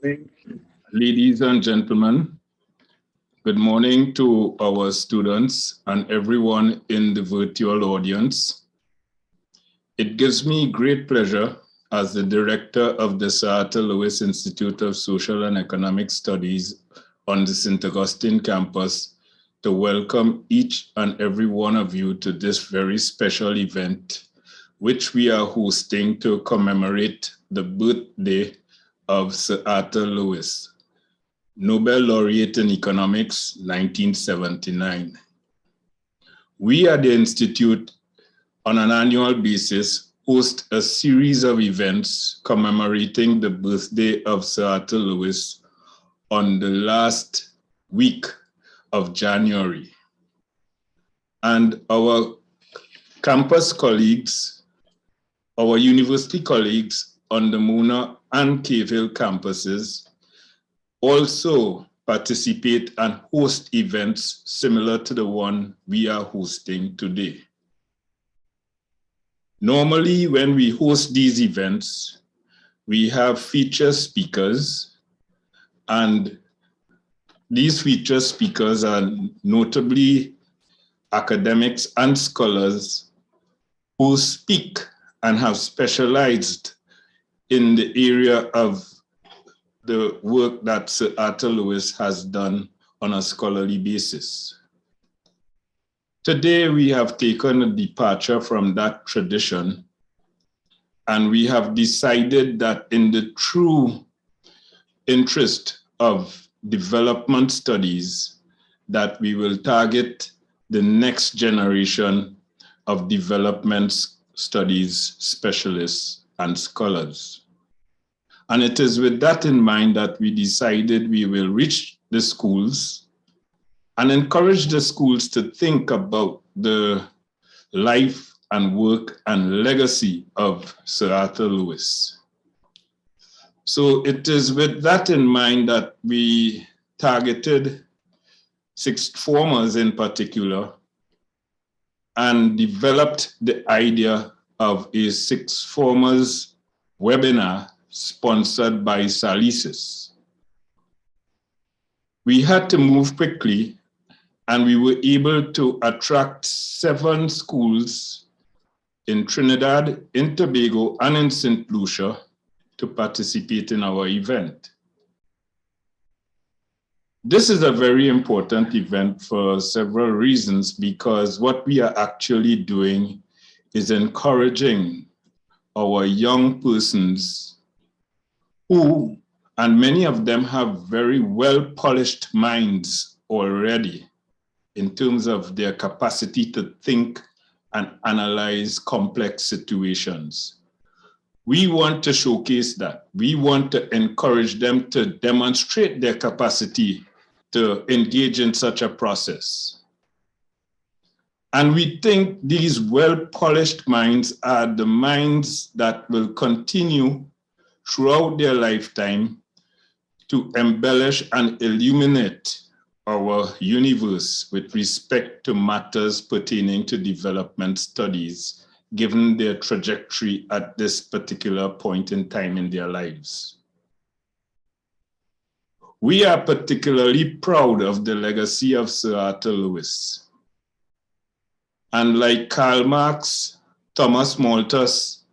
morning, ladies and gentlemen. Good morning to our students and everyone in the virtual audience. It gives me great pleasure as the director of the Is Arton Lewis Institute of Social and Economic Studies on the St. Augustine Campus to welcome each and every one of you to this very special event, which we are hosting to commemorate the birthday of Sir Arton Lewis, Nobel Laureate in Economics, 1979. We at the Institute, on an annual basis, host a series of events commemorating the birthday of Sir Arton Lewis on the last week of January. And our campus colleagues, our university colleagues on the Mona and Cave Hill campuses also participate and host events similar to the one we are hosting today. Normally, when we host these events, we have feature speakers, and these feature speakers are notably academics and scholars who speak and have specialized in the area of the work that Sir Arton Lewis has done on a scholarly basis. Today, we have taken a departure from that tradition, and we have decided that in the true interest of development studies, that we will target the next generation of development studies specialists and scholars. And it is with that in mind that we decided we will reach the schools and encourage the schools to think about the life and work and legacy of Sir Arton Lewis. So it is with that in mind that we targeted sixth formers in particular and developed the idea of a sixth formers webinar sponsored by SALISES. We had to move quickly, and we were able to attract 7 schools in Trinidad, in Tobago, and in St. Lucia to participate in our event. This is a very important event for several reasons, because what we are actually doing is encouraging our young persons who, and many of them have very well-polished minds already in terms of their capacity to think and analyze complex situations. We want to showcase that. We want to encourage them to demonstrate their capacity to engage in such a process. And we think these well-polished minds are the minds that will continue throughout their lifetime to embellish and illuminate our universe with respect to matters pertaining to development studies, given their trajectory at this particular point in time in their lives. We are particularly proud of the legacy of Sir Arton Lewis. And like Karl Marx, Thomas Malthus,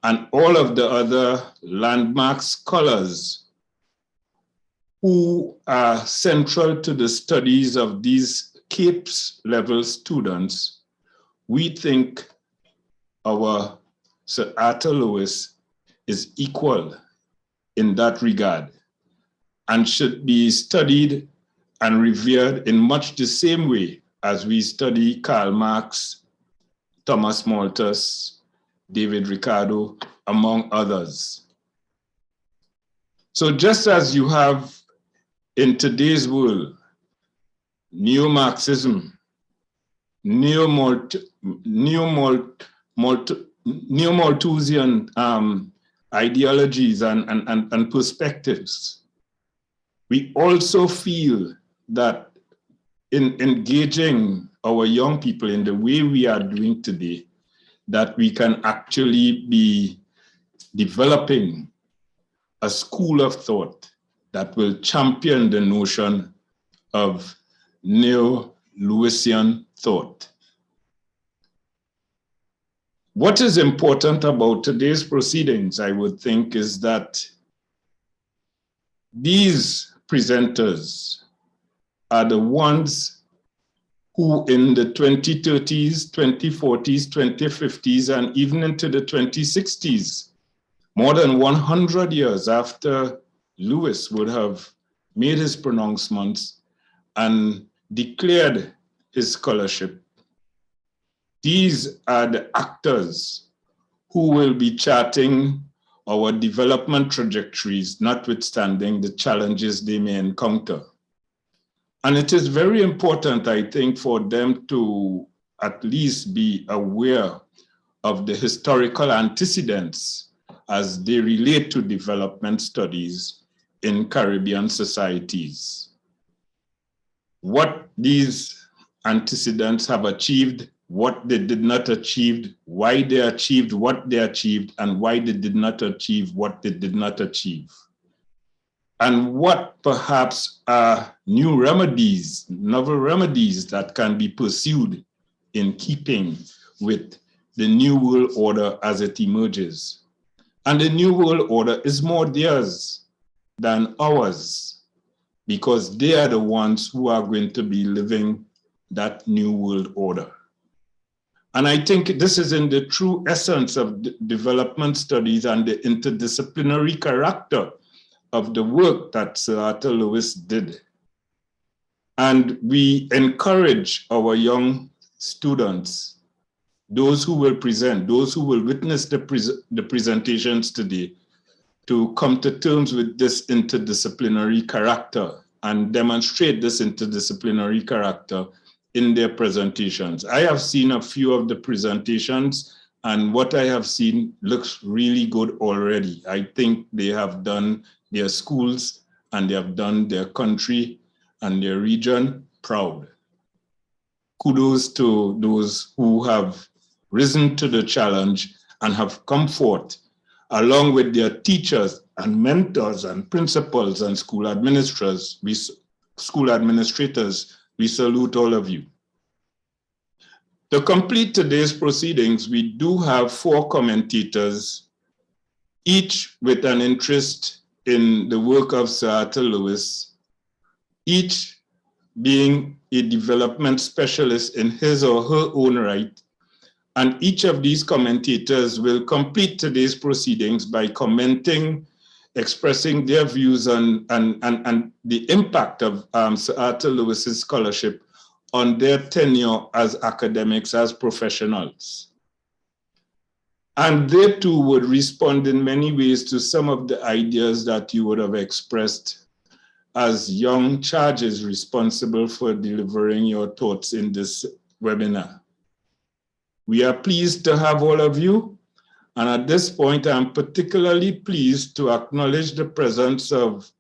and all of the other landmark scholars who are central to the studies of these CAPES level students, we think our Sir Arton Lewis is equal in that regard and should be studied and revered in much the same way as we study Karl Marx, Thomas Malthus, David Ricardo, among others. So just as you have in today's world, neo-Marxism, neo-Malthusian ideologies and perspectives, we also feel that in engaging our young people in the way we are doing today, that we can actually be developing a school of thought that will champion the notion of neo-Lewisian thought. What is important about today's proceedings, I would think, is that these presenters are the ones who in the 2030s, 2040s, 2050s, and even into the 2060s, more than 100 years after Lewis would have made his pronouncements and declared his scholarship, these are the actors who will be charting our development trajectories, notwithstanding the challenges they may encounter. And it is very important, I think, for them to at least be aware of the historical antecedents as they relate to development studies in Caribbean societies. What these antecedents have achieved, what they did not achieve, why they achieved what they achieved, and why they did not achieve what they did not achieve. And what perhaps are new remedies, novel remedies that can be pursued in keeping with the New World Order as it emerges. And the New World Order is more theirs than ours, because they are the ones who are going to be living that New World Order. And I think this is in the true essence of development studies and the interdisciplinary character of the work that Sir Arton Lewis did. And we encourage our young students, those who will present, those who will witness the presentations today, to come to terms with this interdisciplinary character and demonstrate this interdisciplinary character in their presentations. I have seen a few of the presentations, and what I have seen looks really good already. I think they have done their schools and they have done their country and their region proud. Kudos to those who have risen to the challenge and have come forth along with their teachers and mentors and principals and school administrators. We salute all of you. To complete today's proceedings, we do have 4 commentators, each with an interest in the work of Sir Arton Lewis, each being a development specialist in his or her own right. And each of these commentators will complete today's proceedings by commenting, expressing their views on the impact of Sir Arton Lewis's scholarship on their tenure as academics, as professionals. And they too would respond in many ways to some of the ideas that you would have expressed as young charges responsible for delivering your thoughts in this webinar. We are pleased to have all of you. And at this point, I'm particularly pleased to acknowledge the presence of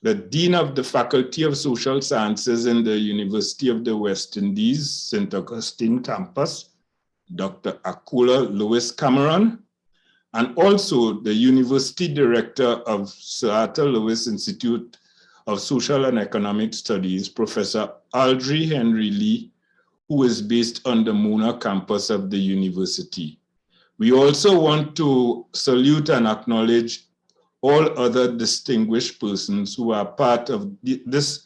the Dean of the Faculty of Social Sciences in the University of the West Indies, St. Augustine Campus, Dr. Akula Lewis Cameron, and also the University Director of Sir Arton Lewis Institute of Social and Economic Studies, Professor Aldre Henry Lee, who is based on the Mona campus of the university. We also want to salute and acknowledge all other distinguished persons who are part of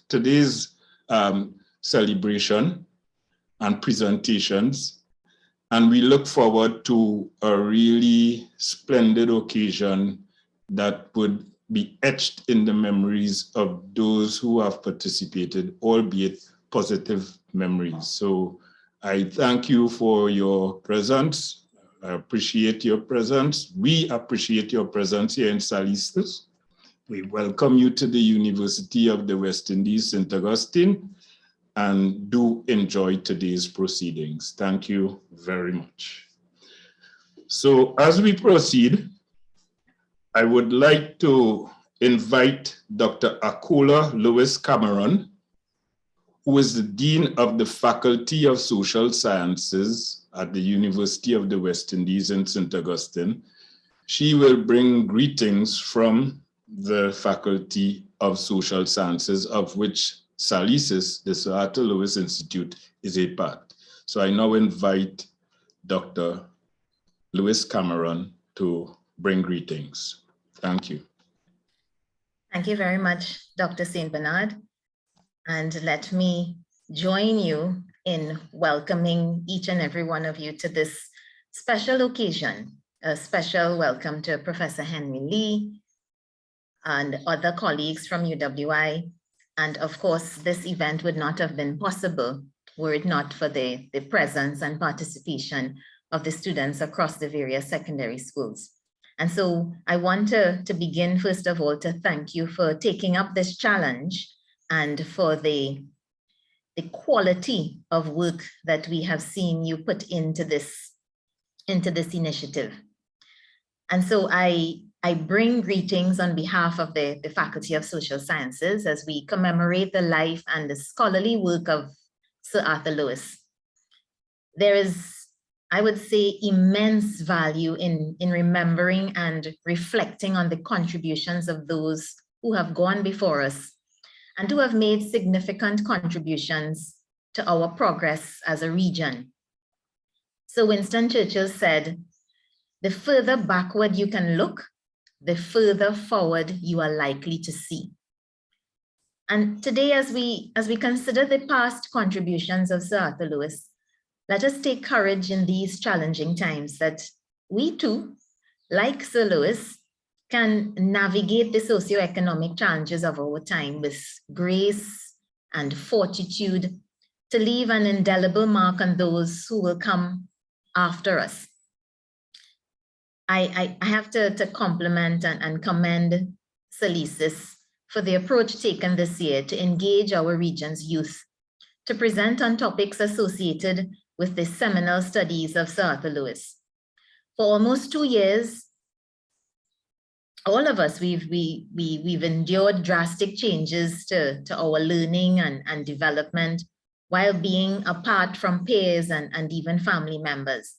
today's celebration and presentations. And we look forward to a really splendid occasion that would be etched in the memories of those who have participated, albeit positive memories. So I thank you for your presence. I appreciate your presence. We appreciate your presence here in SALISES. We welcome you to the University of the West Indies, St. Augustine, and do enjoy today's proceedings. Thank you very much. So as we proceed, I would like to invite Dr. Akula Lewis Cameron, who is the Dean of the Faculty of Social Sciences at the University of the West Indies in St. Augustine. She will bring greetings from the Faculty of Social Sciences, of which SALISES, the Sir Arton Lewis Institute, is a part. So I now invite Dr. Lewis Cameron to bring greetings. Thank you. Thank you very much, Dr. St. Bernard. And let me join you in welcoming each and every one of you to this special occasion. A special welcome to Professor Henry Lee and other colleagues from UWI. And of course, this event would not have been possible were it not for the presence and participation of the students across the various secondary schools. And so I want to begin, first of all, to thank you for taking up this challenge and for the quality of work that we have seen you put into this initiative. And so I bring greetings on behalf of the Faculty of Social Sciences as we commemorate the life and the scholarly work of Sir Arton Lewis. There is, I would say, immense value in remembering and reflecting on the contributions of those who have gone before us and who have made significant contributions to our progress as a region. So Winston Churchill said, "The further backward you can look, the further forward you are likely to see." And today, as we consider the past contributions of Sir Arton Lewis, let us take courage in these challenging times that we too, like Sir Lewis, can navigate the socioeconomic challenges of our time with grace and fortitude to leave an indelible mark on those who will come after us. I have to compliment and commend SALISES for the approach taken this year to engage our region's youth, to present on topics associated with the seminal studies of Sir Arton Lewis. For almost 2 years, all of us, we've endured drastic changes to our learning and development while being apart from peers and even family members.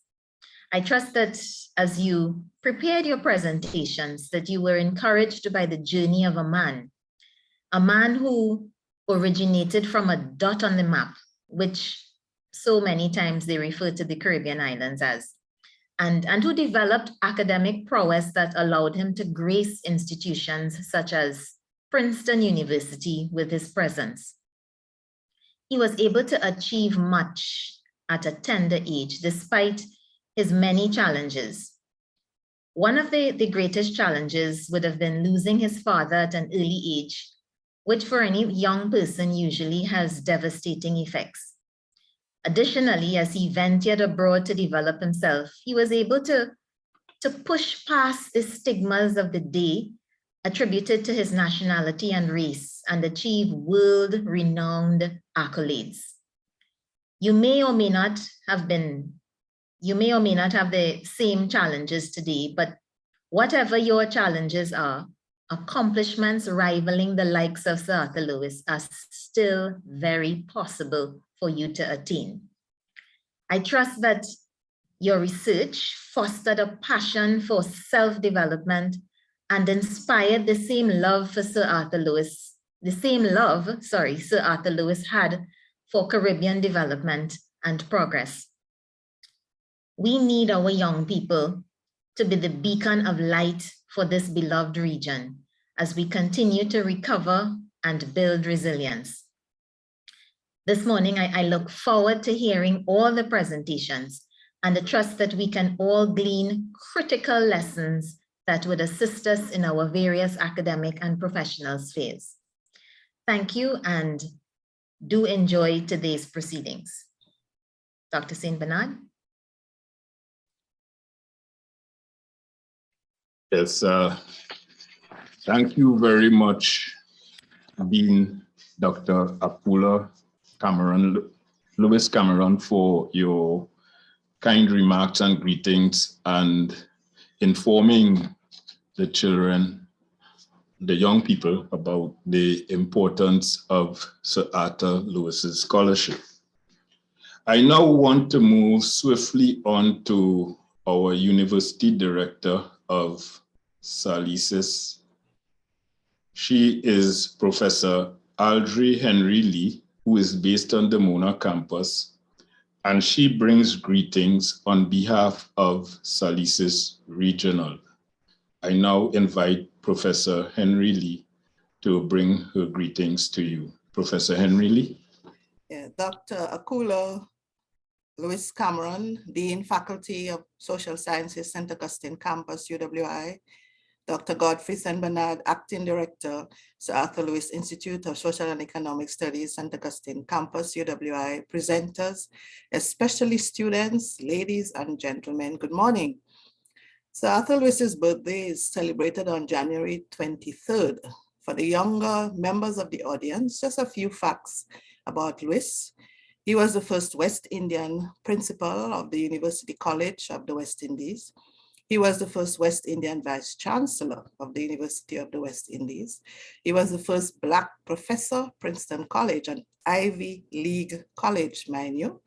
I trust that as you prepared your presentations, that you were encouraged by the journey of a man who originated from a dot on the map, which so many times they refer to the Caribbean islands as, and who developed academic prowess that allowed him to grace institutions such as Princeton University with his presence. He was able to achieve much at a tender age, despite his many challenges. One of the greatest challenges would have been losing his father at an early age, which for any young person usually has devastating effects. Additionally, as he ventured abroad to develop himself, he was able to push past the stigmas of the day attributed to his nationality and race and achieve world-renowned accolades. You may or may not have the same challenges today, but whatever your challenges are, accomplishments rivaling the likes of Sir Arton Lewis are still very possible for you to attain. I trust that your research fostered a passion for self-development and inspired the same love for Sir Arton Lewis, Sir Arton Lewis had for Caribbean development and progress. We need our young people to be the beacon of light for this beloved region as we continue to recover and build resilience. This morning, I look forward to hearing all the presentations and I trust that we can all glean critical lessons that would assist us in our various academic and professional spheres. Thank you and do enjoy today's proceedings. Dr. St. Bernard. Yes, thank you very much, Dean Dr. Apula Lewis Cameron, for your kind remarks and greetings and informing the children, the young people, about the importance of Sir Arton Lewis's scholarship. I now want to move swiftly on to our University Director of SALISES, She is Professor Aldre Henry Lee, who is based on the Mona campus, and she brings greetings on behalf of SALISES Regional. I now invite Professor Henry Lee to bring her greetings to you. Professor Henry Lee. Yeah, Dr. Akula Lewis Cameron, Dean, Faculty of Social Sciences, St. Augustine Campus, UWI. Dr. Godfrey St. Bernard, Acting Director, Sir Arthur Lewis Institute of Social and Economic Studies, St. Augustine Campus, UWI. Presenters, especially students, ladies and gentlemen, good morning. Sir Arthur Lewis's birthday is celebrated on January 23rd. For the younger members of the audience, just a few facts about Lewis. He was the first West Indian principal of the University College of the West Indies. He was the first West Indian Vice Chancellor of the University of the West Indies. He was the first Black professor, Princeton College, an Ivy League college, mind you.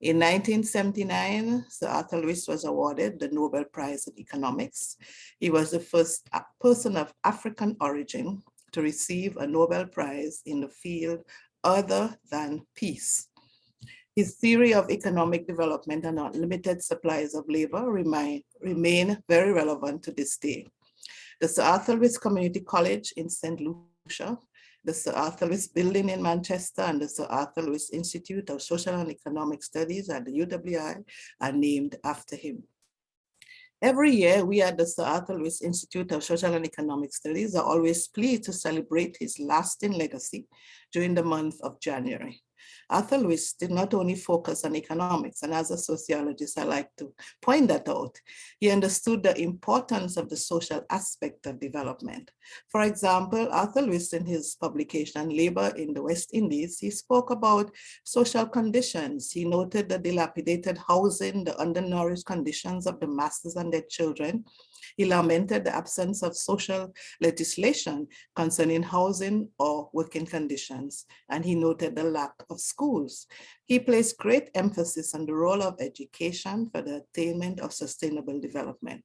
In 1979, Sir Arthur Lewis was awarded the Nobel Prize in Economics. He was the first person of African origin to receive a Nobel Prize in the field other than peace. His theory of economic development and unlimited supplies of labor remain very relevant to this day. The Sir Arthur Lewis Community College in St. Lucia, the Sir Arthur Lewis Building in Manchester, and the Sir Arthur Lewis Institute of Social and Economic Studies at the UWI are named after him. Every year, we at the Sir Arthur Lewis Institute of Social and Economic Studies are always pleased to celebrate his lasting legacy during the month of January. Arthur Lewis did not only focus on economics, and as a sociologist, I like to point that out. He understood the importance of the social aspect of development. For example, Arthur Lewis, in his publication, Labor in the West Indies, he spoke about social conditions. He noted the dilapidated housing, the undernourished conditions of the masses and their children. He lamented the absence of social legislation concerning housing or working conditions, and he noted the lack of schools. He placed great emphasis on the role of education for the attainment of sustainable development.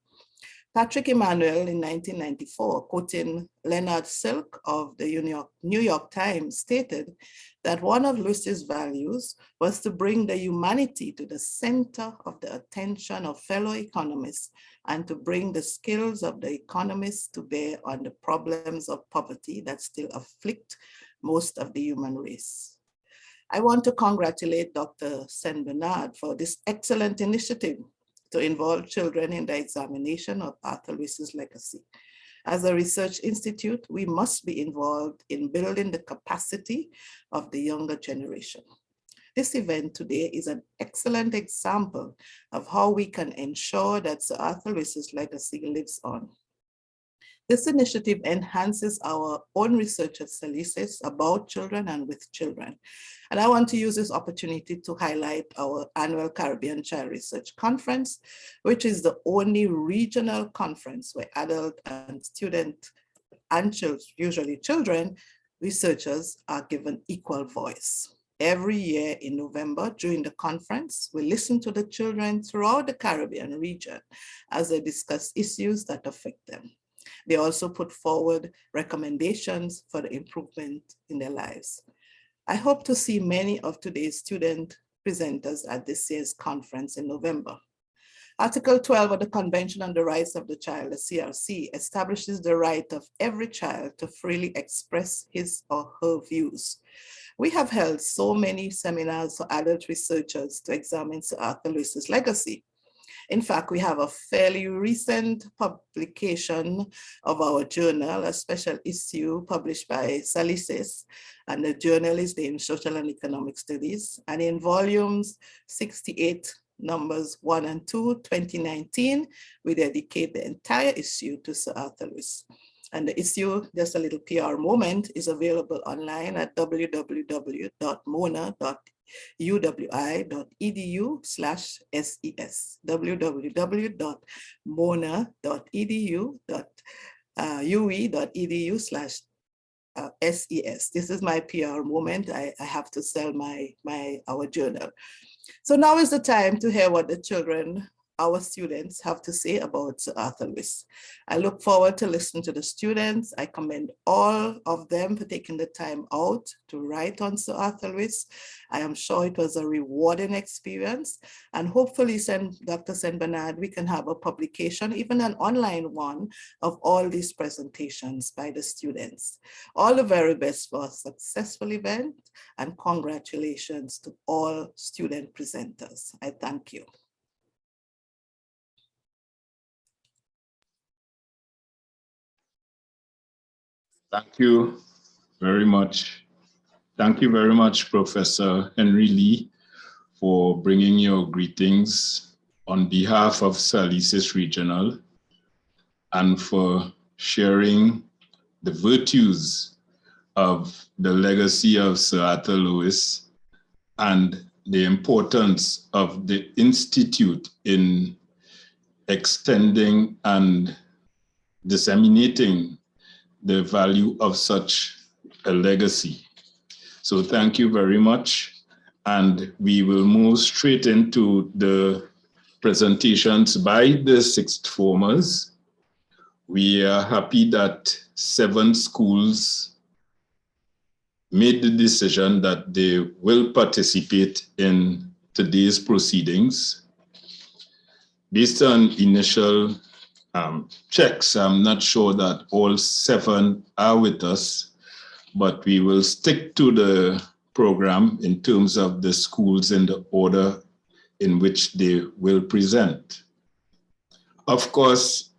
Patrick Emanuel in 1994, quoting Leonard Silk of the New York Times, stated that one of Lewis's values was to bring the humanity to the center of the attention of fellow economists and to bring the skills of the economists to bear on the problems of poverty that still afflict most of the human race. I want to congratulate Dr. St. Bernard for this excellent initiative to involve children in the examination of Arthur Lewis's legacy. As a research institute, we must be involved in building the capacity of the younger generation. This event today is an excellent example of how we can ensure that Sir Arthur Lewis's legacy lives on. This initiative enhances our own research at SALISES about children and with children. And I want to use this opportunity to highlight our annual Caribbean Child Research Conference, which is the only regional conference where adult and student and usually children researchers are given equal voice. Every year in November during the conference, we listen to the children throughout the Caribbean region as they discuss issues that affect them. They also put forward recommendations for the improvement in their lives. I hope to see many of today's student presenters at this year's conference in November. Article 12 of the Convention on the Rights of the Child, the CRC, establishes the right of every child to freely express his or her views. We have held so many seminars for adult researchers to examine Sir Arthur Lewis's legacy. In fact, we have a fairly recent publication of our journal, a special issue published by SALISES, and the journal is named Social and Economic Studies. And in volumes 68, numbers 1 and 2, 2019, we dedicate the entire issue to Sir Arthur Lewis. And the issue, just a little PR moment, is available online at www.mona.uwi.edu/SES, www.mona.edu.ui.edu/SES. This is my PR moment. I have to sell our journal. So now is the time to hear what the children our students have to say about Sir Arton Lewis. I look forward to listening to the students. I commend all of them for taking the time out to write on Sir Arton Lewis. I am sure it was a rewarding experience, and hopefully, Dr. Saint Bernard, we can have a publication, even an online one, of all these presentations by the students. All the very best for a successful event, and congratulations to all student presenters. I thank you. Thank you very much. Thank you very much, Professor Henry Lee, for bringing your greetings on behalf of SALISES Regional and for sharing the virtues of the legacy of Sir Arton Lewis and the importance of the Institute in extending and disseminating the value of such a legacy. So thank you very much. And we will move straight into the presentations by the sixth formers. We are happy that 7 schools made the decision that they will participate in today's proceedings. Based on initial checks, I'm not sure that all 7 are with us, but we will stick to the program in terms of the schools in the order in which they will present. Of course,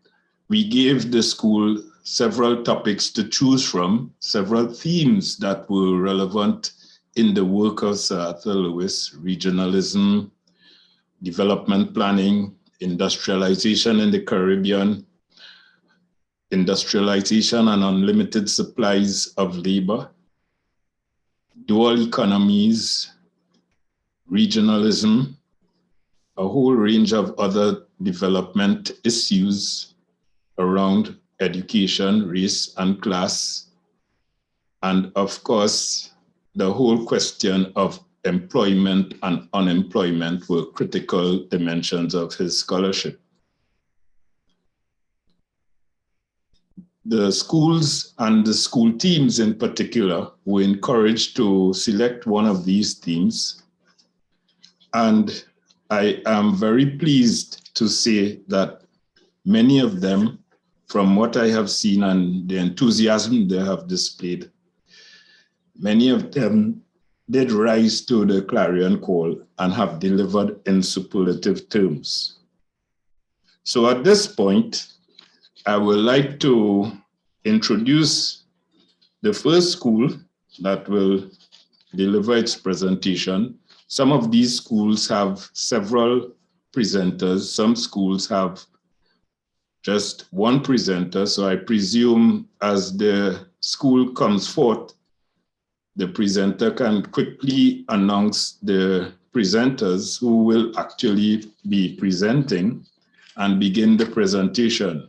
we gave the school several topics to choose from, several themes that were relevant in the work of Sir Arton Lewis: regionalism, development planning, industrialization in the Caribbean, industrialization and unlimited supplies of labor, dual economies, regionalism, a whole range of other development issues around education, race, and class, and of course, the whole question of employment and unemployment were critical dimensions of his scholarship. The schools and the school teams in particular were encouraged to select one of these themes. And I am very pleased to say that many of them, from what I have seen and the enthusiasm they have displayed, many of them did rise to the clarion call and have delivered in superlative terms. So at this point, I would like to introduce the first school that will deliver its presentation. Some of these schools have several presenters. Some schools have just one presenter. So I presume as the school comes forth, the presenter can quickly announce the presenters who will actually be presenting and begin the presentation.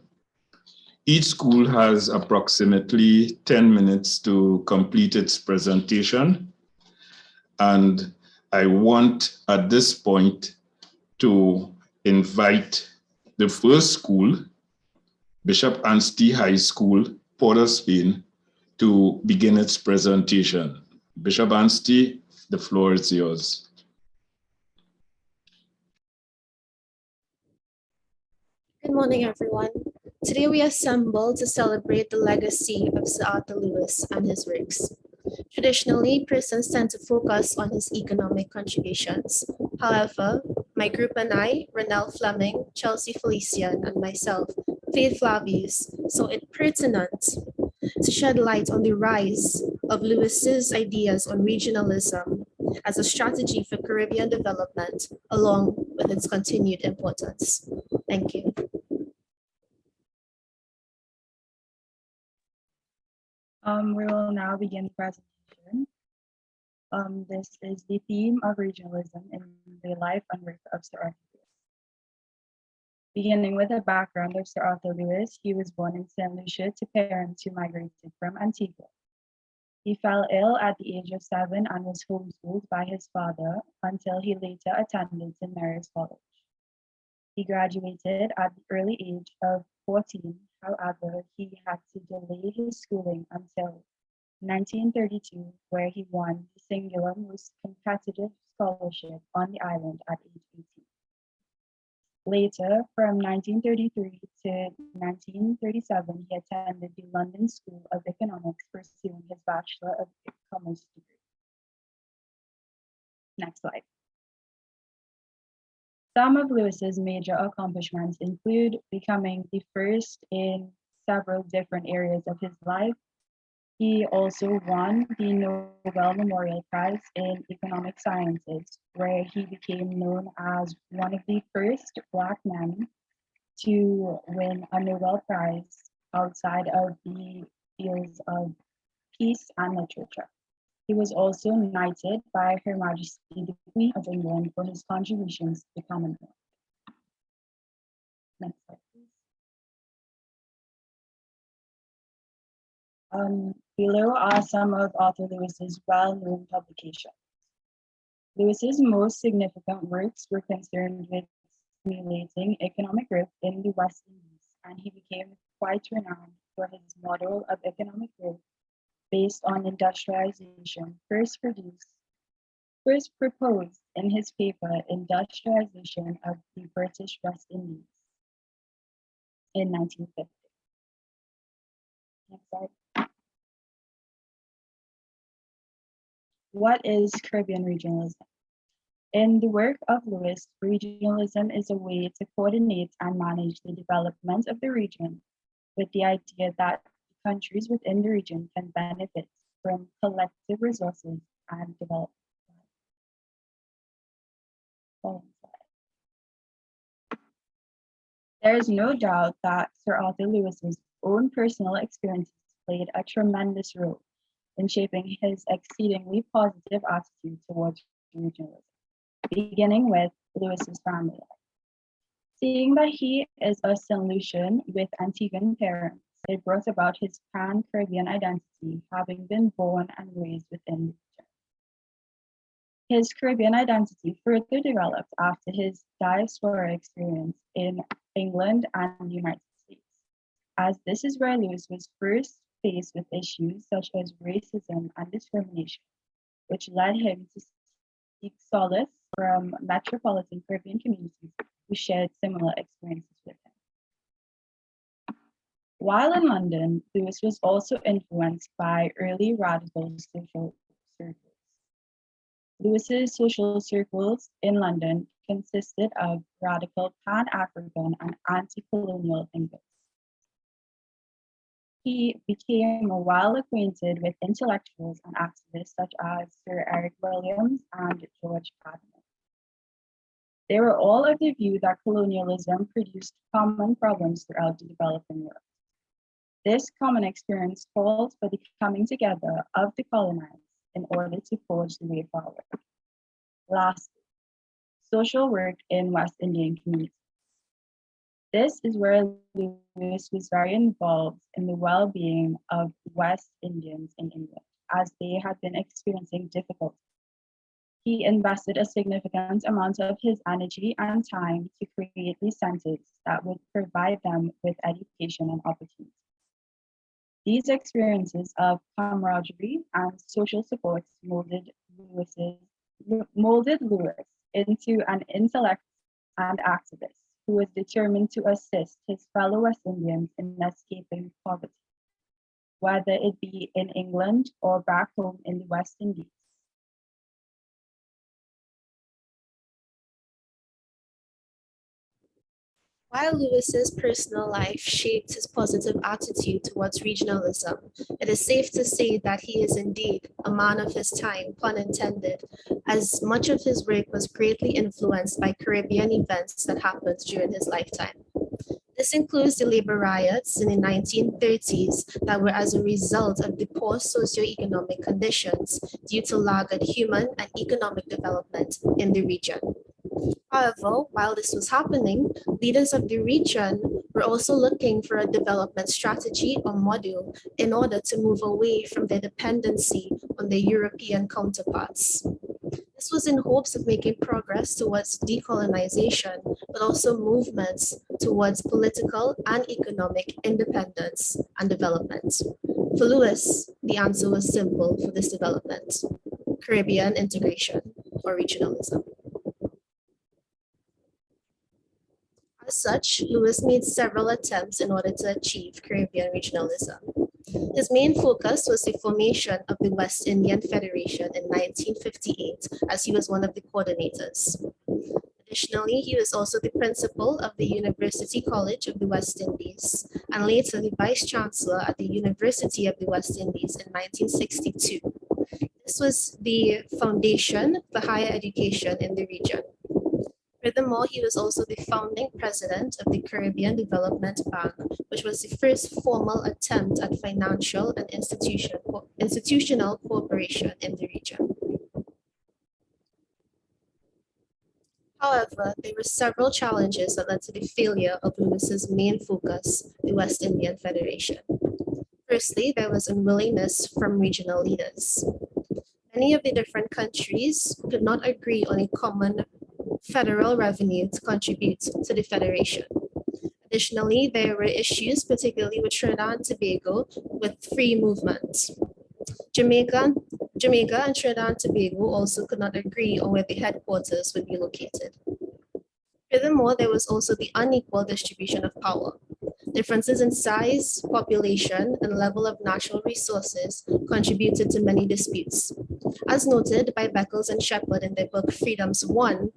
Each school has approximately 10 minutes to complete its presentation. And I want at this point to invite the first school, Bishop Anstey High School, Port of Spain, to begin its presentation. Bishop Anstey, the floor is yours. Good morning, everyone. Today we assemble to celebrate the legacy of Sir Arton Lewis and his works. Traditionally, persons tend to focus on his economic contributions. However, my group and I, Ronelle Fleming, Chelsea Felician, and myself, Faith Flavius, saw it pertinent to shed light on the rise of Lewis's ideas on regionalism as a strategy for Caribbean development, along with its continued importance. Thank you. We will now begin the presentation. This is the theme of regionalism in the life and work of Sir Arton Lewis. Beginning with the background of Sir Arton Lewis, he was born in St. Lucia to parents who migrated from Antigua. He fell ill at the age of 7 and was homeschooled by his father until he later attended St. Mary's College. He graduated at the early age of 14. However, he had to delay his schooling until 1932, where he won the singular most competitive scholarship on the island at age 18. Later, from 1933 to 1937, he attended the London School of Economics, pursuing his Bachelor of Commerce degree. Next slide. Some of Lewis's major accomplishments include becoming the first in several different areas of his life. He also won the Nobel Memorial Prize in Economic Sciences, where he became known as one of the first Black men to win a Nobel Prize outside of the fields of peace and literature. He was also knighted by Her Majesty the Queen of England for his contributions to the Commonwealth. Next slide, please. Below are some of Arthur Lewis's well-known publications. Lewis's most significant works were concerned with stimulating economic growth in the West Indies, and he became quite renowned for his model of economic growth based on industrialization, first proposed in his paper Industrialization of the British West Indies in 1950. Next slide. What is Caribbean regionalism? In the work of Lewis, regionalism is a way to coordinate and manage the development of the region with the idea that countries within the region can benefit from collective resources and development. There is no doubt that Sir Arthur Lewis's own personal experiences played a tremendous role in shaping his exceedingly positive attitude towards regionalism, beginning with Lewis's family life. Seeing that he is a St. Lucian with Antiguan parents, it brought about his pan-Caribbean identity, having been born and raised within the region. His Caribbean identity further developed after his diaspora experience in England and the United States, as this is where Lewis was first faced with issues such as racism and discrimination, which led him to seek solace from metropolitan Caribbean communities who shared similar experiences with him. While in London, Lewis was also influenced by early radical social circles. Lewis's social circles in London consisted of radical Pan-African and anti-colonial thinkers. He became well acquainted with intellectuals and activists such as Sir Eric Williams and George Patton. They were all of the view that colonialism produced common problems throughout the developing world. This common experience called for the coming together of the colonized in order to forge the way forward. Lastly, social work in West Indian communities. This is where Lewis was very involved in the well-being of West Indians in England, as they had been experiencing difficulty. He invested a significant amount of his energy and time to create these centers that would provide them with education and opportunity. These experiences of camaraderie and social support molded Lewis into an intellect and activist who was determined to assist his fellow West Indians in escaping poverty, whether it be in England or back home in the West Indies. While Lewis's personal life shaped his positive attitude towards regionalism, it is safe to say that he is indeed a man of his time, pun intended, as much of his work was greatly influenced by Caribbean events that happened during his lifetime. This includes the labor riots in the 1930s that were as a result of the poor socioeconomic conditions due to laggard human and economic development in the region. However, while this was happening, leaders of the region were also looking for a development strategy or model in order to move away from their dependency on their European counterparts. This was in hopes of making progress towards decolonization, but also movements towards political and economic independence and development. For Lewis, the answer was simple for this development: Caribbean integration or regionalism. As such, Lewis made several attempts in order to achieve Caribbean regionalism. His main focus was the formation of the West Indian Federation in 1958, as he was one of the coordinators. Additionally, he was also the principal of the University College of the West Indies, and later the vice chancellor at the University of the West Indies in 1962. This was the foundation for higher education in the region. Furthermore, he was also the founding president of the Caribbean Development Bank, which was the first formal attempt at financial and institutional cooperation in the region. However, there were several challenges that led to the failure of Lewis's main focus, the West Indian Federation. Firstly, there was unwillingness from regional leaders. Many of the different countries could not agree on a common federal revenue to contribute to the Federation. Additionally, there were issues, particularly with Trinidad and Tobago, with free movement. Jamaica and Trinidad and Tobago also could not agree on where the headquarters would be located. Furthermore, there was also the unequal distribution of power. Differences in size, population, and level of natural resources contributed to many disputes. As noted by Beckles and Shepard in their book Freedoms 1,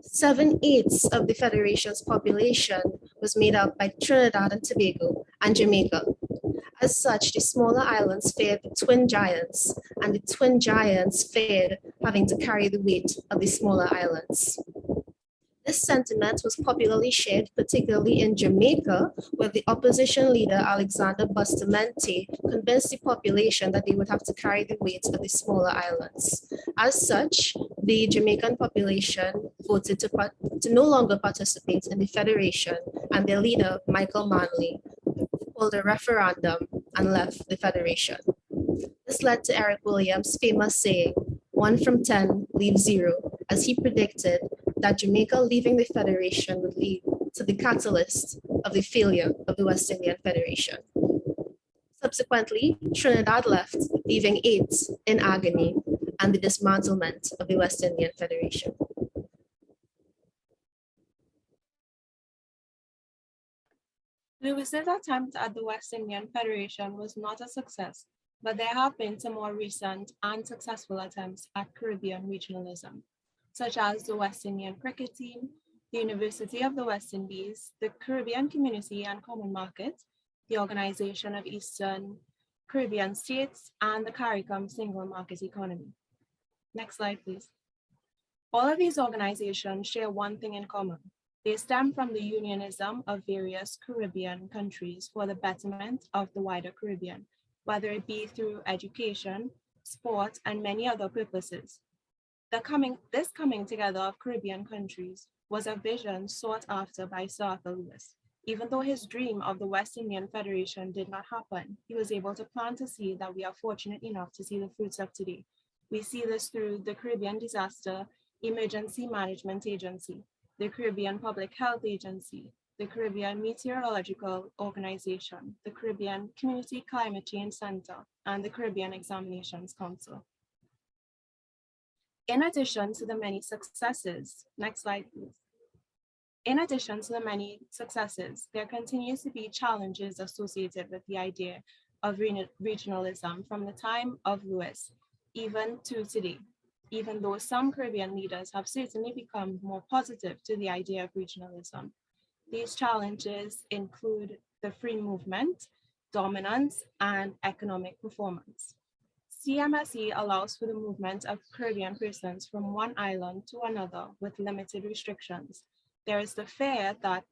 7/8 of the Federation's population was made up by Trinidad and Tobago and Jamaica. As such, the smaller islands feared the twin giants, and the twin giants feared having to carry the weight of the smaller islands. This sentiment was popularly shared, particularly in Jamaica, where the opposition leader Alexander Bustamante convinced the population that they would have to carry the weight of the smaller islands. As such, the Jamaican population voted to no longer participate in the Federation, and their leader, Michael Manley, called a referendum and left the Federation. This led to Eric Williams' famous saying, 1 from 10 leaves 0, as he predicted that Jamaica leaving the Federation would lead to the catalyst of the failure of the West Indian Federation. Subsequently, Trinidad left, leaving 8 in agony and the dismantlement of the West Indian Federation. Lewis's attempt at the West Indian Federation was not a success, but there have been some more recent and successful attempts at Caribbean regionalism, such as the West Indian Cricket Team, the University of the West Indies, the Caribbean Community and Common Market, the Organization of Eastern Caribbean States, and the CARICOM Single Market Economy. Next slide, please. All of these organizations share one thing in common. They stem from the unionism of various Caribbean countries for the betterment of the wider Caribbean, whether it be through education, sport, and many other purposes. This coming together of Caribbean countries was a vision sought after by Sir Arton Lewis. Even though his dream of the West Indian Federation did not happen, he was able to plant a seed that we are fortunate enough to see the fruits of today. We see this through the Caribbean Disaster Emergency Management Agency, the Caribbean Public Health Agency, the Caribbean Meteorological Organization, the Caribbean Community Climate Change Center, and the Caribbean Examinations Council. In addition to the many successes, next slide, please. In addition to the many successes, there continues to be challenges associated with the idea of regionalism from the time of Lewis, even to today, even though some Caribbean leaders have certainly become more positive to the idea of regionalism. These challenges include the free movement, dominance, and economic performance. CMSE allows for the movement of Caribbean persons from one island to another with limited restrictions. There is the fear that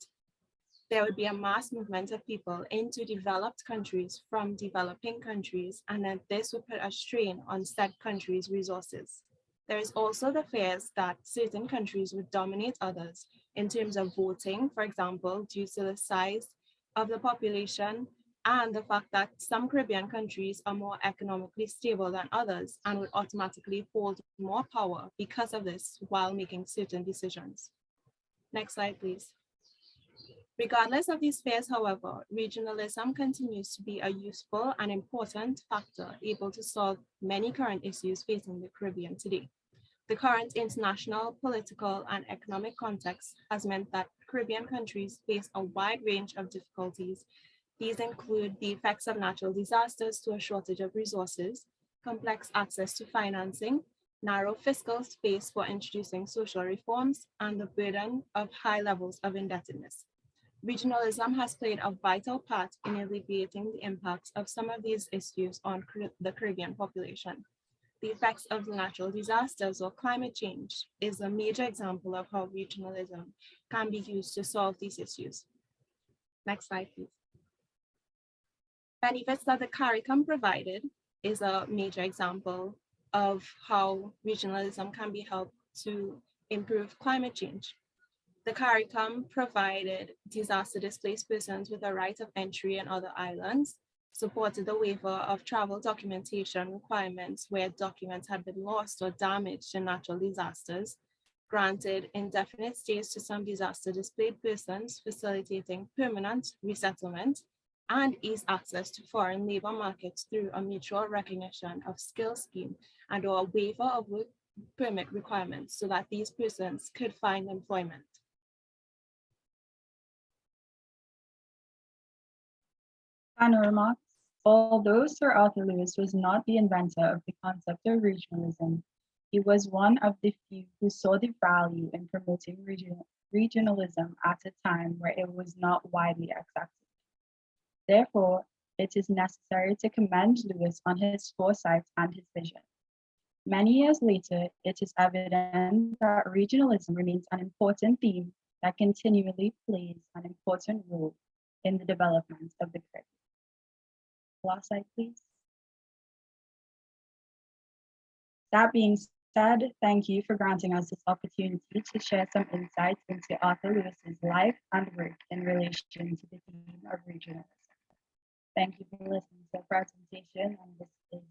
there would be a mass movement of people into developed countries from developing countries, and that this would put a strain on said countries' resources. There is also the fears that certain countries would dominate others in terms of voting, for example, due to the size of the population, and the fact that some Caribbean countries are more economically stable than others and would automatically hold more power because of this while making certain decisions. Next slide, please. Regardless of these fears, however, regionalism continues to be a useful and important factor able to solve many current issues facing the Caribbean today. The current international, political, and economic context has meant that Caribbean countries face a wide range of difficulties. These include the effects of natural disasters to a shortage of resources, complex access to financing, narrow fiscal space for introducing social reforms, and the burden of high levels of indebtedness. Regionalism has played a vital part in alleviating the impacts of some of these issues on the Caribbean population. The effects of natural disasters or climate change is a major example of how regionalism can be used to solve these issues. Next slide, please. Benefits that the CARICOM provided is a major example of how regionalism can be helped to improve climate change. The CARICOM provided disaster displaced persons with a right of entry in other islands, supported the waiver of travel documentation requirements where documents had been lost or damaged in natural disasters, granted indefinite stays to some disaster displaced persons, facilitating permanent resettlement, and ease access to foreign labor markets through a mutual recognition of skill scheme and or a waiver of work permit requirements so that these persons could find employment. Final remarks. Although Sir Arthur Lewis was not the inventor of the concept of regionalism, he was one of the few who saw the value in promoting regionalism at a time where it was not widely accepted. Therefore, it is necessary to commend Lewis on his foresight and his vision. Many years later, it is evident that regionalism remains an important theme that continually plays an important role in the development of the Caribbean. Last slide, please. That being said, thank you for granting us this opportunity to share some insights into Arthur Lewis's life and work in relation to the theme of regionalism. Thank you for listening to the presentation, and this is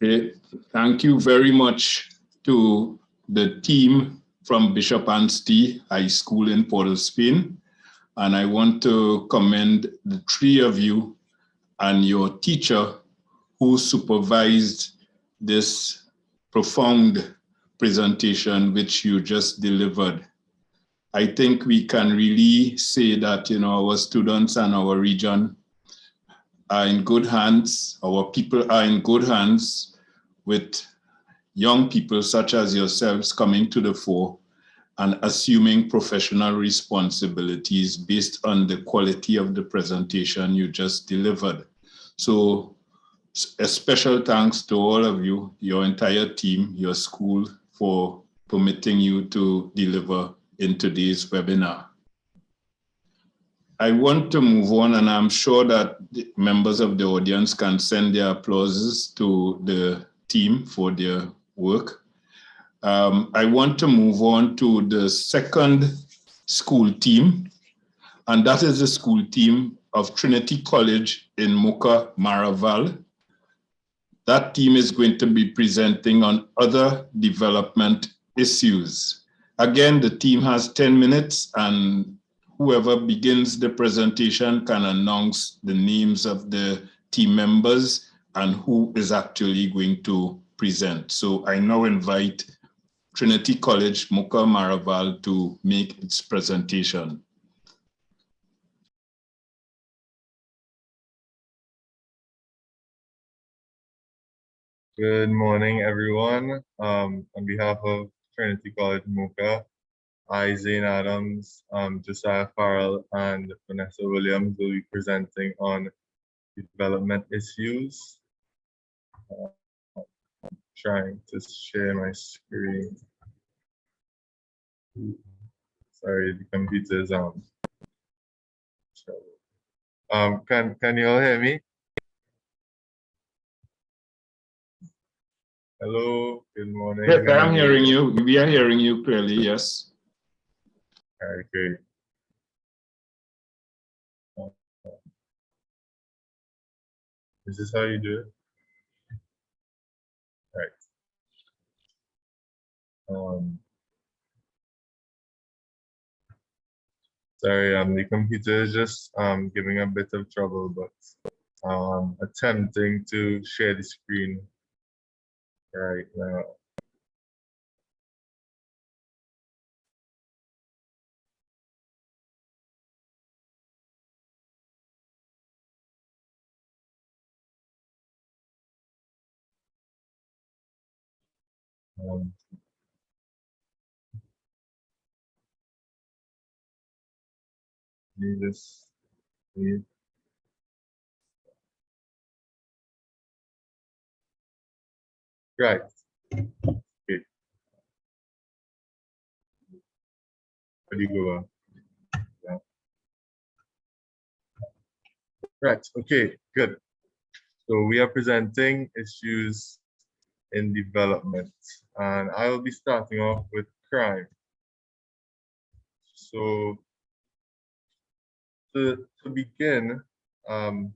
the end. Okay, thank you very much to the team from Bishop Anstey High School in Port of Spain. And I want to commend the three of you and your teacher who supervised this profound presentation which you just delivered. I think we can really say that, you know, our students and our region are in good hands. Our people are in good hands with young people such as yourselves coming to the fore and assuming professional responsibilities based on the quality of the presentation you just delivered. So a special thanks to all of you, your entire team, your school, for permitting you to deliver in today's webinar. I want to move on, and I'm sure that the members of the audience can send their applauses to the team for their work. I want to move on to the second school team, and that is the school team of Trinity College in Mocca, Maraval. That team is going to be presenting on other development issues. Again, the team has 10 minutes, and whoever begins the presentation can announce the names of the team members and who is actually going to present. So I now invite Trinity College, Mocca, Maraval to make its presentation. Good morning, everyone. On behalf of Trinity College, Mocca, I, Zane Adams, Josiah Farrell, and Vanessa Williams will be presenting on development issues. I'm trying to share my screen. Sorry, the computer is can you all hear me? Hello, good morning. Yes, I'm hearing you. We are hearing you clearly, yes. All right, great. Is this how you do it? All right. Sorry, the computer is just giving a bit of trouble, but attempting to share the screen right now. You just leave. Right. Okay. Where do you go on? Yeah. Right. Okay. Good. So we are presenting issues in development, and I will be starting off with crime. So to begin, in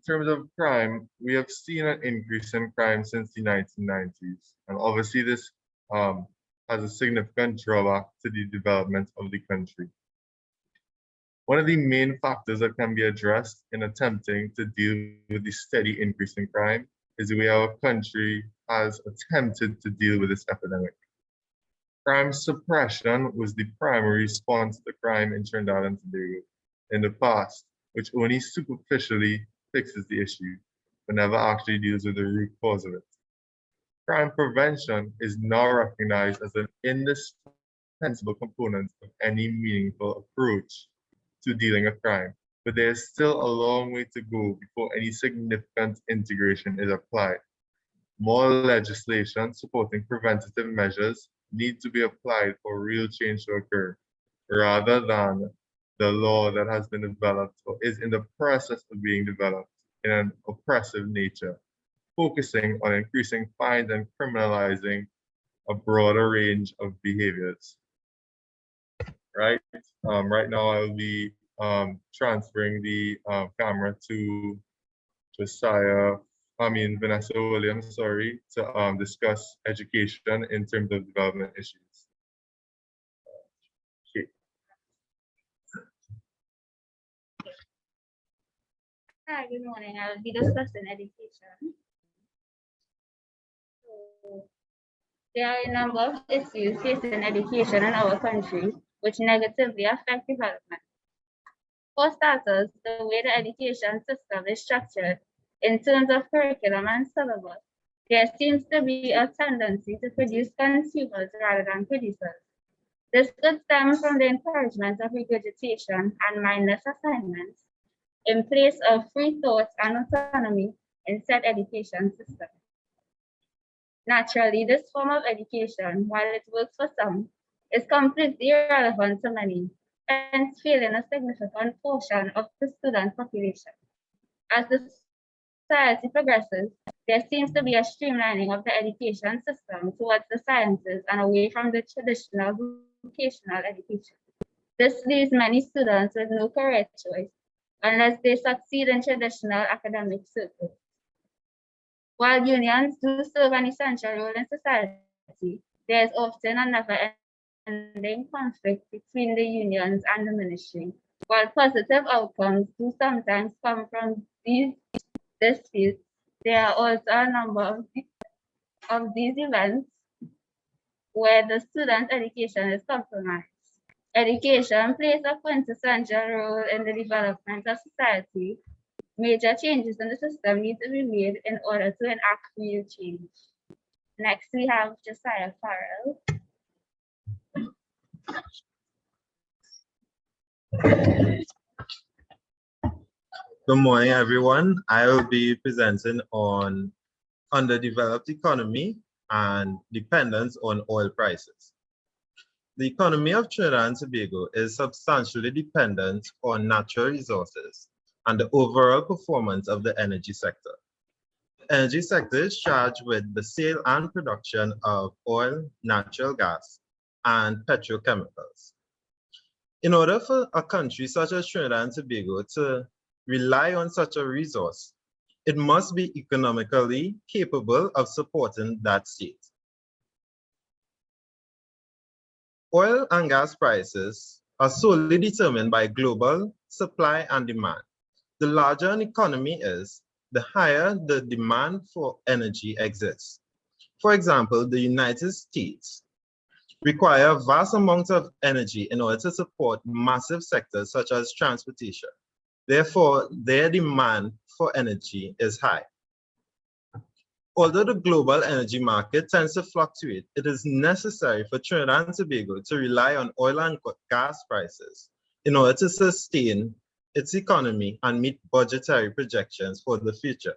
terms of crime, we have seen an increase in crime since the 1990s, and obviously this has a significant drawback to the development of the country. One of the main factors that can be addressed in attempting to deal with the steady increase in crime is the way our country has attempted to deal with this epidemic. Crime suppression was the primary response to crime in Trinidad and Tobago in the past, which only superficially fixes the issue, but never actually deals with the root cause of it. Crime prevention is now recognized as an indispensable component of any meaningful approach to dealing with crime, but there is still a long way to go before any significant integration is applied. More legislation supporting preventative measures need to be applied for real change to occur, rather than the law that has been developed or is in the process of being developed in an oppressive nature, focusing on increasing fines and criminalizing a broader range of behaviors. Right. Right now, I will be transferring the camera to Vanessa Williams, sorry, to discuss education in terms of development issues. Okay. Hi, good morning. I will be discussing education. So, there are a number of issues facing education in our country which negatively affect development. For starters, the way the education system is structured in terms of curriculum and syllabus, there seems to be a tendency to produce consumers rather than producers. This could stem from the encouragement of regurgitation and mindless assignments in place of free thought and autonomy in said education system. Naturally, this form of education, while it works for some, is completely irrelevant to many, hence failing a significant portion of the student population. As the society progresses, there seems to be a streamlining of the education system towards the sciences and away from the traditional vocational education. This leaves many students with no career choice unless they succeed in traditional academic circles. While unions do serve an essential role in society, there is often a never-ending conflict between the unions and the ministry. While positive outcomes do sometimes come from these disputes, there are also a number of these events where the student education is compromised. Education plays a quintessential role in the development of society. Major changes in the system need to be made in order to enact real change. Next, we have Josiah Farrell. Good morning, everyone. I will be presenting on underdeveloped economy and dependence on oil prices. The economy of Trinidad and Tobago is substantially dependent on natural resources and the overall performance of the energy sector. The energy sector is charged with the sale and production of oil, natural gas, and petrochemicals. In order for a country such as Trinidad and Tobago to rely on such a resource, it must be economically capable of supporting that state. Oil and gas prices are solely determined by global supply and demand. The larger an economy is, the higher the demand for energy exists. For example, the United States require vast amounts of energy in order to support massive sectors such as transportation. Therefore, their demand for energy is high. Although the global energy market tends to fluctuate, it is necessary for Trinidad and Tobago to rely on oil and gas prices in order to sustain its economy and meet budgetary projections for the future.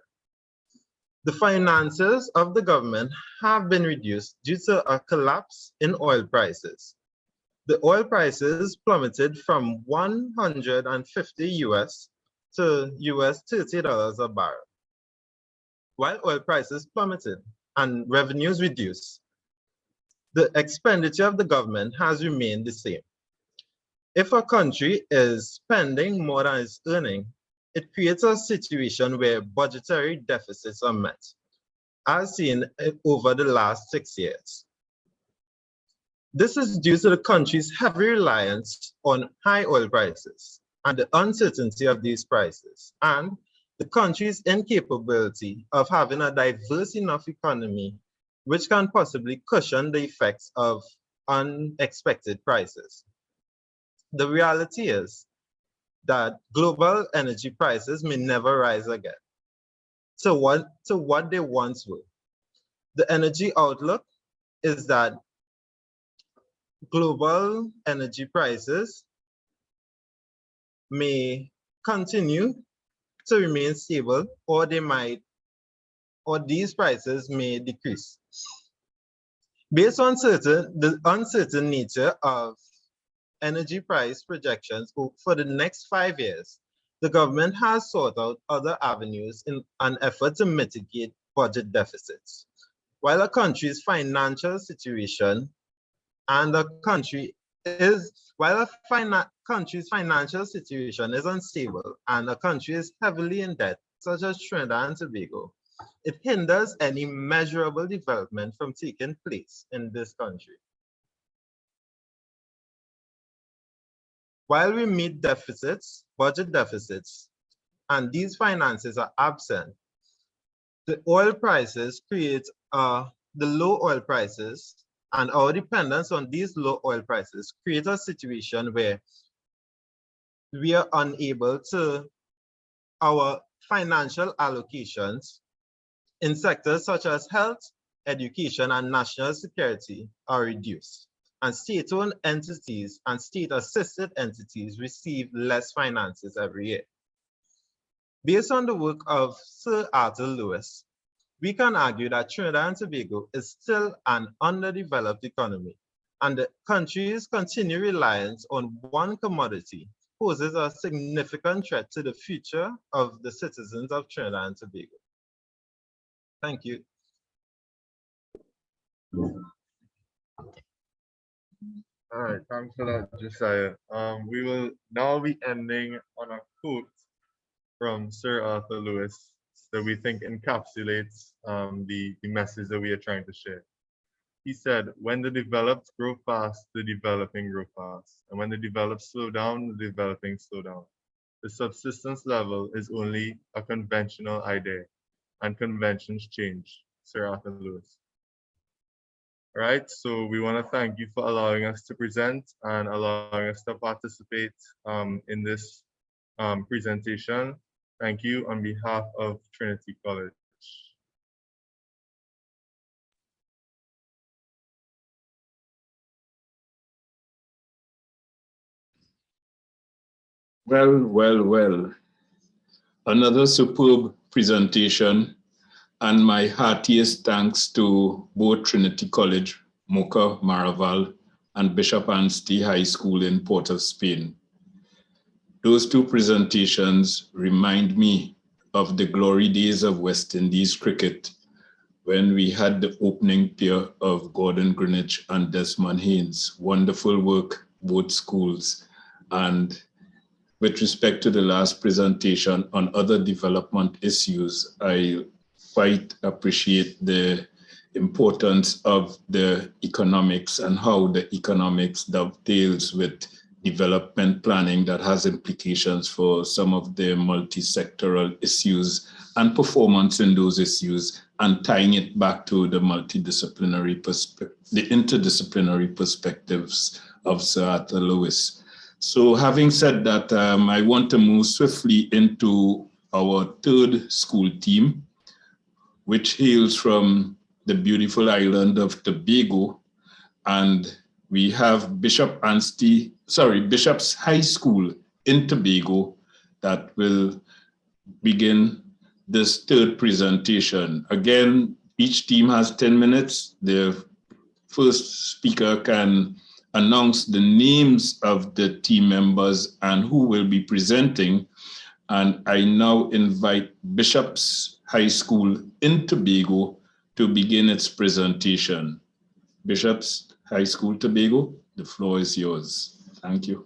The finances of the government have been reduced due to a collapse in oil prices. The oil prices plummeted from 150 US to US $30 a barrel. While oil prices plummeted and revenues reduced, the expenditure of the government has remained the same. If a country is spending more than it's earning, it creates a situation where budgetary deficits are met, as seen over the last 6 years. This is due to the country's heavy reliance on high oil prices and the uncertainty of these prices, and the country's incapability of having a diverse enough economy which can possibly cushion the effects of unexpected prices. The reality is that global energy prices may never rise again to what they once were. The energy outlook is that global energy prices may continue to remain stable, or these prices may decrease. Based on the uncertain nature of energy price projections for the next 5 years, the government has sought out other avenues in an effort to mitigate budget deficits. While a country's financial situation country's financial situation is unstable and a country is heavily in debt, such as Trinidad and Tobago, it hinders any measurable development from taking place in this country. While we meet deficits, budget deficits, and these finances are absent, the oil prices create the low oil prices, and our dependence on these low oil prices create a situation where we are unable to, our financial allocations in sectors such as health, education, and national security are reduced, and state-owned entities and state-assisted entities receive less finances every year. Based on the work of Sir Arton Lewis, we can argue that Trinidad and Tobago is still an underdeveloped economy, and the country's continued reliance on one commodity poses a significant threat to the future of the citizens of Trinidad and Tobago. Thank you. All right, thanks for that, Josiah. We will now be ending on a quote from Sir Arthur Lewis that we think encapsulates the message that we are trying to share. He said, when the developed grow fast, the developing grow fast. And when the developed slow down, the developing slow down. The subsistence level is only a conventional idea, and conventions change. Sir Arthur Lewis. All right, so we want to thank you for allowing us to present and allowing us to participate in this presentation. Thank you on behalf of Trinity College. Well, well, well. Another superb presentation, and my heartiest thanks to both Trinity College, Mocca, Maraval, and Bishop Anstey High School in Port of Spain. Those two presentations remind me of the glory days of West Indies cricket, when we had the opening pair of Gordon Greenwich and Desmond Haynes. Wonderful work, both schools. And with respect to the last presentation on other development issues, I quite appreciate the importance of the economics and how the economics dovetails with development planning that has implications for some of the multi-sectoral issues and performance in those issues, and tying it back to the multidisciplinary perspective, the interdisciplinary perspectives of Sir Arton Lewis. So having said that, I want to move swiftly into our third school team, which hails from the beautiful island of Tobago, and we have Bishop's High School in Tobago that will begin this third presentation. Again, each team has 10 minutes. The first speaker can announce the names of the team members and who will be presenting. And I now invite Bishop's High School in Tobago to begin its presentation. Bishop's High School Tobago, the floor is yours. Thank you.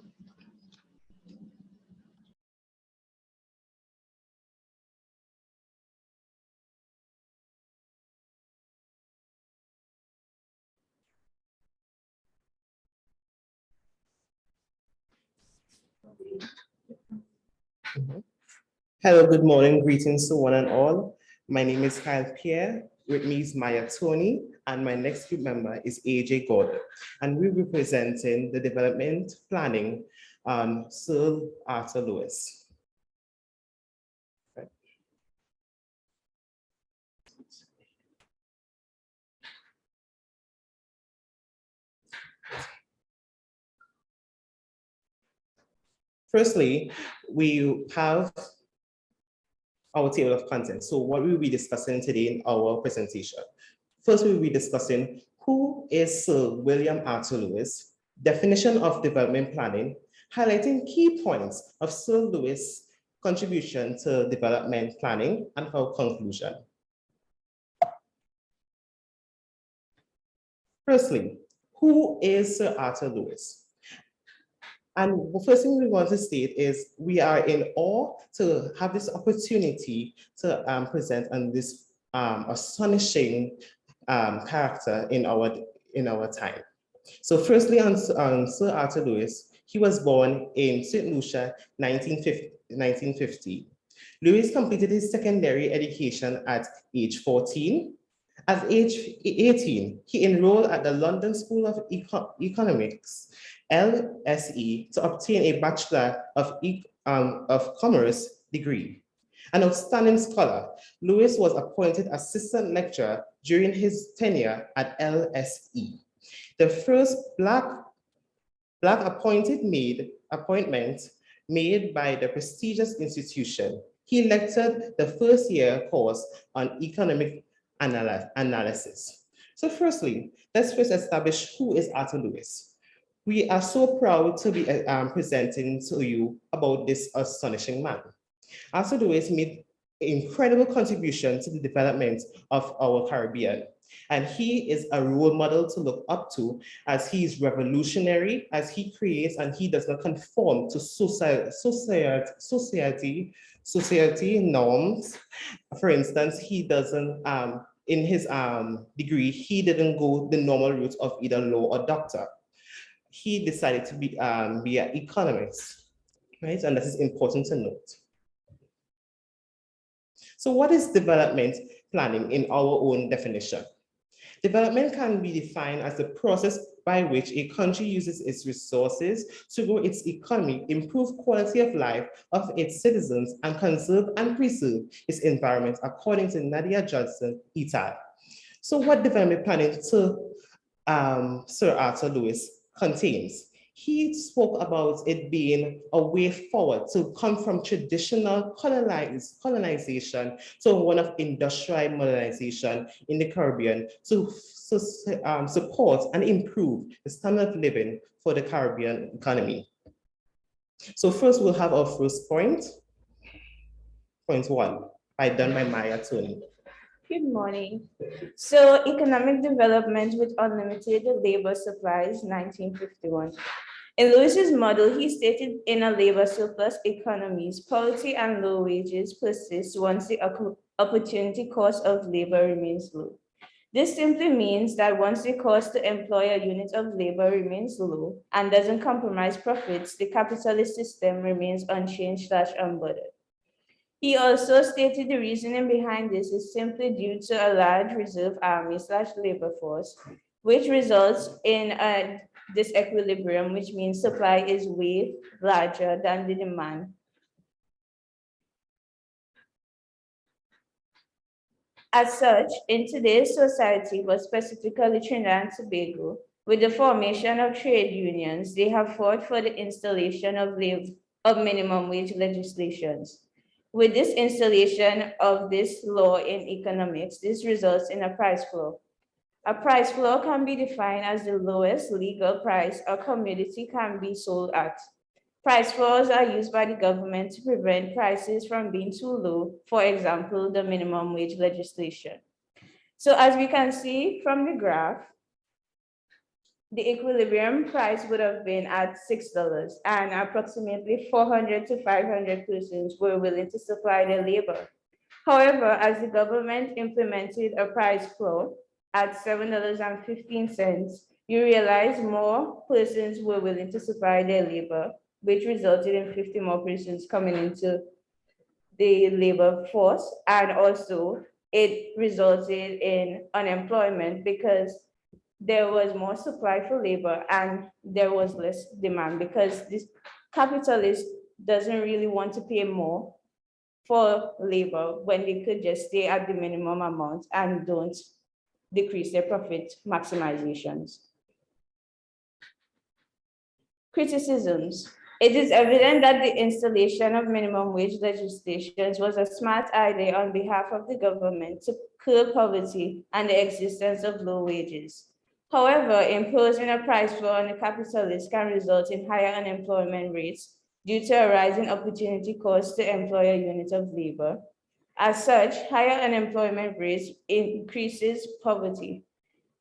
Hello, good morning, greetings to one and all. My name is Kyle Pierre, with me is Maya Tony, and my next group member is AJ Gordon. And we'll be presenting the development planning on Sir Arton Lewis. Firstly, we have our table of contents. So what we'll be discussing today in our presentation. First, we'll be discussing who is Sir William Arton Lewis, definition of development planning, highlighting key points of Sir Lewis' contribution to development planning, and our conclusion. Firstly, who is Sir Arton Lewis? And the first thing we want to state is we are in awe to have this opportunity to present on this astonishing character in our time. So firstly, on Sir Arton Lewis, he was born in St. Lucia, 1950. Lewis completed his secondary education at age 14. At age 18, he enrolled at the London School of Economics, LSE, to obtain a Bachelor of Commerce degree. An outstanding scholar, Lewis was appointed assistant lecturer during his tenure at LSE. The first Black appointment made by the prestigious institution. He lectured the first year course on economic analysis. So firstly, let's first establish who is Arton Lewis. We are so proud to be presenting to you about this astonishing man. Arton Lewis made an incredible contribution to the development of our Caribbean. And he is a role model to look up to, as he is revolutionary, as he creates and he does not conform to society norms. For instance, he doesn't, in his degree, he didn't go the normal route of either law or doctor. He decided to be an economist, right? And this is important to note. So what is development planning in our own definition? Development can be defined as the process by which a country uses its resources to grow its economy, improve quality of life of its citizens, and conserve and preserve its environment, according to Nadia Johnson et al. So what development planning to Sir Arton Lewis contains? He spoke about it being a way forward to come from traditional colonization to one of industrial modernization in the Caribbean to support and improve the standard of living for the Caribbean economy. So first we'll have our first point, point one. done by Maya Tony. Good morning. So economic development with unlimited labor supplies, 1951. In Lewis's model, he stated in a labor surplus economies, poverty and low wages persist once the opportunity cost of labor remains low. This simply means that once the cost to employ a unit of labor remains low and doesn't compromise profits, the capitalist system remains unchanged/unburdened. He also stated the reasoning behind this is simply due to a large reserve army/labor force, which results in a disequilibrium, which means supply is way larger than the demand. As such, in today's society, but specifically Trinidad and Tobago, with the formation of trade unions, they have fought for the installation of minimum wage legislations. With this installation of this law in economics, this results in a price floor. A price floor can be defined as the lowest legal price a commodity can be sold at. Price floors are used by the government to prevent prices from being too low, for example, the minimum wage legislation. So as we can see from the graph, the equilibrium price would have been at $6, and approximately 400 to 500 persons were willing to supply their labor. However, as the government implemented a price floor at $7.15, you realize more persons were willing to supply their labor, which resulted in 50 more persons coming into the labor force, and also it resulted in unemployment because there was more supply for labor and there was less demand, because this capitalist doesn't really want to pay more for labor when they could just stay at the minimum amount and don't decrease their profit maximizations. Criticisms. It is evident that the installation of minimum wage legislations was a smart idea on behalf of the government to curb poverty and the existence of low wages. However, imposing a price floor on the capitalists can result in higher unemployment rates due to a rising opportunity cost to employ a unit of labor. As such, higher unemployment rates increases poverty.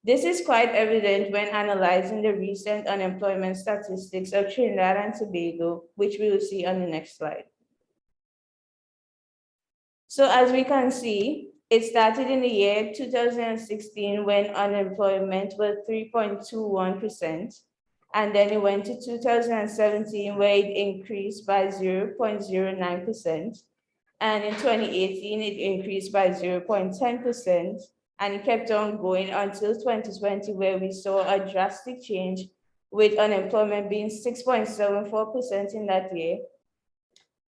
This is quite evident when analyzing the recent unemployment statistics of Trinidad and Tobago, which we will see on the next slide. So as we can see, it started in the year 2016 when unemployment was 3.21%, and then it went to 2017 where it increased by 0.09%, and in 2018 it increased by 0.10%, and it kept on going until 2020 where we saw a drastic change with unemployment being 6.74% in that year.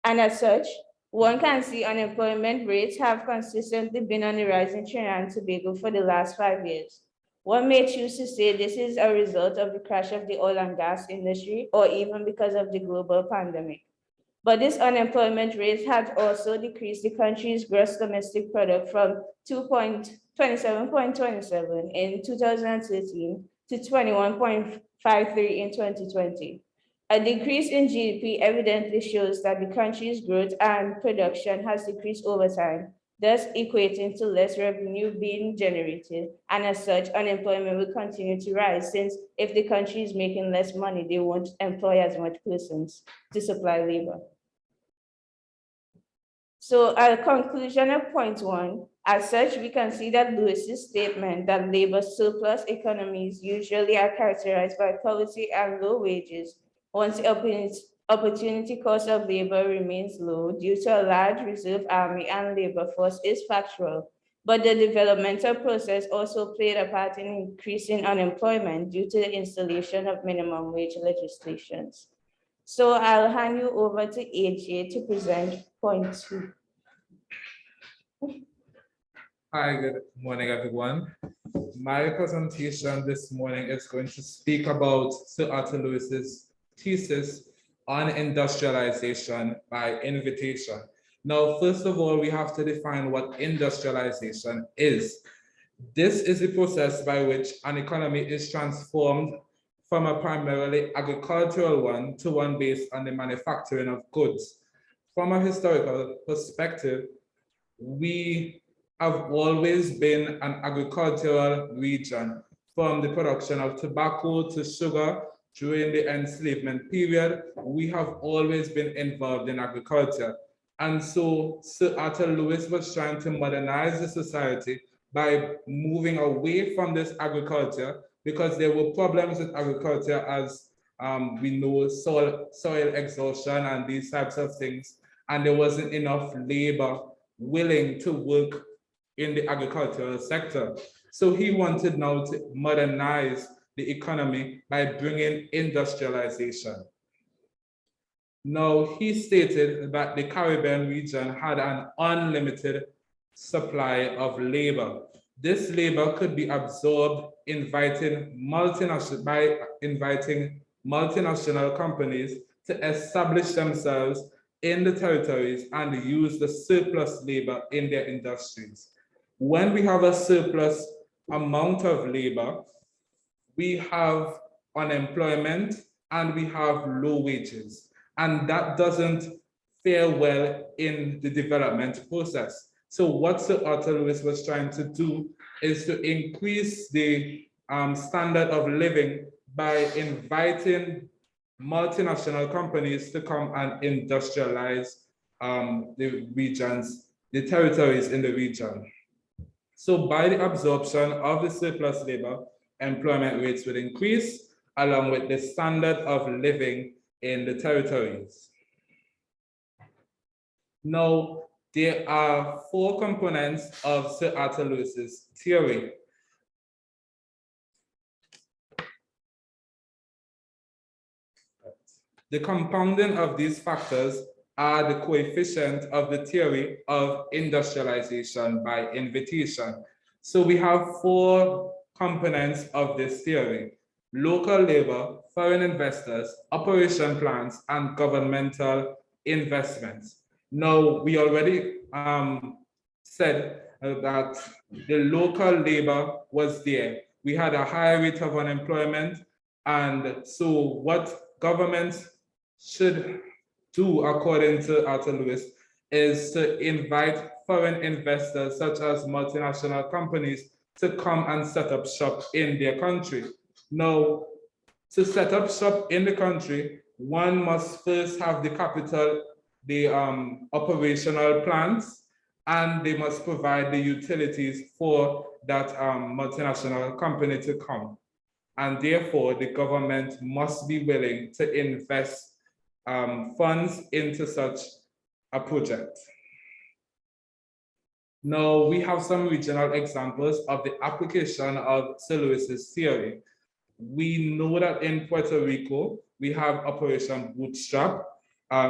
And as such, one can see unemployment rates have consistently been on the rise in Trinidad and Tobago for the last 5 years. One may choose to say this is a result of the crash of the oil and gas industry, or even because of the global pandemic. But this unemployment rate had also decreased the country's gross domestic product from 27.27 in 2013 to 21.53 in 2020. A decrease in GDP evidently shows that the country's growth and production has decreased over time, thus equating to less revenue being generated. And as such, unemployment will continue to rise, since if the country is making less money, they won't employ as much persons to supply labor. So a conclusion of point one, as such, we can see that Lewis's statement that labor surplus economies usually are characterized by poverty and low wages once the opportunity cost of labor remains low due to a large reserve army and labor force is factual, but the developmental process also played a part in increasing unemployment due to the installation of minimum wage legislations. So I'll hand you over to AJ to present point two. Hi, good morning, everyone. My presentation this morning is going to speak about Sir Arton Lewis's thesis on industrialization by invitation. Now, first of all, we have to define what industrialization is. This is the process by which an economy is transformed from a primarily agricultural one to one based on the manufacturing of goods. From a historical perspective, we have always been an agricultural region, from the production of tobacco to sugar. During the enslavement period, we have always been involved in agriculture. And so Sir Arton Lewis was trying to modernize the society by moving away from this agriculture, because there were problems with agriculture, as we know, soil exhaustion and these types of things, and there wasn't enough labor willing to work in the agricultural sector. So he wanted now to modernize the economy by bringing industrialization. Now, he stated that the Caribbean region had an unlimited supply of labor. This labor could be absorbed by inviting multinational companies to establish themselves in the territories and use the surplus labor in their industries. When we have a surplus amount of labor, we have unemployment and we have low wages. And that doesn't fare well in the development process. So what Sir Arton Lewis was trying to do is to increase the standard of living by inviting multinational companies to come and industrialize the regions, the territories in the region. So by the absorption of the surplus labor, employment rates would increase along with the standard of living in the territories. Now, there are 4 components of Sir Arton Lewis's theory. The compounding of these factors are the coefficient of the theory of industrialization by invitation. So we have 4 components of this theory: local labor, foreign investors, operation plans, and governmental investments. Now, we already said that the local labor was there. We had a high rate of unemployment, and so what governments should do, according to Arton Lewis, is to invite foreign investors, such as multinational companies, to come and set up shop in their country. Now, to set up shop in the country, one must first have the capital, the operational plans, and they must provide the utilities for that multinational company to come. And therefore, the government must be willing to invest funds into such a project. Now, we have some regional examples of the application of Sir Lewis's theory. We know that in Puerto Rico, we have Operation Bootstrap.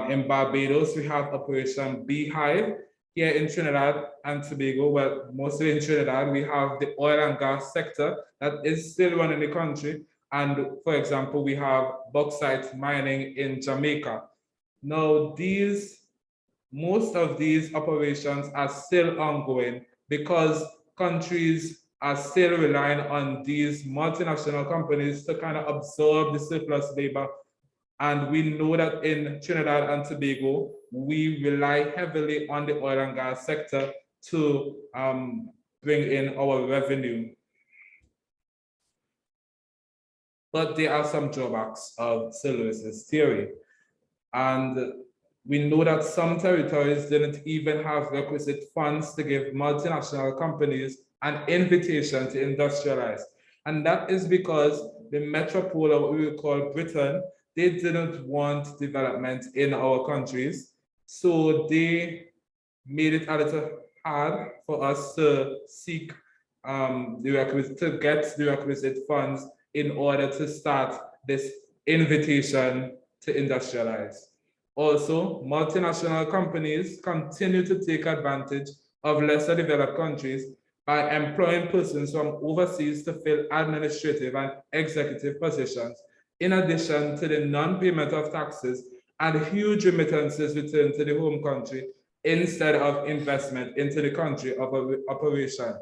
In Barbados, we have Operation Beehive. Here in Trinidad and Tobago, well, mostly in Trinidad, we have the oil and gas sector that is still running the country. And for example, we have bauxite mining in Jamaica. Now, most of these operations are still ongoing because countries are still relying on these multinational companies to kind of absorb the surplus labor. And we know that in Trinidad and Tobago, we rely heavily on the oil and gas sector to bring in our revenue. But there are some drawbacks of Sir Lewis's theory. And we know that some territories didn't even have requisite funds to give multinational companies an invitation to industrialize. And that is because the metropole, or what we would call Britain, they didn't want development in our countries. So they made it a little hard for us to seek to get the requisite funds in order to start this invitation to industrialize. Also, multinational companies continue to take advantage of lesser developed countries by employing persons from overseas to fill administrative and executive positions, in addition to the non-payment of taxes and huge remittances returned to the home country instead of investment into the country of operation.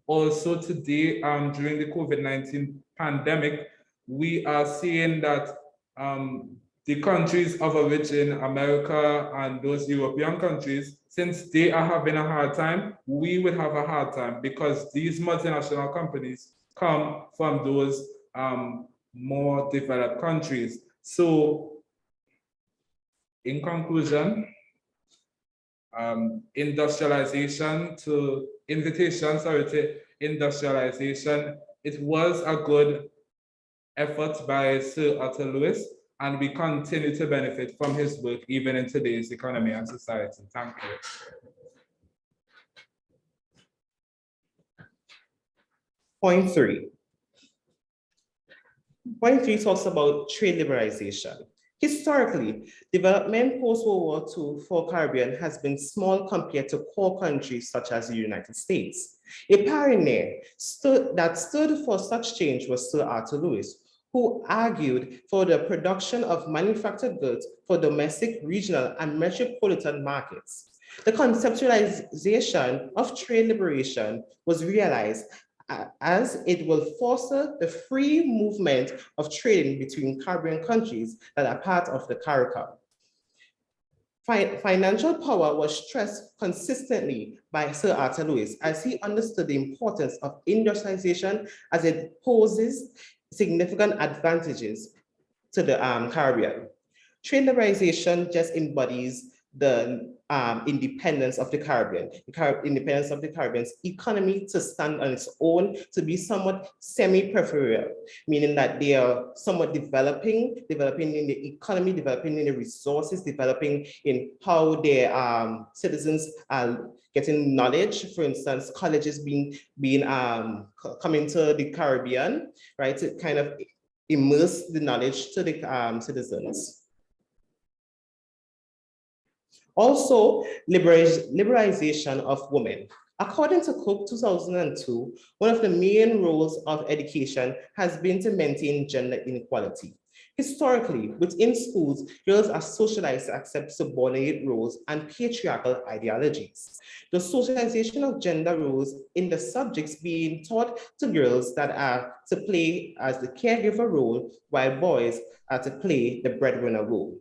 Also today, during the COVID-19 pandemic, we are seeing that the countries of origin, America and those European countries, since they are having a hard time, we would have a hard time because these multinational companies come from those more developed countries. So in conclusion, invitation to industrialization, it was a good effort by Sir Arton Lewis, and we continue to benefit from his work even in today's economy and society. Thank you. Point three. Point three talks about trade liberalization. Historically, development post-World War II for Caribbean has been small compared to core countries such as the United States. A pioneer that stood for such change was Sir Arton Lewis, who argued for the production of manufactured goods for domestic, regional, and metropolitan markets. The conceptualization of trade liberation was realized as it will foster the free movement of trading between Caribbean countries that are part of the CARICOM. Financial power was stressed consistently by Sir Arton Lewis as he understood the importance of industrialization as it poses significant advantages to the Caribbean. Trade liberalization just embodies the independence of the Caribbean, independence of the Caribbean's economy to stand on its own, to be somewhat semi-peripheral, meaning that they are somewhat developing in the economy, developing in the resources, developing in how their citizens are getting knowledge. For instance, colleges coming to the Caribbean, right, to kind of immerse the knowledge to the citizens. Also, liberalization of women. According to Cook 2002, one of the main roles of education has been to maintain gender inequality. Historically, within schools, girls are socialized to accept subordinate roles and patriarchal ideologies. The socialization of gender roles in the subjects being taught to girls that are to play as the caregiver role, while boys are to play the breadwinner role.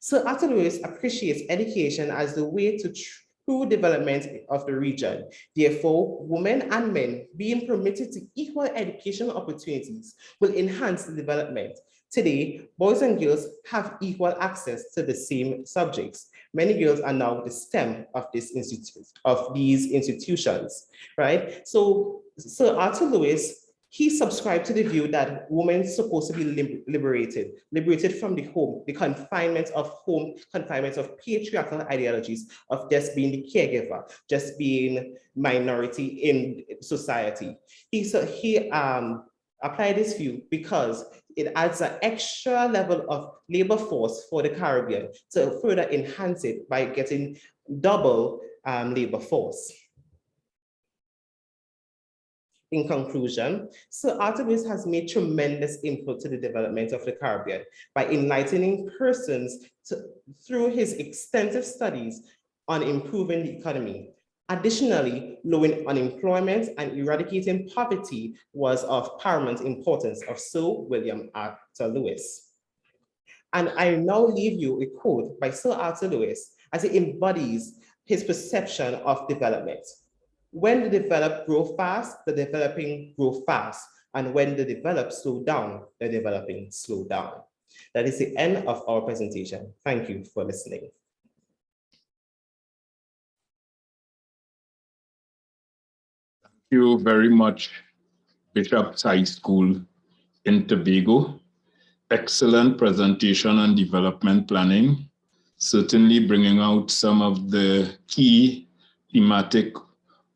Sir Arton Lewis appreciates education as the way to true development of the region. Therefore, women and men being permitted to equal educational opportunities will enhance the development. Today, boys and girls have equal access to the same subjects. Many girls are now the STEM of these institutions, right? So Sir Arton Lewis, he subscribed to the view that women are supposed to be liberated from the home, the confinement of patriarchal ideologies of just being the caregiver, just being minority in society. He applied this view because it adds an extra level of labor force for the Caribbean to further enhance it by getting double labor force. In conclusion, Sir Arton Lewis has made tremendous input to the development of the Caribbean by enlightening persons through his extensive studies on improving the economy. Additionally, lowering unemployment and eradicating poverty was of paramount importance of Sir William Arthur Lewis. And I now leave you a quote by Sir Arthur Lewis as it embodies his perception of development. When the developed grow fast, the developing grow fast. And when the developed slow down, the developing slow down. That is the end of our presentation. Thank you for listening. Thank you very much, Bishop's High School in Tobago. Excellent presentation on development planning, certainly bringing out some of the key thematic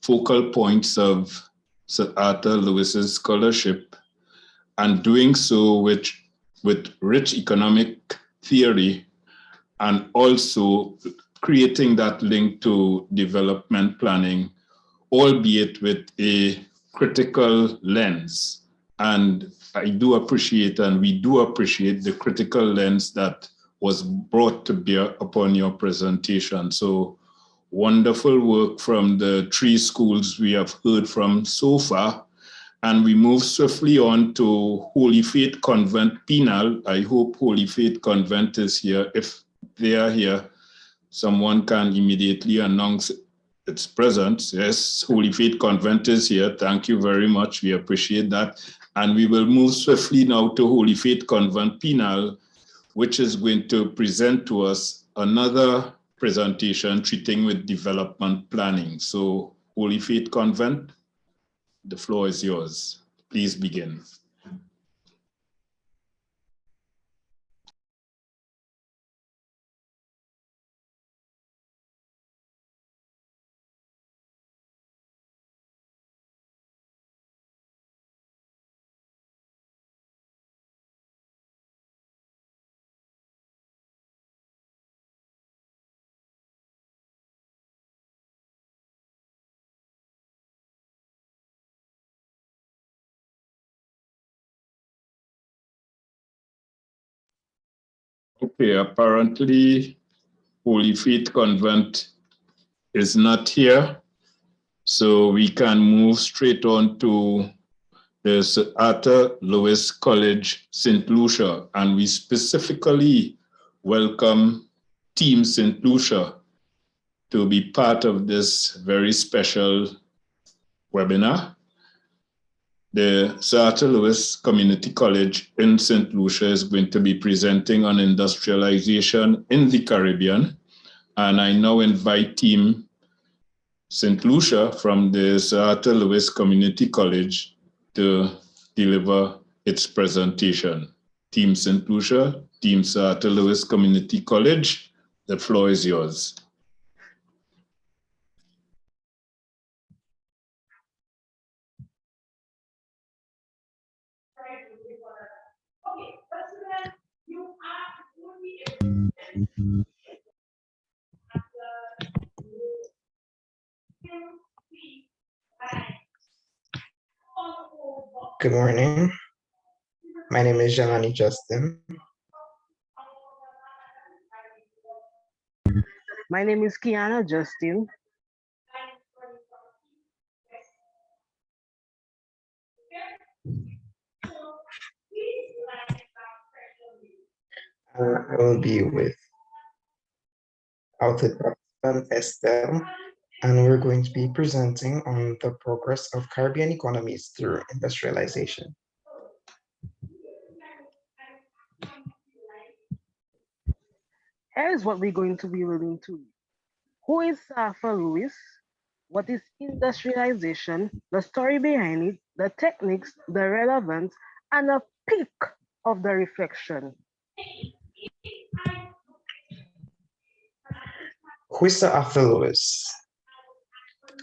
focal points of Sir Arthur Lewis's scholarship, and doing so with rich economic theory, and also creating that link to development planning, albeit with a critical lens. And I do appreciate, and we do appreciate, the critical lens that was brought to bear upon your presentation. So wonderful work from the three schools we have heard from so far. And we move swiftly on to Holy Faith Convent Penal. I hope Holy Faith Convent is here. If they are here, someone can immediately announce its presence. Yes, Holy Faith Convent is here. Thank you very much. We appreciate that. And we will move swiftly now to Holy Faith Convent Penal, which is going to present to us another presentation treating with development planning. So Holy Faith Convent, the floor is yours. Please begin. Okay, apparently Holy Faith Convent is not here, so we can move straight on to the Is Arton Lewis College, St. Lucia, and we specifically welcome Team St. Lucia to be part of this very special webinar. The Is Arton Lewis Community College in St. Lucia is going to be presenting on industrialization in the Caribbean. And I now invite Team St. Lucia from the Is Arton Lewis Community College to deliver its presentation. Team St. Lucia, Team Is Arton Lewis Community College, the floor is yours. Good morning. My name is Jelani Justin. My name is Kiana Justin. I will be with Aldre and Estelle, and we're going to be presenting on the progress of Caribbean economies through industrialization. Here's what we're going to be reading to you. Who is Arton Lewis? What is industrialization? The story behind it, the techniques, the relevance, and a peek of the reflection. Who is Sir Arton Lewis?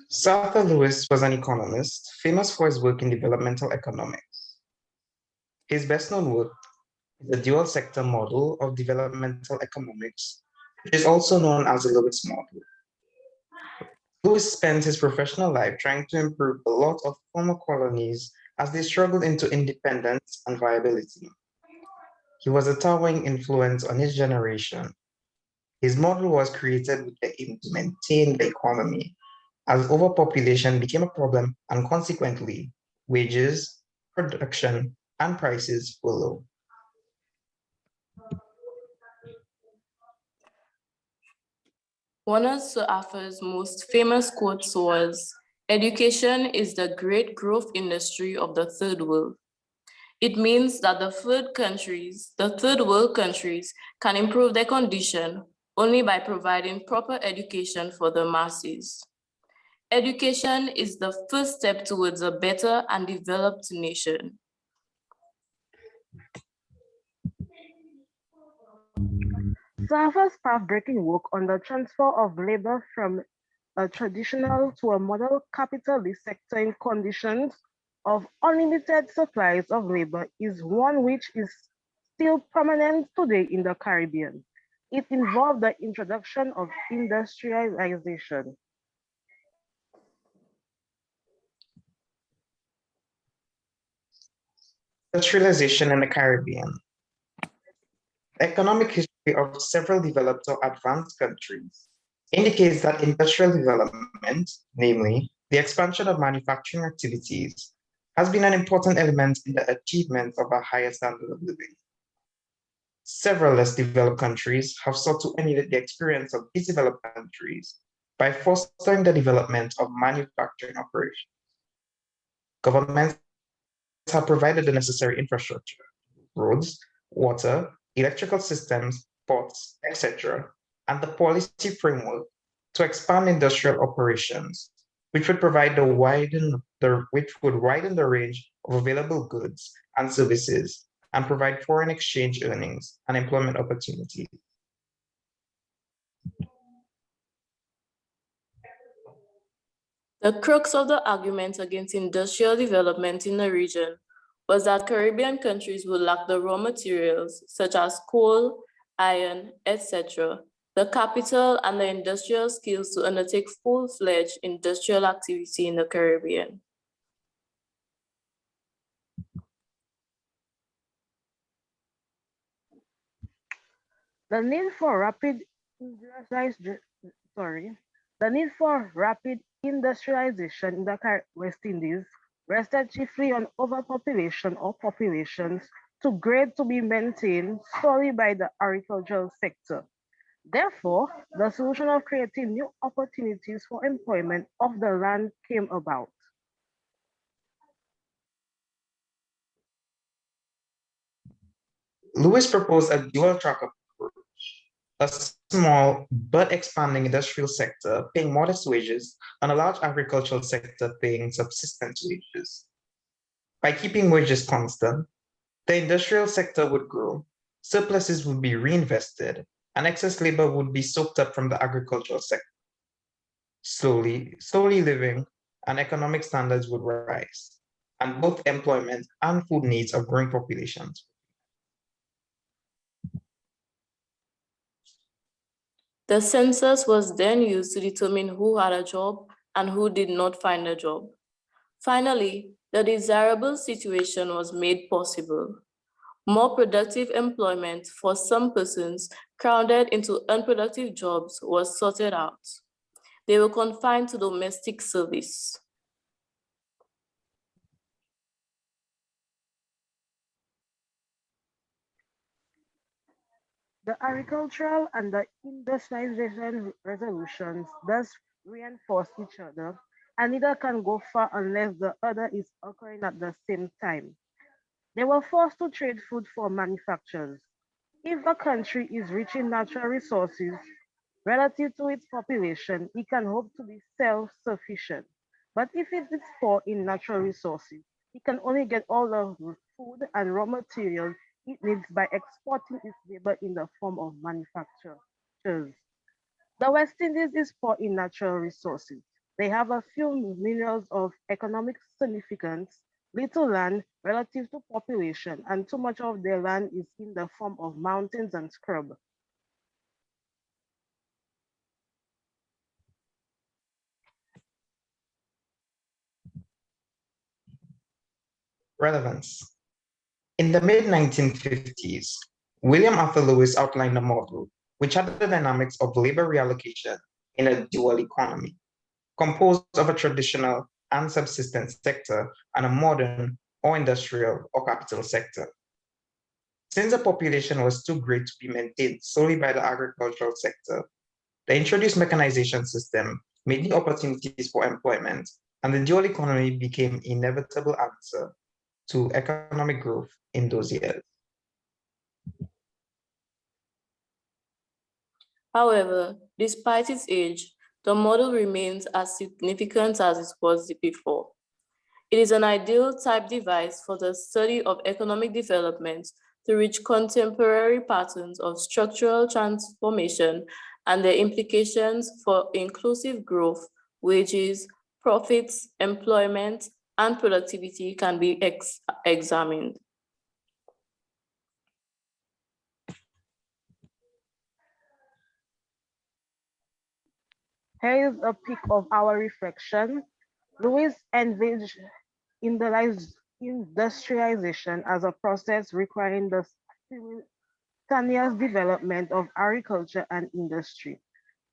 Sir Arton Lewis was an economist famous for his work in developmental economics. His best-known work is the dual sector model of developmental economics, which is also known as the Lewis model. Lewis spent his professional life trying to improve a lot of former colonies as they struggled into independence and viability. He was a towering influence on his generation. His model was created with the aim to maintain the economy as overpopulation became a problem and consequently, wages, production, and prices were low. One of Sir Arthur's most famous quotes was, "Education is the great growth industry of the third world." It means that the third world countries can improve their condition only by providing proper education for the masses. Education is the first step towards a better and developed nation. Arthur's path-breaking work on the transfer of labor from a traditional to a model capitalist sector in conditions of unlimited supplies of labor is one which is still prominent today in the Caribbean. It involved the introduction of industrialization. Industrialization in the Caribbean. The economic history of several developed or advanced countries indicates that industrial development, namely the expansion of manufacturing activities, has been an important element in the achievement of a higher standard of living. Several less developed countries have sought to emulate the experience of these developed countries by fostering the development of manufacturing operations. Governments have provided the necessary infrastructure, roads, water, electrical systems, ports, etc., and the policy framework to expand industrial operations, which would widen the range of available goods and services and provide foreign exchange earnings and employment opportunities. The crux of the argument against industrial development in the region was that Caribbean countries would lack the raw materials such as coal, iron, etc., the capital and the industrial skills to undertake full-fledged industrial activity in the Caribbean. The need for rapid industrialization in the West Indies rested chiefly on overpopulation or populations too great to be maintained solely by the agricultural sector. Therefore, the solution of creating new opportunities for employment of the land came about. Lewis proposed a dual track approach, a small but expanding industrial sector paying modest wages and a large agricultural sector paying subsistence wages. By keeping wages constant, the industrial sector would grow, surpluses would be reinvested, and excess labor would be soaked up from the agricultural sector. Slowly living and economic standards would rise, and both employment and food needs of growing populations. The census was then used to determine who had a job and who did not find a job. Finally, the desirable situation was made possible. More productive employment for some persons crowded into unproductive jobs was sorted out. They were confined to domestic service. The agricultural and the industrialization resolutions thus reinforce each other, and neither can go far unless the other is occurring at the same time. They were forced to trade food for manufactures. If a country is rich in natural resources relative to its population, it can hope to be self-sufficient. But if it is poor in natural resources, it can only get all the food and raw materials it needs by exporting its labor in the form of manufactures. The West Indies is poor in natural resources. They have a few minerals of economic significance, little land relative to population, and too much of their land is in the form of mountains and scrub. Relevance. In the mid-1950s, William Arthur Lewis outlined a model which had the dynamics of labor reallocation in a dual economy, composed of a traditional and subsistence sector and a modern or industrial or capital sector. Since the population was too great to be maintained solely by the agricultural sector, the introduced mechanization system made new opportunities for employment, and the dual economy became an inevitable answer to economic growth in those years. However, despite its age, the model remains as significant as it was before. It is an ideal type device for the study of economic development to reach contemporary patterns of structural transformation and their implications for inclusive growth, wages, profits, employment, and productivity can be examined. Here is a peek of our reflection. Lewis envisaged industrialization as a process requiring the simultaneous development of agriculture and industry.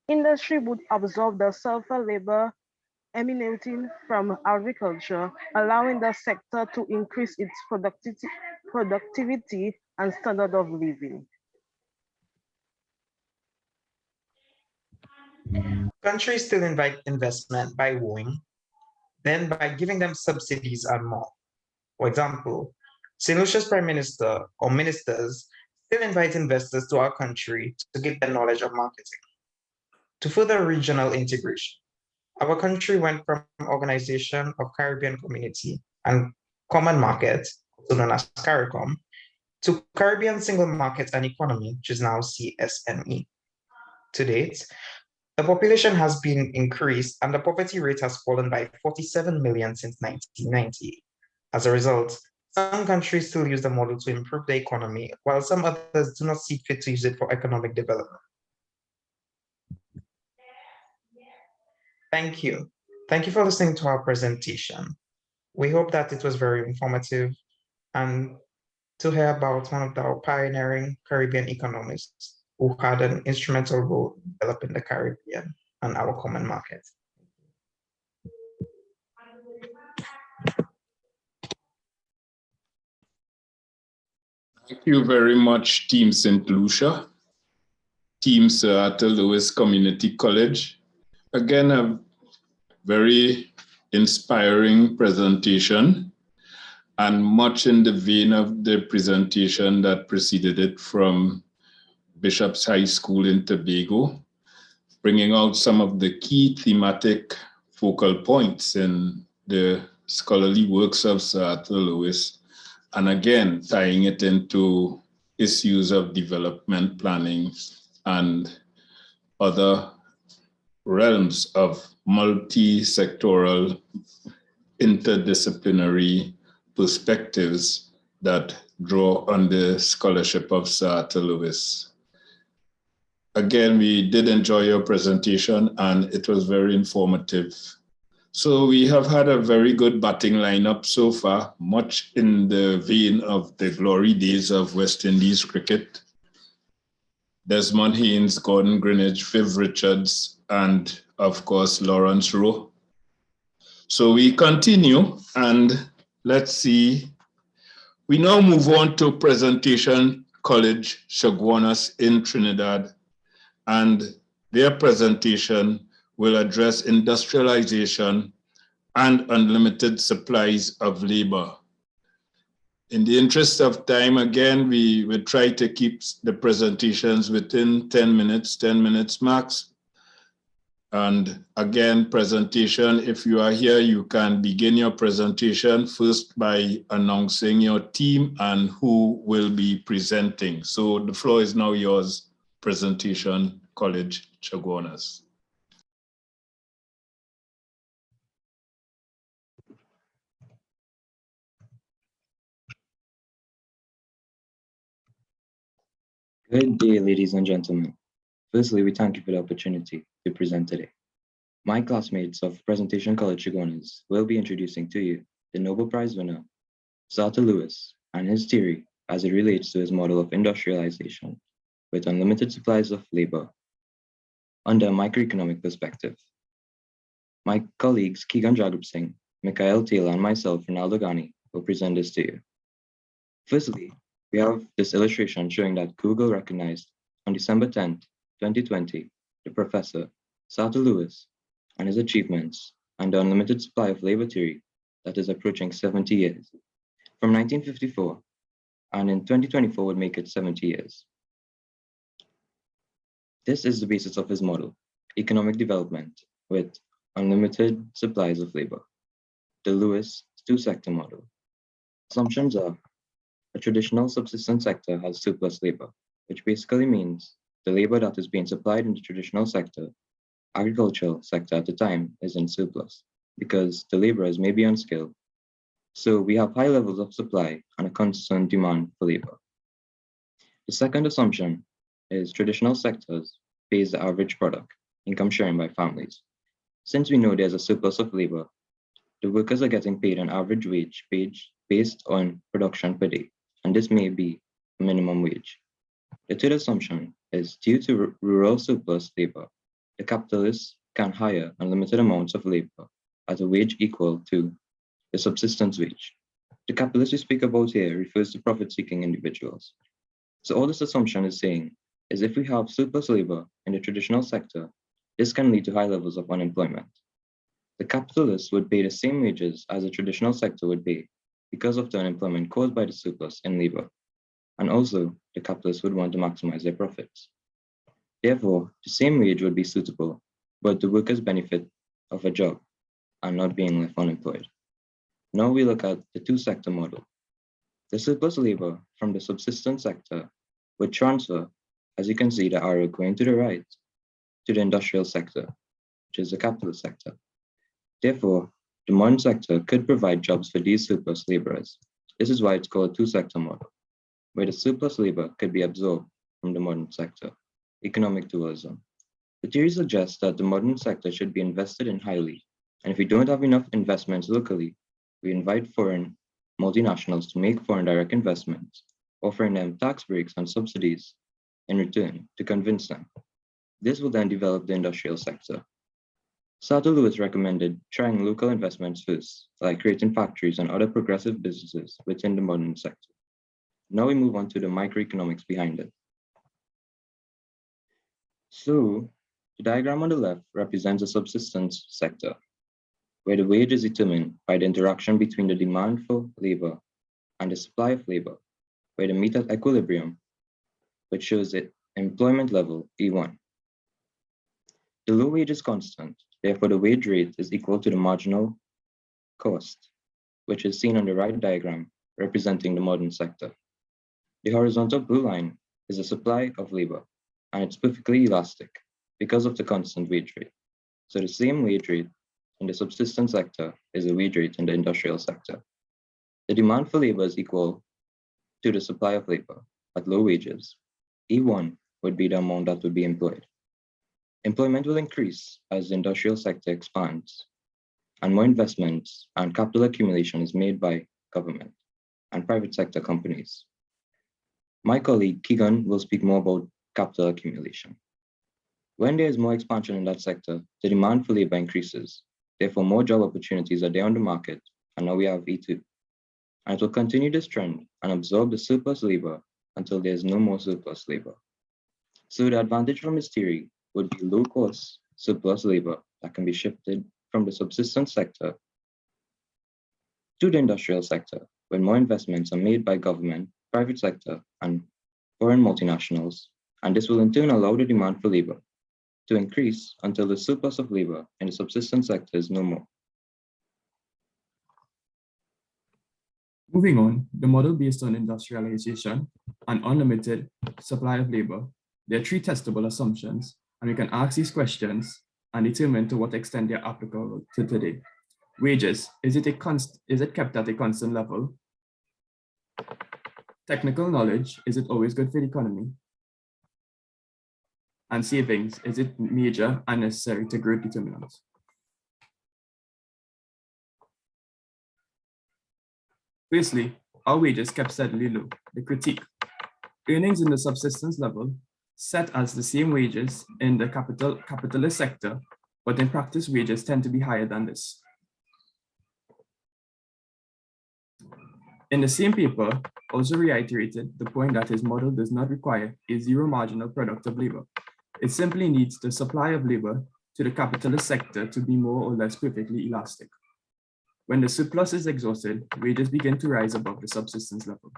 Industry would absorb the sulfur labor emanating from agriculture, allowing the sector to increase its productivity and standard of living. Countries still invite investment by wooing, then by giving them subsidies and more. For example, St. Lucia's Prime Minister or ministers still invite investors to our country to get the knowledge of marketing. To further regional integration, our country went from Organization of Caribbean Community and Common Market, also known as CARICOM, to Caribbean Single Market and Economy, which is now CSME. To date, the population has been increased and the poverty rate has fallen by 47 million since 1990. As a result, some countries still use the model to improve the economy, while some others do not see fit to use it for economic development. Thank you. Thank you for listening to our presentation. We hope that it was very informative and to hear about one of our pioneering Caribbean economists who had an instrumental role in developing the Caribbean and our common market. Thank you very much, Team St. Lucia, Team Sir Arton Lewis Community College. Again, a very inspiring presentation and much in the vein of the presentation that preceded it from Bishop's High School in Tobago, bringing out some of the key thematic focal points in the scholarly works of Sir Arton Lewis, and again, tying it into issues of development planning and other realms of multi-sectoral, interdisciplinary perspectives that draw on the scholarship of Sir Arton Lewis. Again, we did enjoy your presentation and it was very informative. So we have had a very good batting lineup so far, much in the vein of the glory days of West Indies cricket. Desmond Haynes, Gordon Greenidge, Viv Richards, and of course, Lawrence Rowe. So we continue and let's see. We now move on to Presentation College Chaguanas in Trinidad, and their presentation will address industrialization and unlimited supplies of labor. In the interest of time, again, we will try to keep the presentations within 10 minutes max. And again, presentation, if you are here, you can begin your presentation first by announcing your team and who will be presenting. So the floor is now yours, Presentation College Chaguanas. Good day, ladies and gentlemen. Firstly, we thank you for the opportunity to present today. My classmates of Presentation College Chaguanas will be introducing to you the Nobel Prize winner, Sir Arton Lewis, and his theory as it relates to his model of industrialization with unlimited supplies of labor under a microeconomic perspective. My colleagues Keegan Jagrup Singh, Mikhail Taylor, and myself, Ronaldo Ghani, will present this to you. Firstly, we have this illustration showing that Google recognized on December 10th, 2020, the professor, Sir Arton Lewis, and his achievements and the unlimited supply of labor theory that is approaching 70 years. From 1954, and in 2024 would make it 70 years. This is the basis of his model, economic development with unlimited supplies of labor, the Lewis two-sector model. Assumptions are, a traditional subsistence sector has surplus labor, which basically means the labor that is being supplied in the traditional sector, agricultural sector at the time, is in surplus because the laborers may be unskilled. So we have high levels of supply and a constant demand for labor. The second assumption is traditional sectors pays the average product, income sharing by families. Since we know there's a surplus of labor, the workers are getting paid an average wage based on production per day, and this may be a minimum wage. The third assumption is due to rural surplus labor, the capitalists can hire unlimited amounts of labor at a wage equal to the subsistence wage. The capitalist we speak about here refers to profit-seeking individuals. So all this assumption is saying is if we have surplus labor in the traditional sector, this can lead to high levels of unemployment. The capitalists would pay the same wages as the traditional sector would pay because of the unemployment caused by the surplus in labor. And also, the capitalists would want to maximize their profits. Therefore, the same wage would be suitable, but the workers benefit of a job and not being left unemployed. Now we look at the two-sector model. The surplus labor from the subsistence sector would transfer, as you can see the arrow going to the right, to the industrial sector, which is the capitalist sector. Therefore, the modern sector could provide jobs for these surplus laborers. This is why it's called a two-sector model, where the surplus labor could be absorbed from the modern sector, economic dualism. The theory suggests that the modern sector should be invested in highly, and if we don't have enough investments locally, we invite foreign multinationals to make foreign direct investments, offering them tax breaks and subsidies in return to convince them. This will then develop the industrial sector. Is Arton Lewis recommended trying local investments first, like creating factories and other progressive businesses within the modern sector. Now we move on to the microeconomics behind it. So, the diagram on the left represents a subsistence sector, where the wage is determined by the interaction between the demand for labor and the supply of labor, where they meet at equilibrium, which shows the employment level E1. The low wage is constant, therefore the wage rate is equal to the marginal cost, which is seen on the right diagram representing the modern sector. The horizontal blue line is the supply of labor, and it's perfectly elastic because of the constant wage rate. So the same wage rate in the subsistence sector is the wage rate in the industrial sector. The demand for labor is equal to the supply of labor at low wages. E1 would be the amount that would be employed. Employment will increase as the industrial sector expands, and more investments and capital accumulation is made by government and private sector companies. My colleague Keegan will speak more about capital accumulation. When there is more expansion in that sector, the demand for labor increases. Therefore, more job opportunities are there on the market, and now we have E2. And it will continue this trend and absorb the surplus labor until there is no more surplus labor. So the advantage from this theory would be low-cost surplus labor that can be shifted from the subsistence sector to the industrial sector, when more investments are made by government, private sector, and foreign multinationals, and this will in turn allow the demand for labor to increase until the surplus of labor in the subsistence sector is no more. Moving on, the model based on industrialization and unlimited supply of labor, there are three testable assumptions, and we can ask these questions and determine to what extent they are applicable to today. Wages, is it kept at a constant level? Technical knowledge, is it always good for the economy? And savings, is it major and necessary to growth determinants? Firstly, are wages kept steadily low? The critique. Earnings in the subsistence level set as the same wages in the capitalist sector, but in practice wages tend to be higher than this. In the same paper, also reiterated the point that his model does not require a zero marginal product of labor. It simply needs the supply of labor to the capitalist sector to be more or less perfectly elastic. When the surplus is exhausted, wages begin to rise above the subsistence level.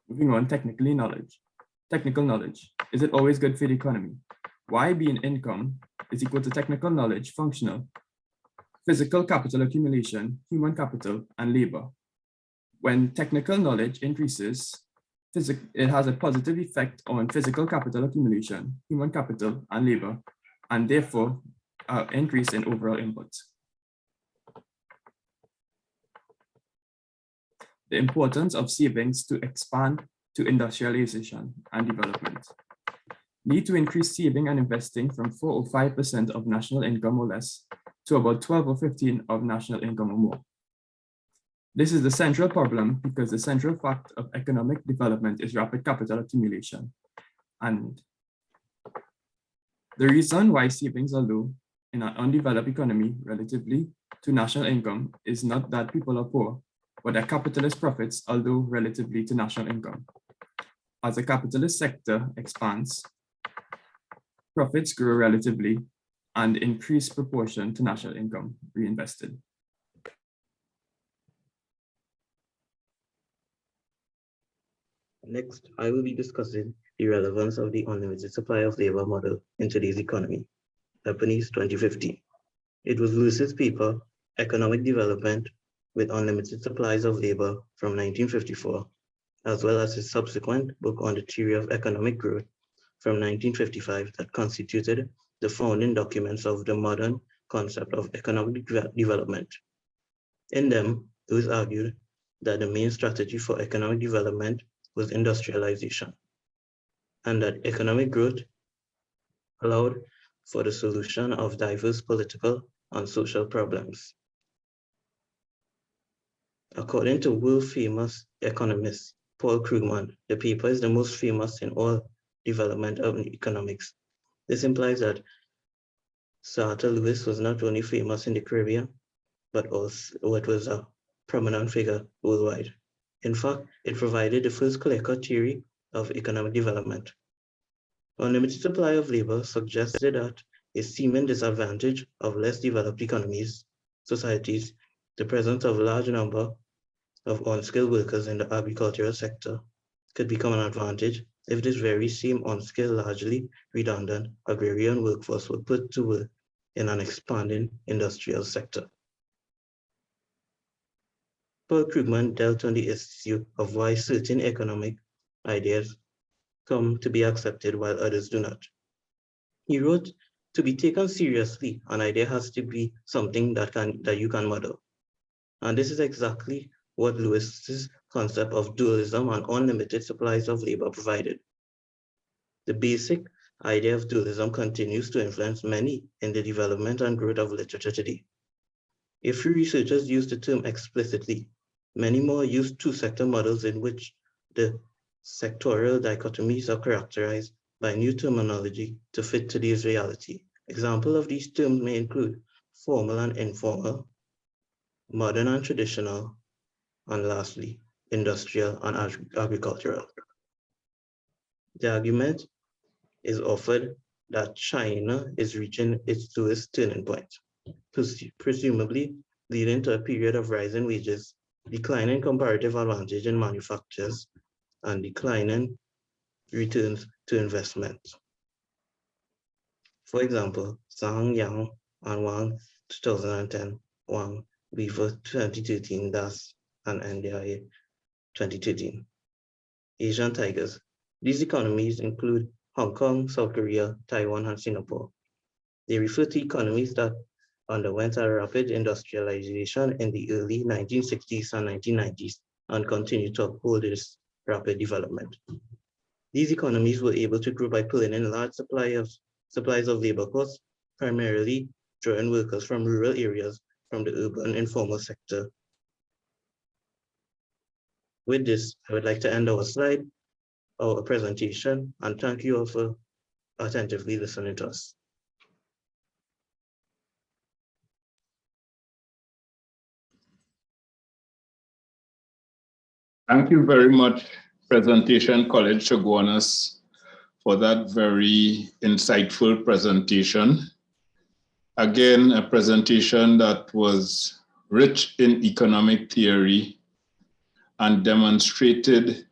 Moving on, technical knowledge. Is it always good for the economy? Y being income is equal to technical knowledge, functional, physical capital accumulation, human capital, and labor. When technical knowledge increases, it has a positive effect on physical capital accumulation, human capital, and labor, and therefore increase in overall inputs. The importance of savings to expand to industrialization and development. Need to increase saving and investing from 4 or 5% of national income or less to about 12 or 15 of national income or more. This is the central problem because the central fact of economic development is rapid capital accumulation. And the reason why savings are low in an undeveloped economy relatively to national income is not that people are poor, but that capitalist profits, although relatively to national income. As the capitalist sector expands, profits grow relatively and increase proportion to national income reinvested. Next, I will be discussing the relevance of the unlimited supply of labor model in today's economy, Japanese 2015. It was Lewis's paper, Economic Development with Unlimited Supplies of Labor from 1954, as well as his subsequent book on the theory of economic growth from 1955 that constituted the founding documents of the modern concept of economic development. In them, Lewis argued that the main strategy for economic development was industrialization, and that economic growth allowed for the solution of diverse political and social problems. According to world-famous economist Paul Krugman, the paper is the most famous in all development of economics. This implies that Sir Arton Lewis was not only famous in the Caribbean, but also was a prominent figure worldwide. In fact, it provided the first clear-cut theory of economic development. Unlimited supply of labor suggested that a seeming disadvantage of less developed societies, the presence of a large number of unskilled workers in the agricultural sector could become an advantage if this very same unskilled, largely redundant agrarian workforce were put to work in an expanding industrial sector. Paul Krugman dealt on the issue of why certain economic ideas come to be accepted while others do not. He wrote, "To be taken seriously, an idea has to be something that you can model." And this is exactly what Lewis's concept of dualism and unlimited supplies of labor provided. The basic idea of dualism continues to influence many in the development and growth of literature today. A few researchers use the term explicitly. Many more use two-sector models in which the sectorial dichotomies are characterized by new terminology to fit today's reality. Examples of these terms may include formal and informal, modern and traditional, and lastly, industrial and agricultural. The argument is offered that China is reaching its lowest turning point, presumably leading to a period of rising wages, declining comparative advantage in manufactures, and declining returns to investment. For example, Zhang Yang and Wang 2010, Wang Weaver 2013, Das and NDIA 2013. Asian tigers. These economies include Hong Kong, South Korea, Taiwan, and Singapore. They refer to economies that underwent a rapid industrialization in the early 1960s and 1990s and continue to uphold this rapid development. These economies were able to grow by pulling in large supplies of labor costs, primarily drawing workers from rural areas from the urban informal sector. With this, I would like to end our presentation, and thank you all for attentively listening to us. Thank you very much, Presentation College Chaguanas, for that very insightful presentation. Again, a presentation that was rich in economic theory and demonstrated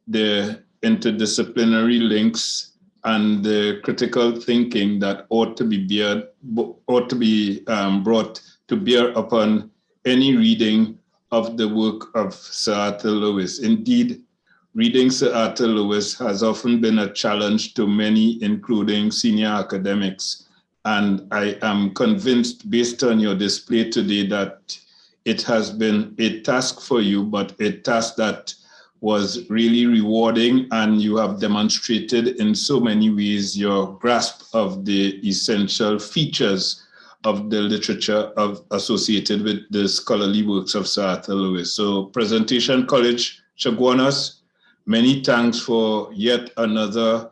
the interdisciplinary links and the critical thinking that ought to be brought to bear upon any reading of the work of Sir Arton Lewis. Indeed, reading Sir Arton Lewis has often been a challenge to many, including senior academics. And I am convinced, based on your display today, that it has been a task for you, but a task that was really rewarding, and you have demonstrated in so many ways your grasp of the essential features of the literature associated with the scholarly works of Sir Arton Lewis. So Presentation College Chaguanas, many thanks for yet another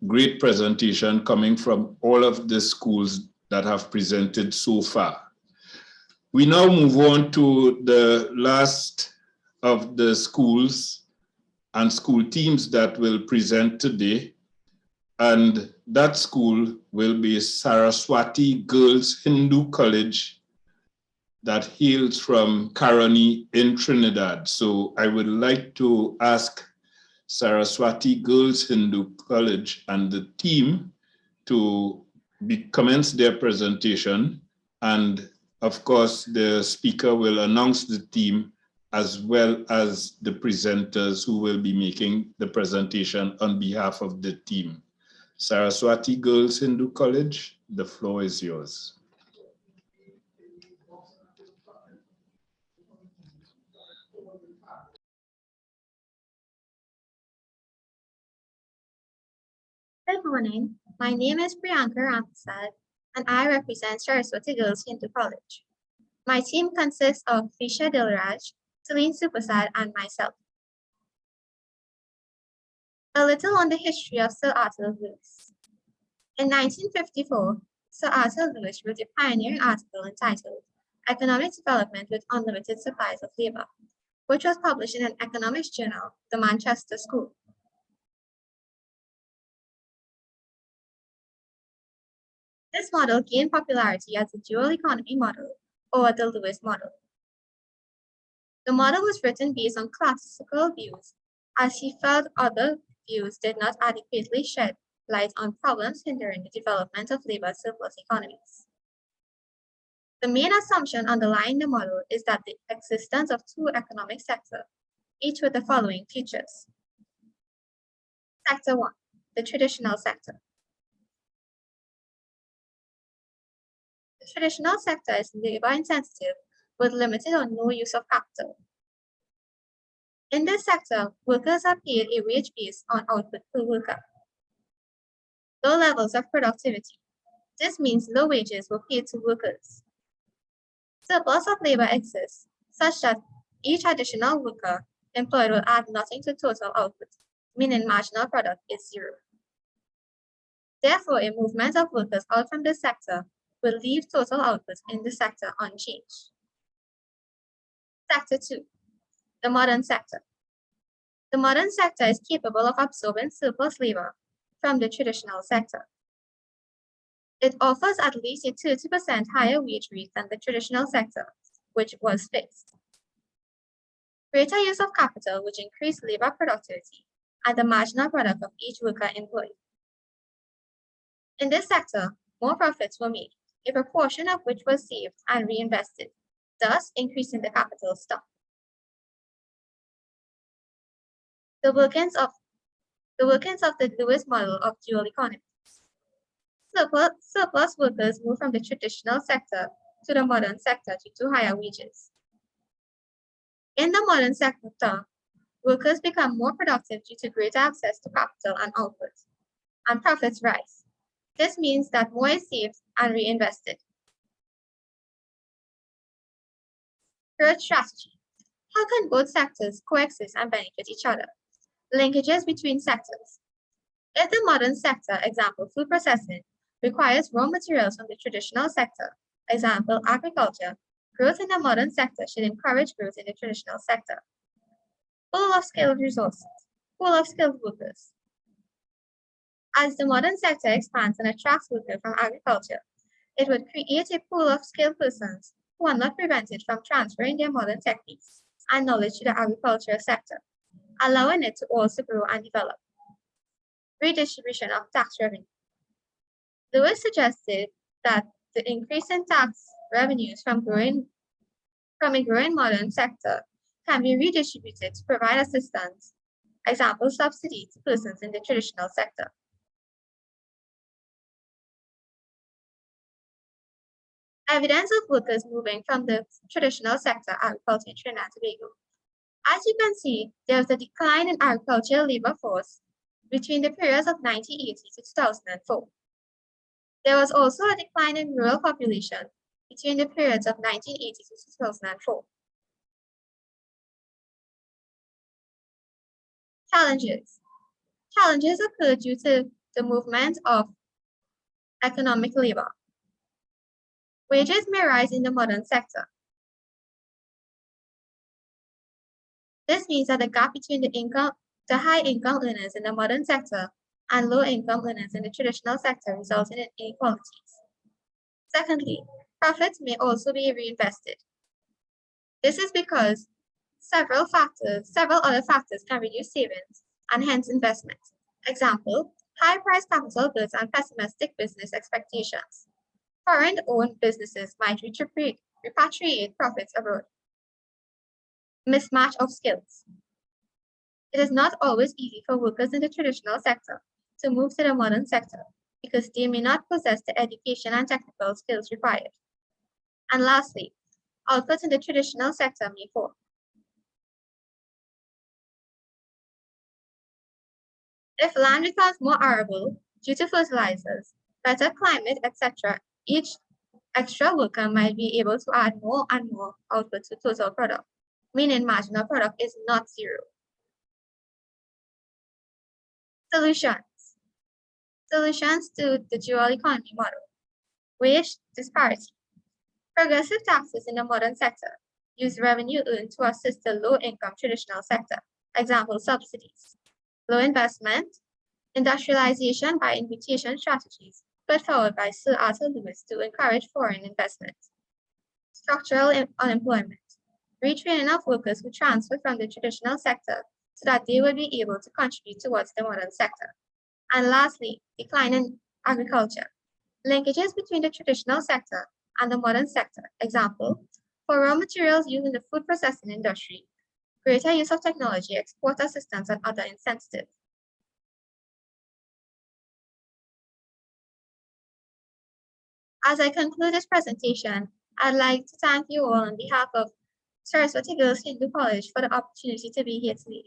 great presentation coming from all of the schools that have presented so far. We now move on to the last of the schools and school teams that will present today. And that school will be Saraswati Girls Hindu College that hails from Karani in Trinidad. So I would like to ask Saraswati Girls Hindu College and the team to commence their presentation. And of course, the speaker will announce the team as well as the presenters who will be making the presentation on behalf of the team. Saraswati Girls Hindu College, the floor is yours. Good morning. My name is Priyanka Ramprasad, and I represent Saraswati Girls Hindu College. My team consists of Fisha Dilraj, Celine Supersad, and myself. A little on the history of Sir Arton Lewis. In 1954, Sir Arton Lewis wrote a pioneering article entitled Economic Development with Unlimited Supplies of Labor, which was published in an economics journal, the Manchester School. This model gained popularity as the dual economy model, or the Lewis model. The model was written based on classical views, as he felt other views did not adequately shed light on problems hindering the development of labor surplus economies. The main assumption underlying the model is that the existence of two economic sectors, each with the following features. Sector 1, the traditional sector. The traditional sector is labor intensive with limited or no use of capital. In this sector, workers are paid a wage based on output per worker. Low levels of productivity. This means low wages were paid to workers. Surplus of labor exists, such that each additional worker employed will add nothing to total output, meaning marginal product is zero. Therefore, a movement of workers out from this sector will leave total output in the sector unchanged. Sector 2, the modern sector. The modern sector is capable of absorbing surplus labor from the traditional sector. It offers at least a 30% higher wage rate than the traditional sector, which was fixed. Greater use of capital, which increased labor productivity and the marginal product of each worker employed. In this sector, more profits were made, a proportion of which was saved and reinvested, thus increasing the capital stock. The workings of the Lewis model of dual economy. Surplus workers move from the traditional sector to the modern sector due to higher wages. In the modern sector, workers become more productive due to greater access to capital and output, and profits rise. This means that more is saved and reinvested. Growth strategy. How can both sectors coexist and benefit each other? Linkages between sectors. If the modern sector, example food processing, requires raw materials from the traditional sector, example agriculture, growth in the modern sector should encourage growth in the traditional sector. Pool of skilled resources, pool of skilled workers. As the modern sector expands and attracts workers from agriculture, it would create a pool of skilled persons who are not prevented from transferring their modern techniques and knowledge to the agricultural sector, allowing it to also grow and develop. Redistribution of tax revenue. Lewis suggested that the increase in tax revenues from a growing modern sector can be redistributed to provide assistance, example subsidy to persons in the traditional sector. Evidence of workers moving from the traditional sector agriculture in Trinidad and Tobago. As you can see, there was a decline in agricultural labor force between the periods of 1980 to 2004. There was also a decline in rural population between the periods of 1980 to 2004. Challenges. Challenges occurred due to the movement of economic labor. Wages may rise in the modern sector. This means that the gap between the high income earners in the modern sector and low income earners in the traditional sector results in inequalities. Secondly, profits may also be reinvested. This is because several other factors can reduce savings and hence investment. Example, high price capital goods and pessimistic business expectations. Foreign-owned businesses might repatriate profits abroad. Mismatch of skills. It is not always easy for workers in the traditional sector to move to the modern sector because they may not possess the education and technical skills required. And lastly, output in the traditional sector may fall. If land becomes more arable due to fertilizers, better climate, etc., each extra worker might be able to add more and more output to total product, meaning marginal product is not zero. Solutions to the dual economy model. Wage disparity. Progressive taxes in the modern sector use revenue earned to assist the low-income traditional sector. Example, subsidies. Low investment, industrialization by invitation strategies put forward by Sir Arton Lewis to encourage foreign investment. Structural unemployment. Retraining of workers who transfer from the traditional sector so that they will be able to contribute towards the modern sector. And lastly, decline in agriculture. Linkages between the traditional sector and the modern sector. Example, for raw materials used in the food processing industry, greater use of technology, export assistance, and other incentives. As I conclude this presentation, I'd like to thank you all on behalf of Saraswati Girls Hindu College for the opportunity to be here today.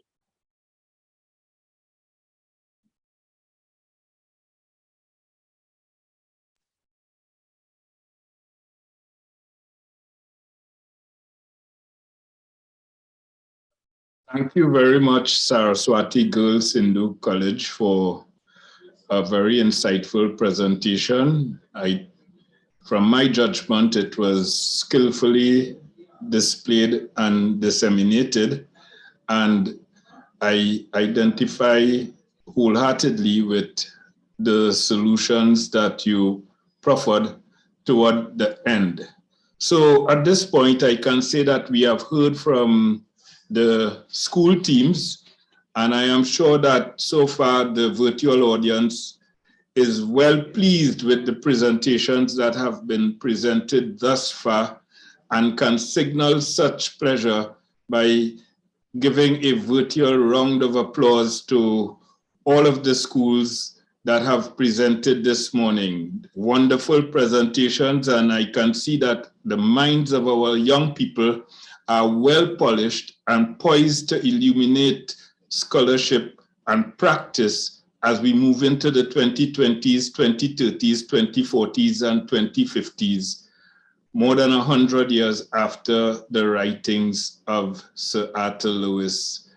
Thank you very much, Saraswati Girls Hindu College, for a very insightful presentation. From my judgment, it was skillfully displayed and disseminated, and I identify wholeheartedly with the solutions that you proffered toward the end. So at this point, I can say that we have heard from the school teams, and I am sure that so far the virtual audience is well pleased with the presentations that have been presented thus far and can signal such pleasure by giving a virtual round of applause to all of the schools that have presented this morning. Wonderful presentations, and I can see that the minds of our young people are well polished and poised to illuminate scholarship and practice as we move into the 2020s, 2030s, 2040s, and 2050s, more than 100 years after the writings of Sir Arton Lewis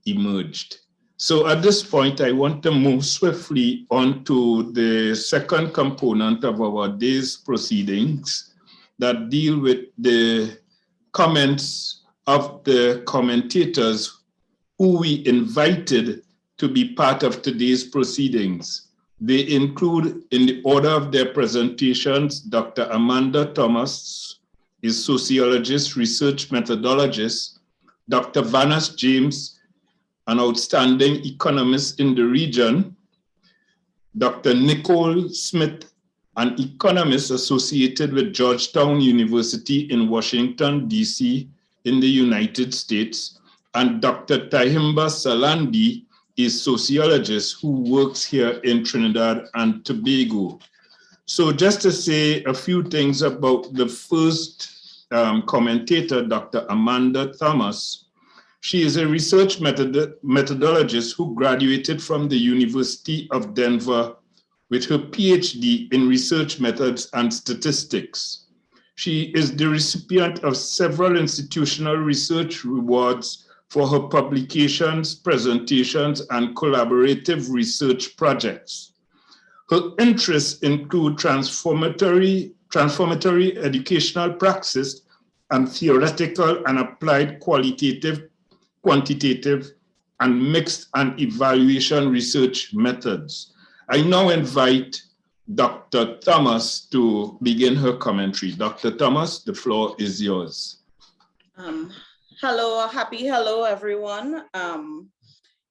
emerged. So at this point, I want to move swiftly on to the second component of our day's proceedings that deal with the comments of the commentators who we invited to be part of today's proceedings. They include, in the order of their presentations, Dr. Amanda Thomas, is sociologist, research methodologist, Dr. Vanessa James, an outstanding economist in the region, Dr. Nicole Smith, an economist associated with Georgetown University in Washington, D.C., in the United States, and Dr. Tayimba Salandi is sociologist who works here in Trinidad and Tobago. So just to say a few things about the first commentator, Dr. Amanda Thomas. She is a research methodologist who graduated from the University of Denver with her PhD in research methods and statistics. She is the recipient of several institutional research awards for her publications, presentations, and collaborative research projects. Her interests include transformatory transformatory educational praxis, and theoretical and applied qualitative, quantitative, and mixed and evaluation research methods. I now invite Dr. Thomas to begin her commentary. Dr. Thomas, the floor is yours. Hello, happy hello, everyone.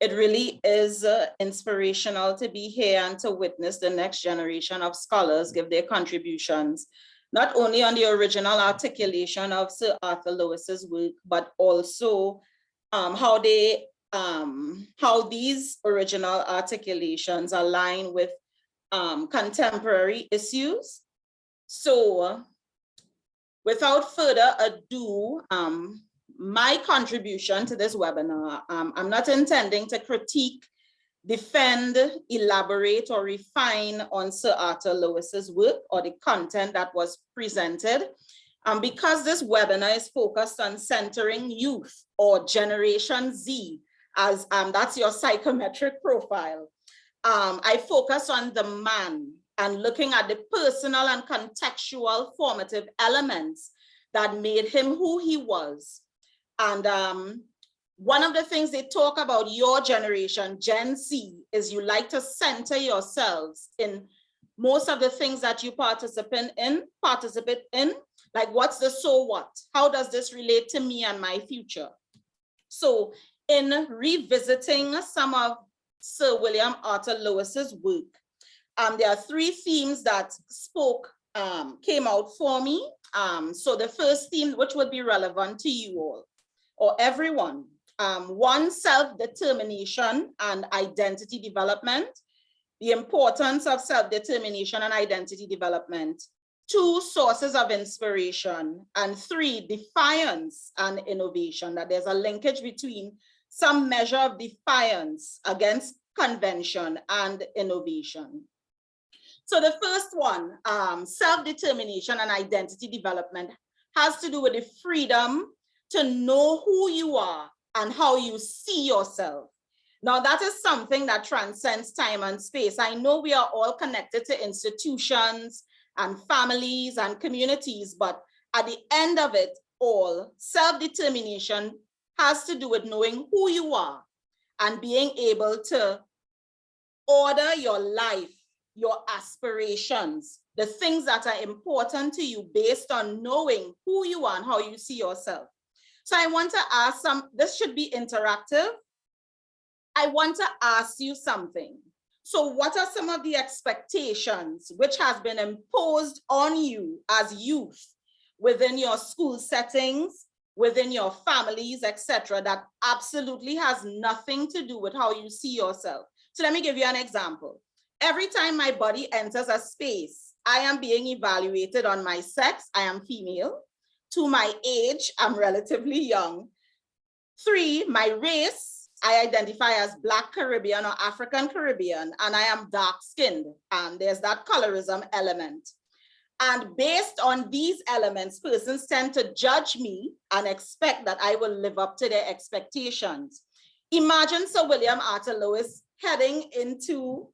It really is inspirational to be here and to witness the next generation of scholars give their contributions, not only on the original articulation of Sir Arthur Lewis's work, but also how these original articulations align with contemporary issues. So without further ado, my contribution to this webinar, I'm not intending to critique, defend, elaborate, or refine on Sir Arthur Lewis's work or the content that was presented. Because this webinar is focused on centering youth or Generation Z, as that's your psychometric profile. I focus on the man and looking at the personal and contextual formative elements that made him who he was. And one of the things they talk about your generation, Gen Z, is you like to center yourselves in most of the things that you participate in, like what's the so what? How does this relate to me and my future? So in revisiting some of Sir William Arthur Lewis's work, there are three themes that came out for me. So the first theme, which would be relevant to you all, or everyone. One, self-determination and identity development, the importance of self-determination and identity development. Two, sources of inspiration. And three, defiance and innovation, that there's a linkage between some measure of defiance against convention and innovation. So the first one, self-determination and identity development, has to do with the freedom to know who you are and how you see yourself. Now that is something that transcends time and space. I know we are all connected to institutions and families and communities, but at the end of it all, self-determination has to do with knowing who you are and being able to order your life, your aspirations, the things that are important to you based on knowing who you are and how you see yourself. So I want to ask this should be interactive. I want to ask you something. So what are some of the expectations which has been imposed on you as youth within your school settings, within your families, etc., that absolutely has nothing to do with how you see yourself? So let me give you an example. Every time my body enters a space, I am being evaluated on my sex, I am female. 2, my age, I'm relatively young. 3, my race, I identify as Black Caribbean or African Caribbean, and I am dark-skinned. There's that colorism element. And based on these elements, persons tend to judge me and expect that I will live up to their expectations. Imagine Sir William Arthur Lewis heading into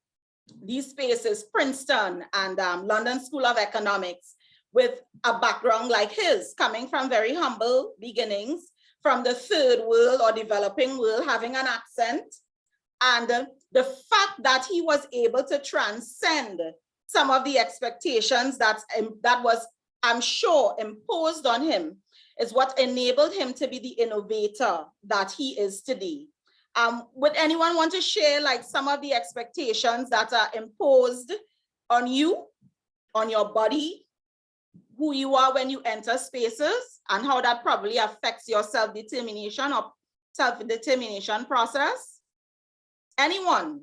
these spaces, Princeton and London School of Economics, with a background like his, coming from very humble beginnings, from the third world or developing world, having an accent. And the fact that he was able to transcend some of the expectations that was, I'm sure, imposed on him is what enabled him to be the innovator that he is today. Would anyone want to share like some of the expectations that are imposed on you, on your body, who you are when you enter spaces, and how that probably affects your self-determination or self-determination process? Anyone?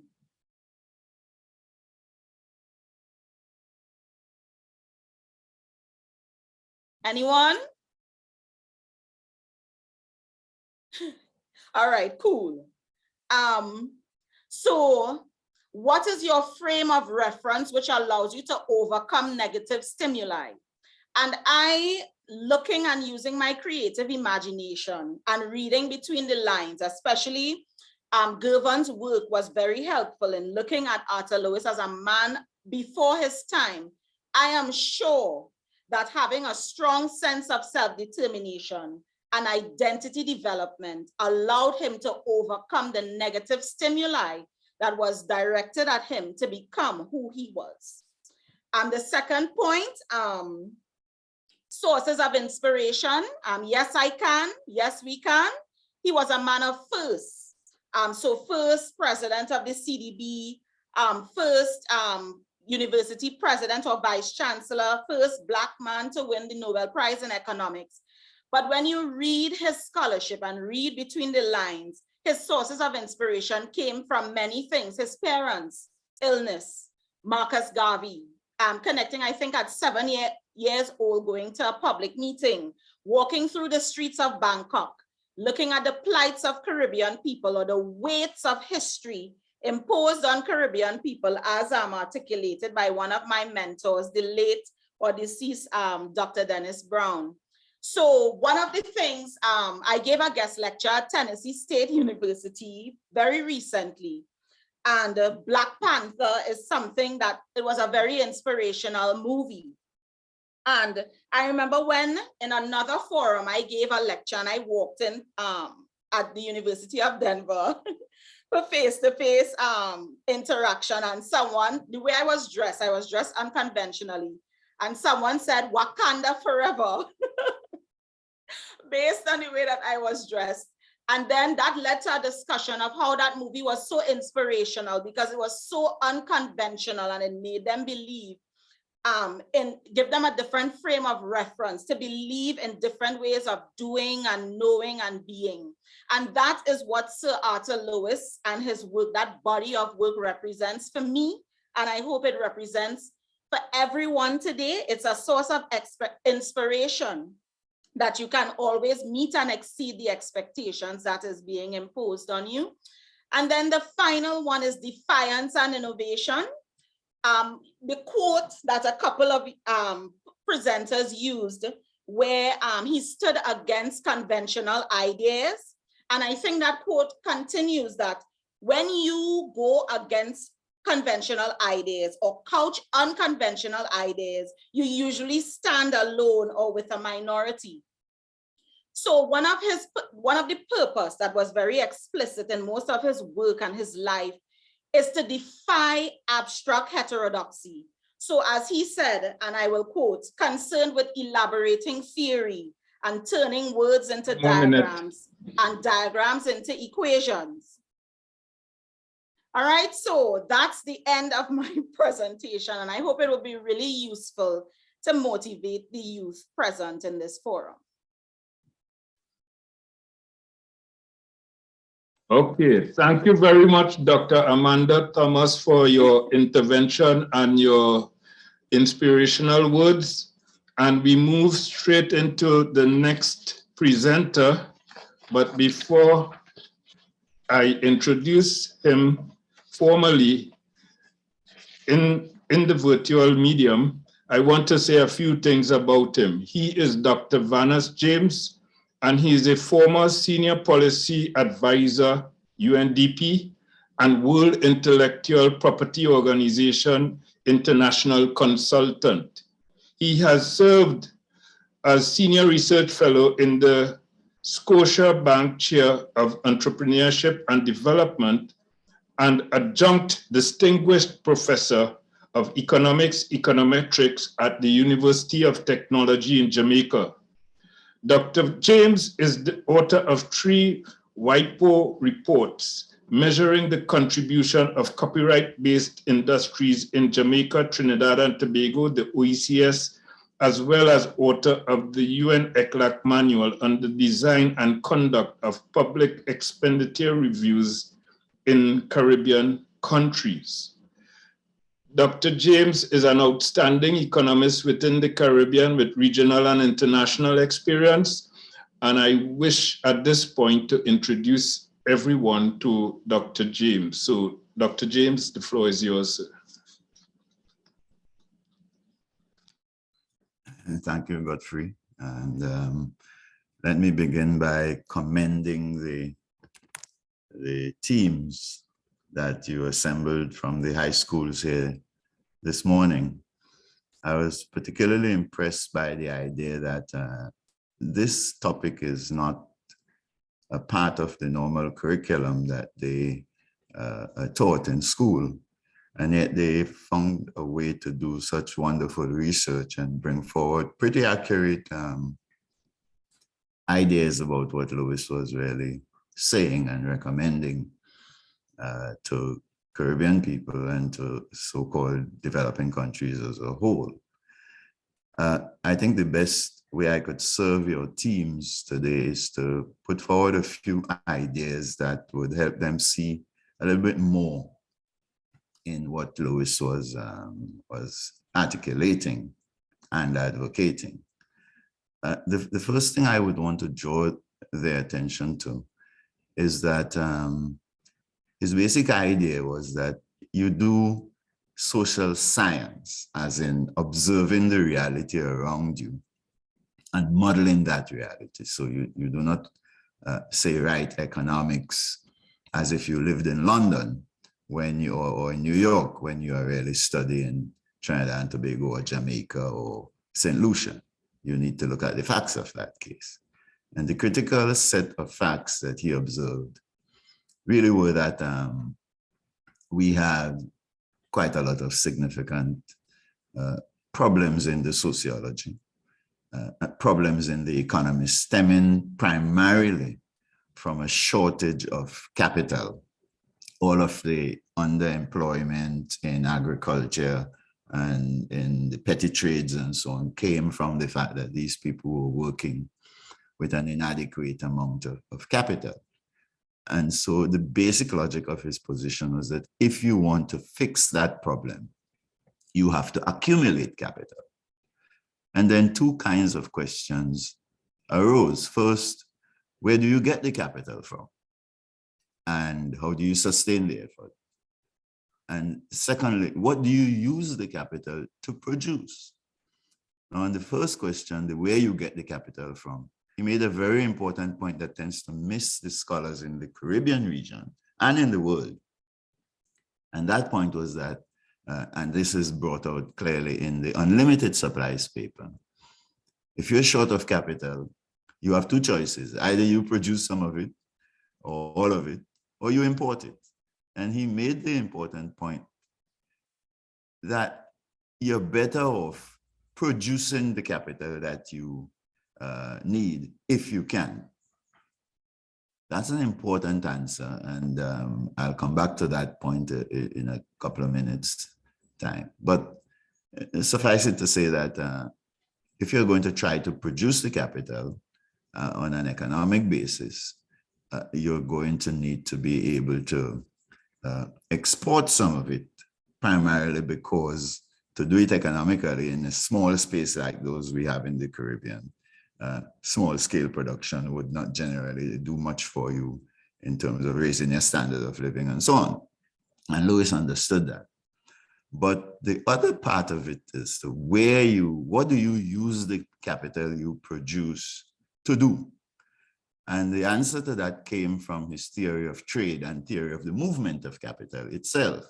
Anyone? All right, cool. So what is your frame of reference which allows you to overcome negative stimuli? And I, looking and using my creative imagination and reading between the lines, especially Gervin's work was very helpful in looking at Arthur Lewis as a man before his time. I am sure that having a strong sense of self-determination and identity development allowed him to overcome the negative stimuli that was directed at him to become who he was. And the second point, sources of inspiration. Yes, I can. Yes, we can. He was a man of firsts. So first president of the CDB, first university president or vice chancellor, first Black man to win the Nobel Prize in economics. But when you read his scholarship and read between the lines, his sources of inspiration came from many things. His parents, illness, Marcus Garvey, connecting, I think, at 7 years old, going to a public meeting, walking through the streets of Bangkok, looking at the plights of Caribbean people or the weights of history imposed on Caribbean people, as articulated by one of my mentors, the late or deceased Dr. Dennis Brown. So one of the things, I gave a guest lecture at Tennessee State University very recently, and Black Panther is something that it was a very inspirational movie. And I remember when in another forum, I gave a lecture and I walked in at the University of Denver for face-to-face interaction, and someone, the way I was dressed unconventionally, and someone said, "Wakanda forever," based on the way that I was dressed. And then that led to a discussion of how that movie was so inspirational because it was so unconventional and it made them believe, give them a different frame of reference to believe in different ways of doing and knowing and being. And that is what Sir Arton Lewis and his work, that body of work, represents for me. And I hope it represents for everyone today. It's a source of inspiration that you can always meet and exceed the expectations that is being imposed on you. And then the final one is defiance and innovation. The quote that a couple of presenters used where he stood against conventional ideas. And I think that quote continues that when you go against conventional ideas or couch unconventional ideas, you usually stand alone or with a minority. So one of the purpose that was very explicit in most of his work and his life is to defy abstract heterodoxy. So as he said, and I will quote, concerned with elaborating theory and turning words into diagrams and diagrams into equations. All right, so that's the end of my presentation, and I hope it will be really useful to motivate the youth present in this forum. Okay, thank you very much, Dr. Amanda Thomas, for your intervention and your inspirational words. And we move straight into the next presenter. But before I introduce him formally in the virtual medium, I want to say a few things about him. He is Dr. Vanessa James, and he is a former senior policy advisor, UNDP, and World Intellectual Property Organization international consultant. He has served as senior research fellow in the Scotia Bank Chair of Entrepreneurship and Development and adjunct distinguished professor of economics, econometrics at the University of Technology in Jamaica. Dr. James is the author of 3 WIPO reports measuring the contribution of copyright-based industries in Jamaica, Trinidad and Tobago, the OECS, as well as author of the UN ECLAC manual on the design and conduct of public expenditure reviews in Caribbean countries. Dr. James is an outstanding economist within the Caribbean with regional and international experience. And I wish at this point to introduce everyone to Dr. James. So Dr. James, the floor is yours. Thank you, Godfrey. And let me begin by commending the teams that you assembled from the high schools here this morning. I was particularly impressed by the idea that this topic is not a part of the normal curriculum that they are taught in school. And yet they found a way to do such wonderful research and bring forward pretty accurate ideas about what Lewis was really saying and recommending to Caribbean people and to so-called developing countries as a whole. I think the best way I could serve your teams today is to put forward a few ideas that would help them see a little bit more in what Lewis was articulating and advocating. The first thing I would want to draw their attention to is that his basic idea was that you do social science, as in observing the reality around you and modeling that reality. So you do not say write economics as if you lived in London when you or in New York when you are really studying Trinidad and Tobago or Jamaica or St. Lucia. You need to look at the facts of that case. And the critical set of facts that he observed really were that we have quite a lot of significant problems in the sociology, problems in the economy stemming primarily from a shortage of capital. All of the underemployment in agriculture and in the petty trades and so on came from the fact that these people were working with an inadequate amount of capital. And so the basic logic of his position was that if you want to fix that problem, you have to accumulate capital. And then two kinds of questions arose. First, where do you get the capital from? And how do you sustain the effort? And secondly, what do you use the capital to produce? Now, on the first question, the where you get the capital from, he made a very important point that tends to miss the scholars in the Caribbean region and in the world. And that point was that, and this is brought out clearly in the unlimited supplies paper, if you're short of capital, you have two choices. Either you produce some of it or all of it, or you import it. And he made the important point that you're better off producing the capital that you need if you can. That's an important answer, and I'll come back to that point in a couple of minutes' time. But suffice it to say that if you're going to try to produce the capital on an economic basis, you're going to need to be able to export some of it, primarily because to do it economically in a small space like those we have in the Caribbean, small scale production would not generally do much for you in terms of raising your standard of living and so on. And Lewis understood that. But the other part of it is to what do you use the capital you produce to do? And the answer to that came from his theory of trade and theory of the movement of capital itself.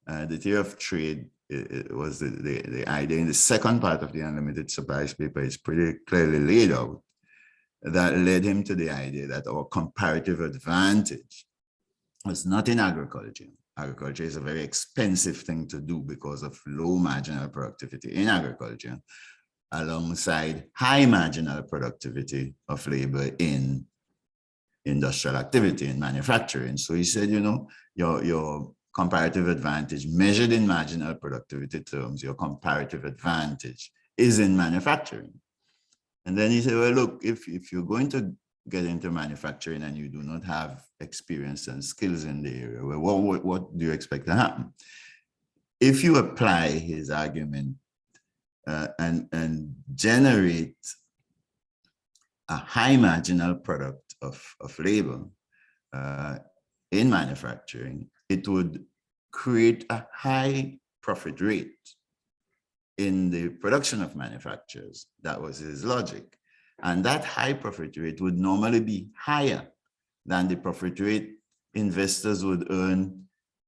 The theory of trade, it was the idea in the second part of the unlimited supplies paper is pretty clearly laid out, that led him to the idea that our comparative advantage was not in agriculture. Agriculture is a very expensive thing to do because of low marginal productivity in agriculture, alongside high marginal productivity of labor in industrial activity, in manufacturing. So he said, you know, your comparative advantage measured in marginal productivity terms, your comparative advantage is in manufacturing. And then he said, well, look, if you're going to get into manufacturing and you do not have experience and skills in the area, well, what do you expect to happen? If you apply his argument and generate a high marginal product of labor in manufacturing, it would create a high profit rate in the production of manufacturers. That was his logic. And that high profit rate would normally be higher than the profit rate investors would earn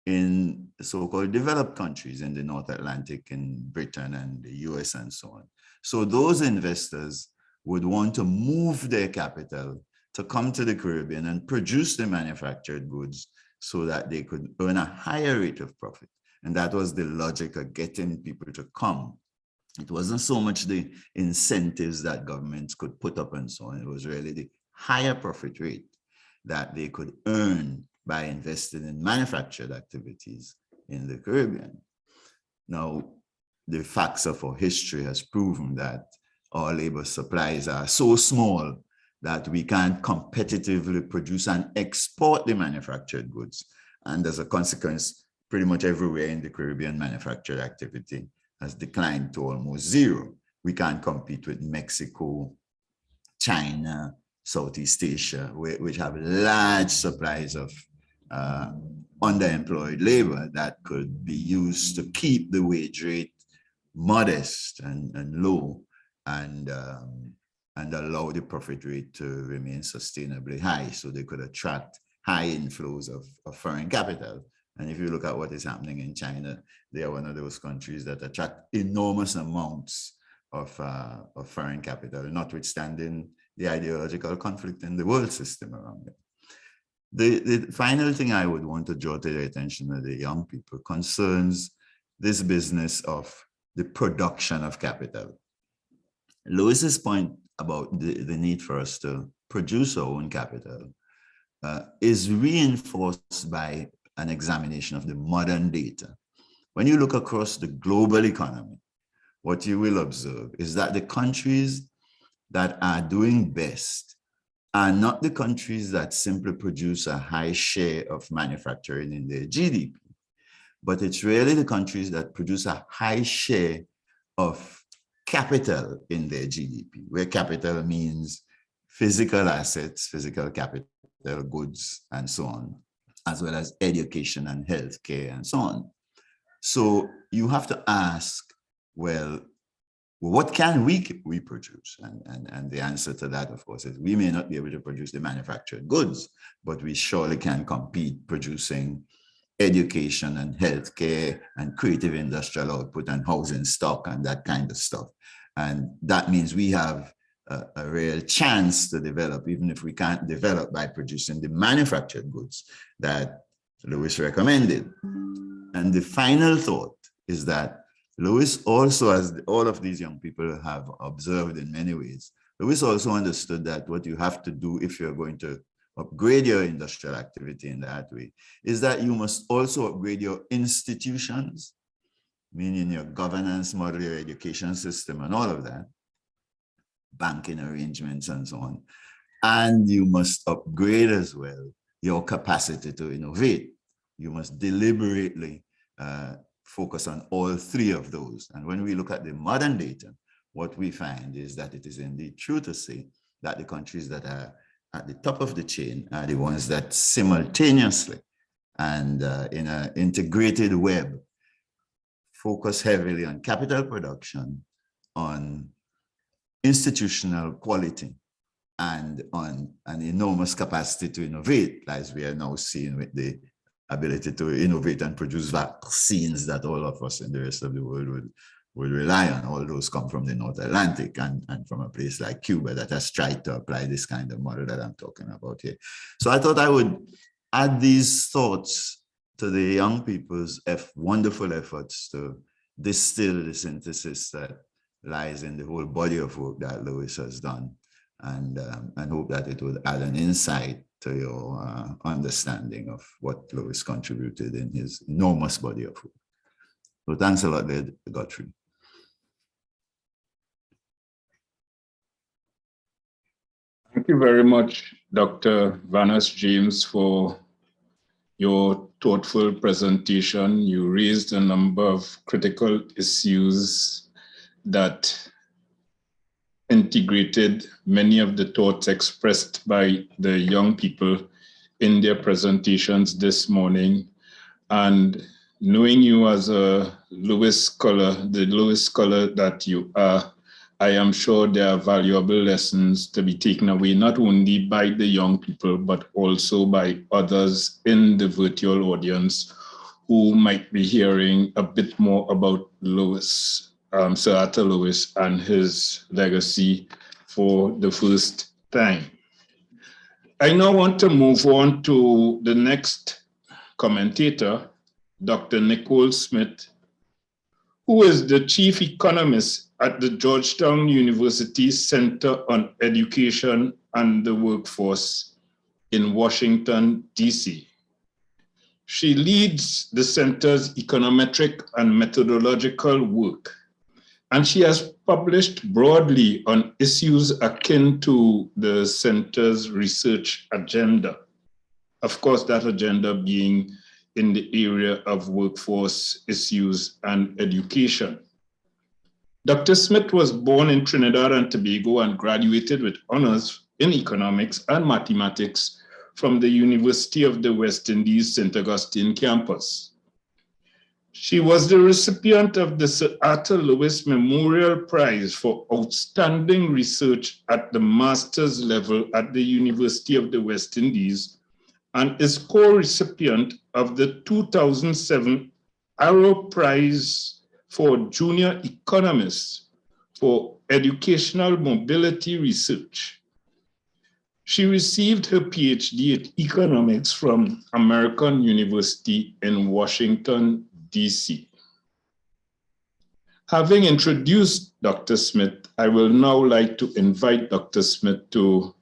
in so-called developed countries in the North Atlantic, in Britain and the US and so on. So those investors would want to move their capital to come to the Caribbean and produce the manufactured goods so that they could earn a higher rate of profit. And that was the logic of getting people to come. It wasn't so much the incentives that governments could put up and so on. It was really the higher profit rate that they could earn by investing in manufactured activities in the Caribbean. Now, the facts of our history has proven that our labor supplies are so small that we can't competitively produce and export the manufactured goods. And as a consequence, pretty much everywhere in the Caribbean, manufactured activity has declined to almost zero. We can't compete with Mexico, China, Southeast Asia, which have large supplies of underemployed labor that could be used to keep the wage rate modest and low, and allow the profit rate to remain sustainably high, so they could attract high inflows of foreign capital. And if you look at what is happening in China, they are one of those countries that attract enormous amounts of foreign capital, notwithstanding the ideological conflict in the world system around it. The final thing I would want to draw to the attention of the young people concerns this business of the production of capital. Lewis's point about the need for us to produce our own capital is reinforced by an examination of the modern data. When you look across the global economy, what you will observe is that the countries that are doing best are not the countries that simply produce a high share of manufacturing in their GDP, but it's really the countries that produce a high share of capital in their GDP, where capital means physical assets, physical capital, goods, and so on, as well as education and healthcare and so on. So you have to ask, well, what can we produce? And the answer to that, of course, is we may not be able to produce the manufactured goods, but we surely can compete producing education and healthcare and creative industrial output and housing stock and that kind of stuff. And that means we have a real chance to develop, even if we can't develop by producing the manufactured goods that Lewis recommended. And the final thought is that Lewis also, as all of these young people have observed in many ways, Lewis also understood that what you have to do if you're going to upgrade your industrial activity in that way is that you must also upgrade your institutions, meaning your governance model, your education system, and all of that, banking arrangements and so on. And you must upgrade as well your capacity to innovate. You must deliberately focus on all three of those. And when we look at the modern data, what we find is that it is indeed true to say that the countries that are at the top of the chain are the ones that simultaneously and in an integrated web focus heavily on capital production, on institutional quality, and on an enormous capacity to innovate, as we are now seeing with the ability to innovate and produce vaccines that all of us in the rest of the world would rely on. All those come from the North Atlantic and from a place like Cuba that has tried to apply this kind of model that I'm talking about here. So I thought I would add these thoughts to the young people's wonderful efforts to distill the synthesis that lies in the whole body of work that Lewis has done, and hope that it would add an insight to your understanding of what Lewis contributed in his enormous body of work. So thanks a lot, Godfrey. Thank you very much, Dr. Vanessa James, for your thoughtful presentation. You raised a number of critical issues that integrated many of the thoughts expressed by the young people in their presentations this morning. And knowing you as a Lewis scholar, the Lewis scholar that you are, I am sure there are valuable lessons to be taken away, not only by the young people, but also by others in the virtual audience who might be hearing a bit more about Lewis, Sir Arthur Lewis, and his legacy for the first time. I now want to move on to the next commentator, Dr. Nicole Smith, who is the chief economist at the Georgetown University Center on Education and the Workforce in Washington, D.C. She leads the center's econometric and methodological work, and she has published broadly on issues akin to the center's research agenda. Of course, that agenda being in the area of workforce issues and education. Dr. Smith was born in Trinidad and Tobago and graduated with honors in economics and mathematics from the University of the West Indies, St. Augustine Campus. She was the recipient of the Sir Arthur Lewis Memorial Prize for Outstanding Research at the master's level at the University of the West Indies and is co-recipient of the 2007 Arrow Prize for Junior Economists for Educational Mobility Research. She received her PhD in economics from American University in Washington, D.C. Having introduced Dr. Smith, I will now like to invite Dr. Smith to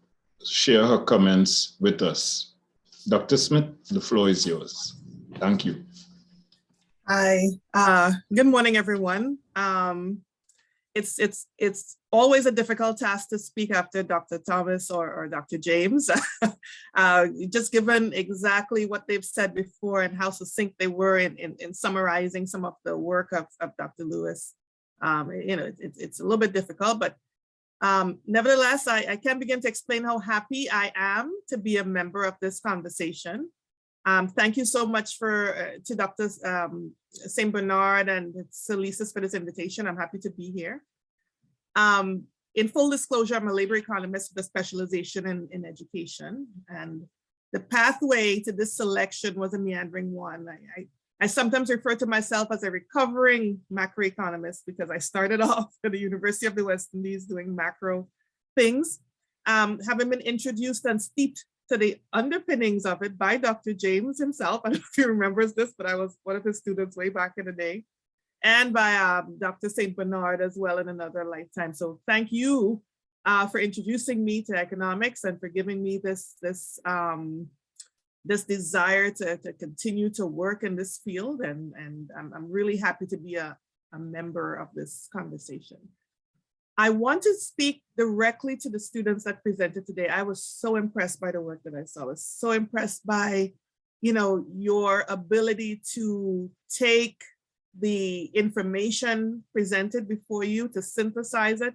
share her comments with us. Dr. Smith, the floor is yours. Thank you. Hi, good morning, everyone. It's always a difficult task to speak after Dr. Thomas or Dr. James, just given exactly what they've said before and how succinct they were in summarizing some of the work of Dr. Lewis. It's a little bit difficult, but nevertheless, I can begin to explain how happy I am to be a member of this conversation. Thank you so much to Dr. St. Bernard and SALISES for this invitation. I'm happy to be here. In full disclosure, I'm a labor economist with a specialization in education. And the pathway to this selection was a meandering one. I sometimes refer to myself as a recovering macroeconomist because I started off at the University of the West Indies doing macro things, having been introduced and steeped to the underpinnings of it by Dr. James himself. I don't know if he remembers this, but I was one of his students way back in the day, and by Dr. St. Bernard as well in another lifetime. So thank you for introducing me to economics and for giving me this desire to continue to work in this field. And I'm really happy to be a member of this conversation. I want to speak directly to the students that presented today. I was so impressed by the work that I saw. I was so impressed by, your ability to take the information presented before you, to synthesize it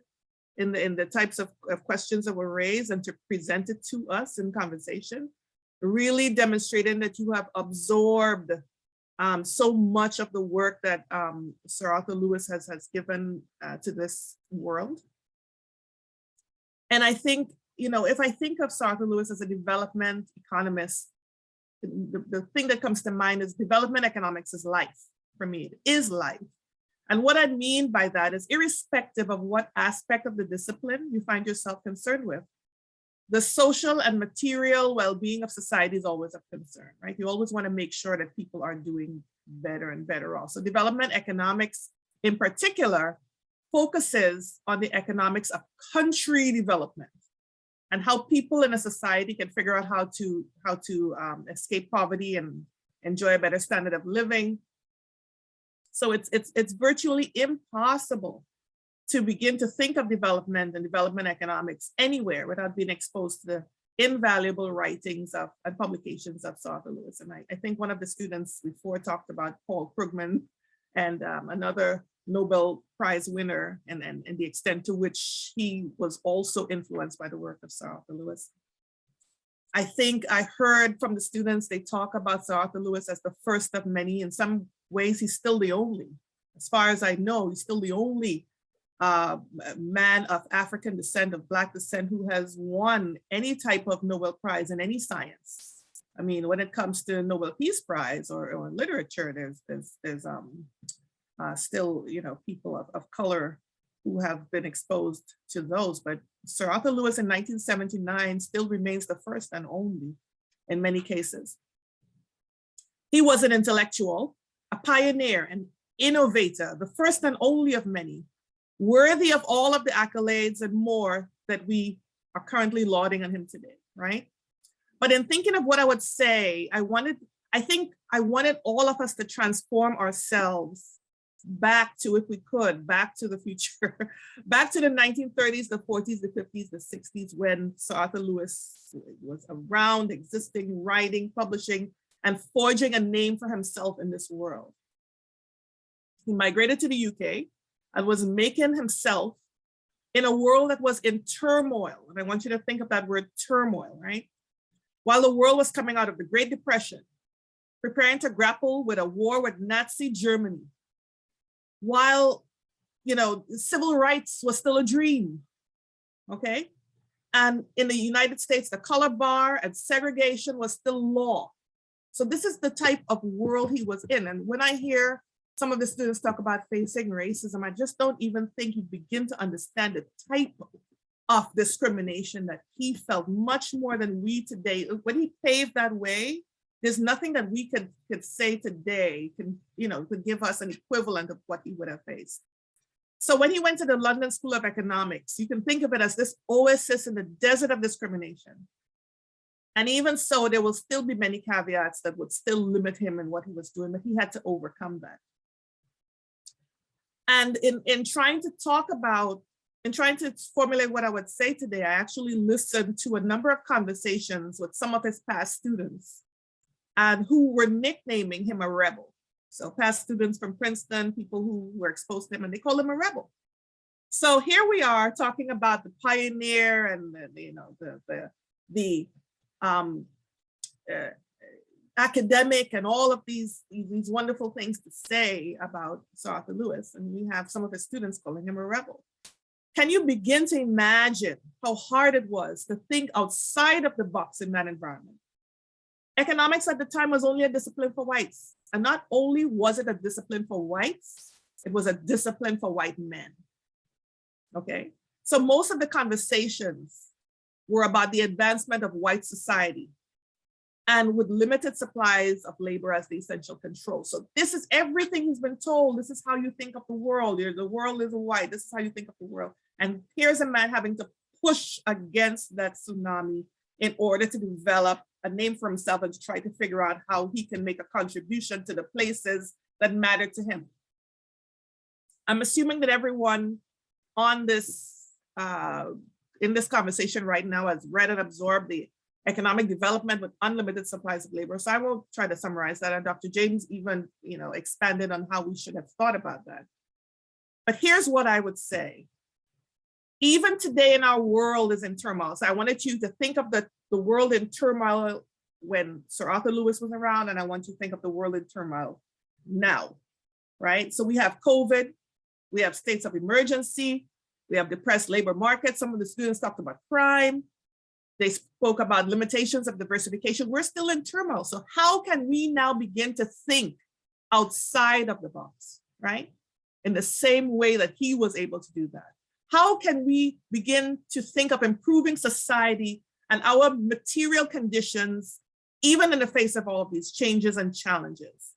in the types of questions that were raised and to present it to us in conversation, really demonstrating that you have absorbed so much of the work that Sir Arthur Lewis has given to this world. And I think, if I think of Sir Arthur Lewis as a development economist, the thing that comes to mind is development economics is life. For me, it is life. And what I mean by that is, irrespective of what aspect of the discipline you find yourself concerned with, the social and material well-being of society is always of concern, right? You always want to make sure that people are doing better and better also. Development economics in particular focuses on the economics of country development and how people in a society can figure out how to escape poverty and enjoy a better standard of living. So it's virtually impossible to begin to think of development and development economics anywhere without being exposed to the invaluable writings and publications of Sir Arthur Lewis. And I think one of the students before talked about Paul Krugman and another Nobel Prize winner and the extent to which he was also influenced by the work of Sir Arthur Lewis. I think I heard from the students, they talk about Sir Arthur Lewis as the first of many. In some ways, he's still the only. As far as I know, he's still the only man of African descent, of Black descent, who has won any type of Nobel Prize in any science. I mean, when it comes to Nobel Peace Prize or literature, there's still, you know, people of color who have been exposed to those. But Sir Arthur Lewis in 1979 still remains the first and only in many cases. He was an intellectual, a pioneer, an innovator, the first and only of many, worthy of all of the accolades and more that we are currently lauding on him today, right? But in thinking of what I would say, I think I wanted all of us to transform ourselves back to, if we could, back to the future, back to the 1930s, the 40s, the 50s, the 60s, when Sir Arthur Lewis was around, existing, writing, publishing, and forging a name for himself in this world. He migrated to the UK and was making himself in a world that was in turmoil. And I want you to think of that word turmoil, right? While the world was coming out of the Great Depression, preparing to grapple with a war with Nazi Germany, while, you know, civil rights was still a dream, okay? And in the United States, the color bar and segregation was still law. So this is the type of world he was in. And when I hear some of the students talk about facing racism, I just don't even think you begin to understand the type of discrimination that he felt, much more than we today. When he paved that way, there's nothing that we could say today could give us an equivalent of what he would have faced. So when he went to the London School of Economics, you can think of it as this oasis in the desert of discrimination. And even so, there will still be many caveats that would still limit him in what he was doing, but he had to overcome that. And in trying to formulate what I would say today, I actually listened to a number of conversations with some of his past students and who were nicknaming him a rebel. So past students from Princeton, people who were exposed to him, and they call him a rebel. So here we are talking about the pioneer and the academic and all of these wonderful things to say about Sir Arthur Lewis, and we have some of his students calling him a rebel. Can you begin to imagine how hard it was to think outside of the box in that environment? Economics at the time was only a discipline for whites. And not only was it a discipline for whites, it was a discipline for white men. Okay, so most of the conversations were about the advancement of white society and with limited supplies of labor as the essential control. So this is everything he's been told. This is how you think of the world. The world is white. This is how you think of the world. And here's a man having to push against that tsunami in order to develop a name for himself and to try to figure out how he can make a contribution to the places that matter to him. I'm assuming that everyone on this, in this conversation right now has read and absorbed the economic development with unlimited supplies of labor. So I will try to summarize that. And Dr. James even, expanded on how we should have thought about that. But here's what I would say. Even today in our world is in turmoil. So I wanted you to think of the world in turmoil when Sir Arthur Lewis was around, and I want you to think of the world in turmoil now, right? So we have COVID, we have states of emergency, we have depressed labor markets. Some of the students talked about crime. They spoke about limitations of diversification. We're still in turmoil. So how can we now begin to think outside of the box, right? In the same way that he was able to do that. How can we begin to think of improving society and our material conditions, even in the face of all of these changes and challenges?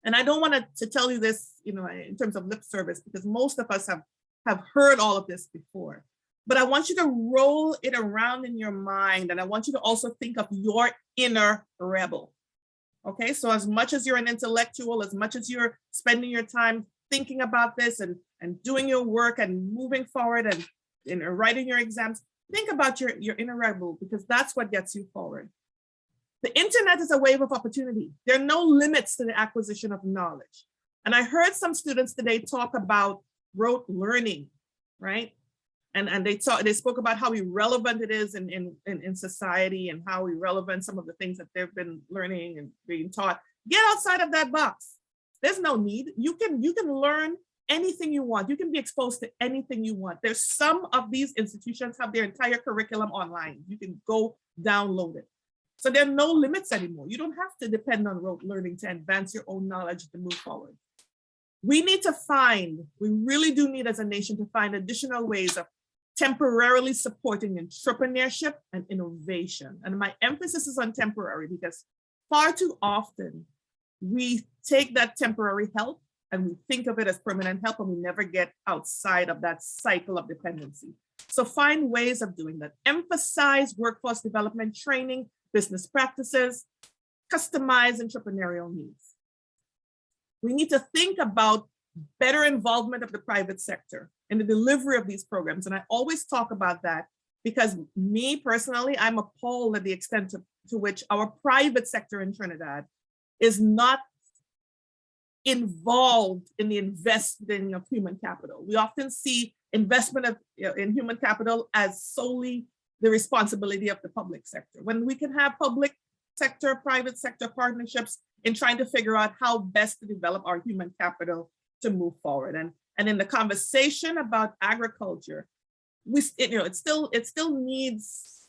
And I don't want to tell you this, in terms of lip service, because most of us have heard all of this before. But I want you to roll it around in your mind, and I want you to also think of your inner rebel. Okay, so as much as you're an intellectual, as much as you're spending your time thinking about this and doing your work and moving forward and writing your exams, think about your inner rebel, because that's what gets you forward. The internet is a wave of opportunity. There are no limits to the acquisition of knowledge. And I heard some students today talk about rote learning, right? And they spoke about how irrelevant it is in society and how irrelevant some of the things that they've been learning and being taught. Get outside of that box. There's no need. You can learn anything you want. You can be exposed to anything you want. There's some of these institutions have their entire curriculum online. You can go download it. So there are no limits anymore. You don't have to depend on rote learning to advance your own knowledge to move forward. We really do need as a nation to find additional ways of temporarily supporting entrepreneurship and innovation. And my emphasis is on temporary because far too often we take that temporary help and we think of it as permanent help, and we never get outside of that cycle of dependency. So find ways of doing that. Emphasize workforce development training, business practices, customize entrepreneurial needs. We need to think about better involvement of the private sector in the delivery of these programs. And I always talk about that because me personally, I'm appalled at the extent to which our private sector in Trinidad is not involved in the investing of human capital. We often see investment in human capital as solely the responsibility of the public sector, when we can have public sector, private sector partnerships in trying to figure out how best to develop our human capital to move forward. And in the conversation about agriculture, it still needs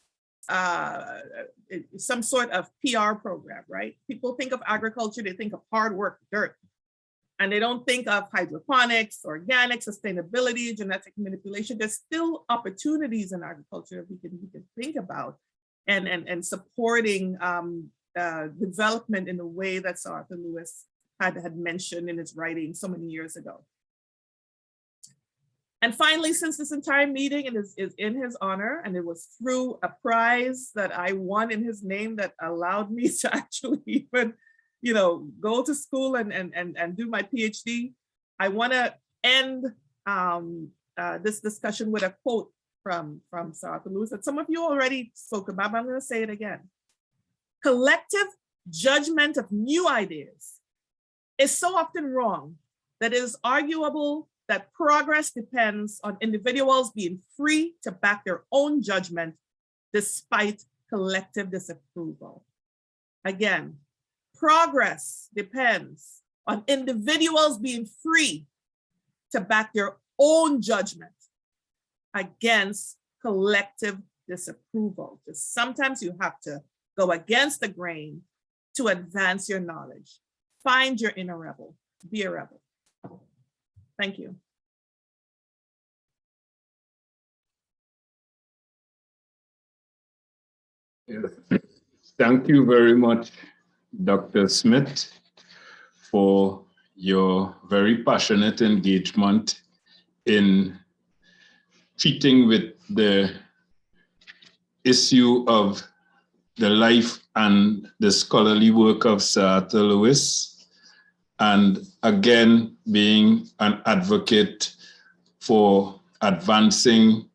some sort of PR program, right? People think of agriculture, they think of hard work, dirt, and they don't think of hydroponics, organic, sustainability, genetic manipulation. There's still opportunities in agriculture that we can think about, and supporting development in the way that Is Arton Lewis had mentioned in his writing so many years ago. And finally, since this entire meeting is in his honor, and it was through a prize that I won in his name that allowed me to actually even, go to school and do my PhD, I want to end this discussion with a quote from Is Arton Lewis that some of you already spoke about, but I'm going to say it again. Collective judgment of new ideas is so often wrong that it is arguable that progress depends on individuals being free to back their own judgment despite collective disapproval. Again, progress depends on individuals being free to back their own judgment against collective disapproval. Because sometimes you have to go against the grain to advance your knowledge. Find your inner rebel, be a rebel. Thank you. Yes. Thank you very much, Dr. Smith, for your very passionate engagement in treating with the issue of the life and the scholarly work of Is Arton Lewis, and again, being an advocate for advancing,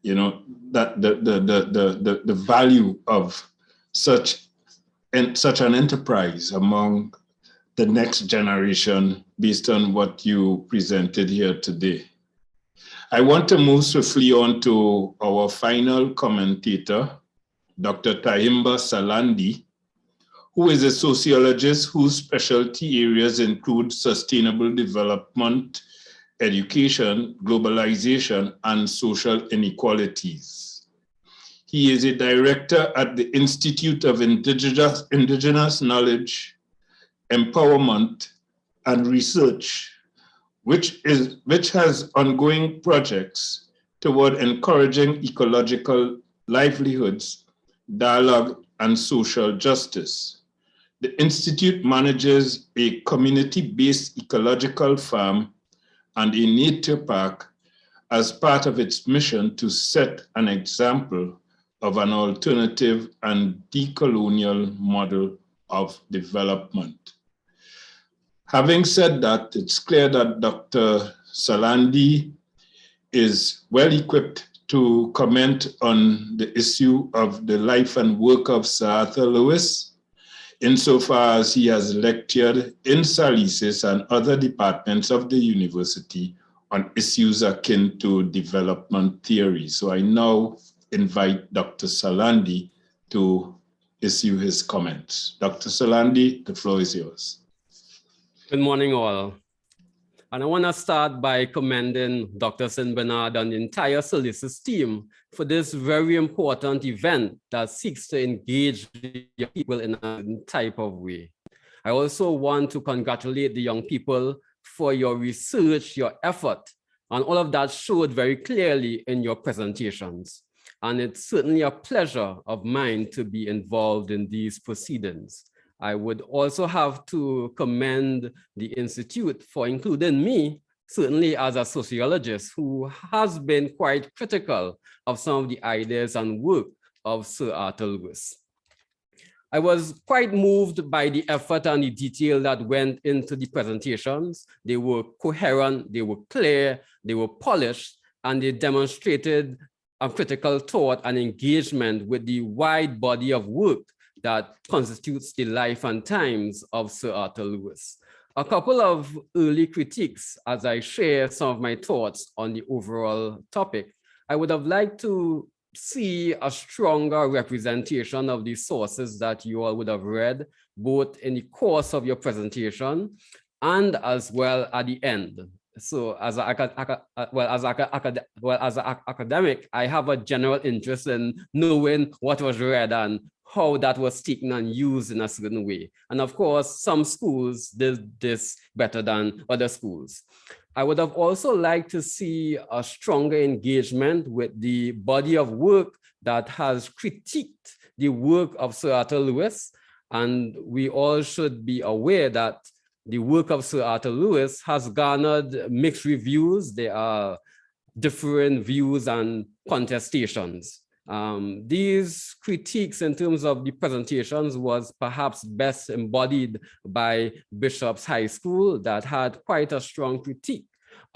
that the value of such an enterprise among the next generation based on what you presented here today. I want to move swiftly on to our final commentator, Dr. Tayimba Salandi, who is a sociologist whose specialty areas include sustainable development, education, globalization, and social inequalities. He is a director at the Institute of Indigenous Knowledge, Empowerment, and Research, which has ongoing projects toward encouraging ecological livelihoods, dialogue, and social justice. The Institute manages a community-based ecological farm and a nature park as part of its mission to set an example of an alternative and decolonial model of development. Having said that, it's clear that Dr. Salandi is well equipped to comment on the issue of the life and work of Is Arton Lewis, insofar as he has lectured in SALISES and other departments of the university on issues akin to development theory. So I now invite Dr. Salandi to issue his comments. Dr. Salandi, the floor is yours. Good morning, all. And I want to start by commending Dr. St. Bernard and the entire SALISES team for this very important event that seeks to engage the young people in a type of way. I also want to congratulate the young people for your research, your effort, and all of that showed very clearly in your presentations. And it's certainly a pleasure of mine to be involved in these proceedings. I would also have to commend the Institute for including me, certainly as a sociologist who has been quite critical of some of the ideas and work of Sir Arton Lewis. I was quite moved by the effort and the detail that went into the presentations. They were coherent, they were clear, they were polished, and they demonstrated a critical thought and engagement with the wide body of work that constitutes the life and times of Sir Arton Lewis. A couple of early critiques as I share some of my thoughts on the overall topic. I would have liked to see a stronger representation of the sources that you all would have read, both in the course of your presentation and as well at the end. So as an academic, I have a general interest in knowing what was read and how that was taken and used in a certain way. And of course, some schools did this better than other schools. I would have also liked to see a stronger engagement with the body of work that has critiqued the work of Sir Arton Lewis. And we all should be aware that the work of Sir Arton Lewis has garnered mixed reviews. There are different views and contestations. These critiques in terms of the presentations was perhaps best embodied by Bishop's High School that had quite a strong critique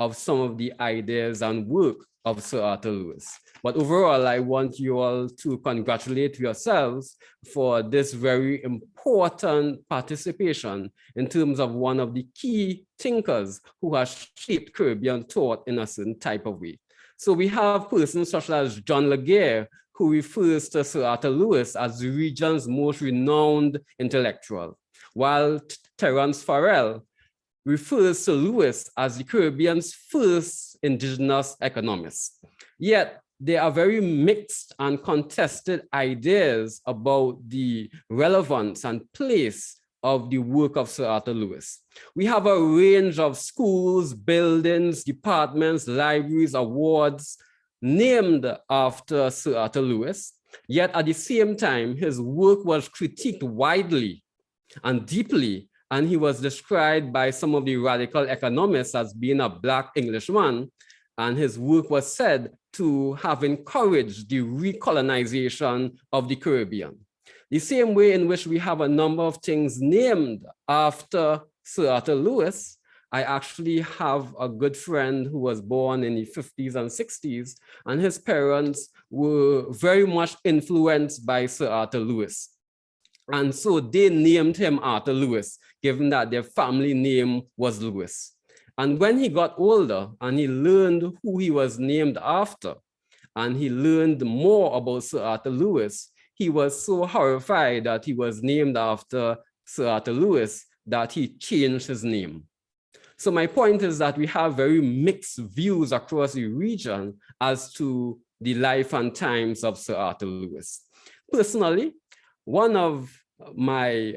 of some of the ideas and work of Sir Arton Lewis. But overall, I want you all to congratulate yourselves for this very important participation in terms of one of the key thinkers who has shaped Caribbean thought in a certain type of way. So we have persons such as John Laguerre, who refers to Sir Arton Lewis as the region's most renowned intellectual, while Terence Farrell refers to Lewis as the Caribbean's first indigenous economist. Yet there are very mixed and contested ideas about the relevance and place of the work of Sir Arton Lewis. We have a range of schools, buildings, departments, libraries, awards named after Sir Arton Lewis, yet at the same time, his work was critiqued widely and deeply, and he was described by some of the radical economists as being a Black Englishman, and his work was said to have encouraged the recolonization of the Caribbean. The same way in which we have a number of things named after Sir Arton Lewis, I actually have a good friend who was born in the 50s and 60s, and his parents were very much influenced by Sir Arton Lewis. And so they named him Arton Lewis, given that their family name was Lewis. And when he got older and he learned who he was named after, and he learned more about Sir Arton Lewis, he was so horrified that he was named after Sir Arton Lewis that he changed his name. So my point is that we have very mixed views across the region as to the life and times of Sir Arton Lewis. Personally, one of my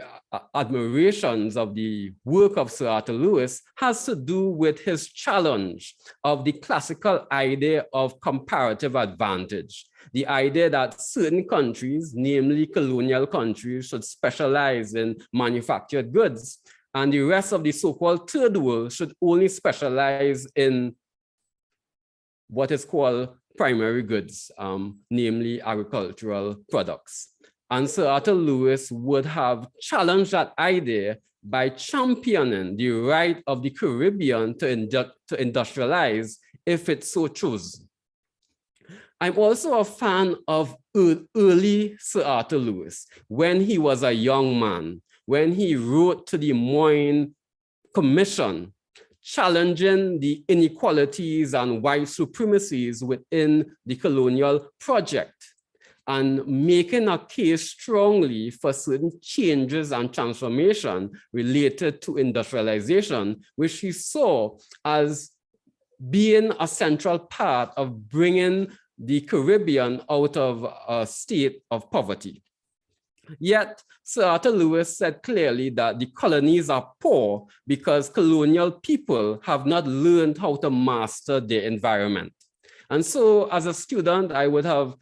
admirations of the work of Sir Arton Lewis has to do with his challenge of the classical idea of comparative advantage. The idea that certain countries, namely colonial countries, should specialize in manufactured goods, and the rest of the so-called third world should only specialize in what is called primary goods, namely agricultural products. And Sir Arton Lewis would have challenged that idea by championing the right of the Caribbean to industrialize if it so chose. I'm also a fan of early Sir Arton Lewis when he was a young man, when he wrote to the Moyne Commission, challenging the inequalities and white supremacies within the colonial project. and making a case strongly for certain changes and transformation related to industrialization, which he saw as being a central part of bringing the Caribbean out of a state of poverty. Yet, Sir Arton Lewis said clearly that the colonies are poor because colonial people have not learned how to master their environment. And so as a student, I would have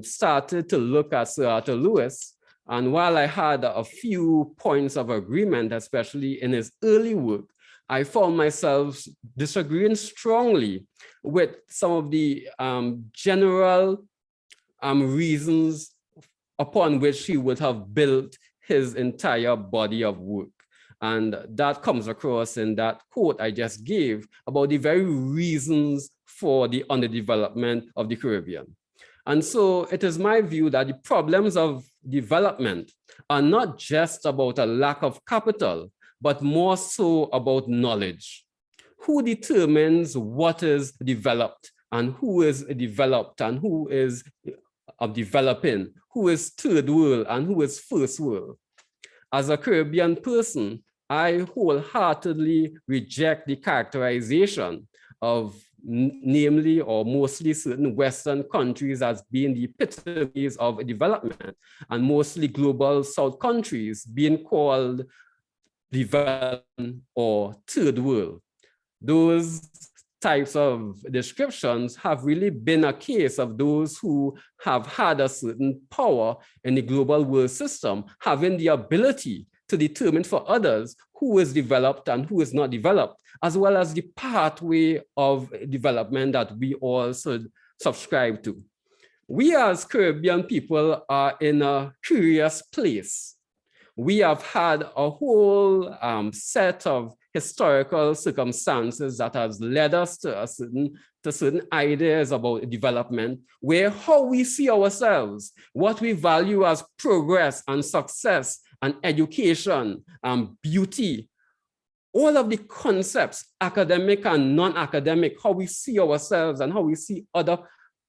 started to look at Sir Arton Lewis. And while I had a few points of agreement, especially in his early work, I found myself disagreeing strongly with some of the general reasons upon which he would have built his entire body of work. And that comes across in that quote I just gave about the very reasons for the underdevelopment of the Caribbean. And so it is my view that the problems of development are not just about a lack of capital, but more so about knowledge. Who determines what is developed and who is developed and who is developing, who is third world and who is first world? As a Caribbean person, I wholeheartedly reject the characterization of namely or mostly certain Western countries as being the epitomes of development, and mostly global South countries being called development or third world. Those types of descriptions have really been a case of those who have had a certain power in the global world system, having the ability to determine for others who is developed and who is not developed, as well as the pathway of development that we all should subscribe to. We as Caribbean people are in a curious place. We have had a whole set of historical circumstances that has led us to certain ideas about development, where how we see ourselves, what we value as progress and success and education and beauty, all of the concepts, academic and non-academic, how we see ourselves and how we see other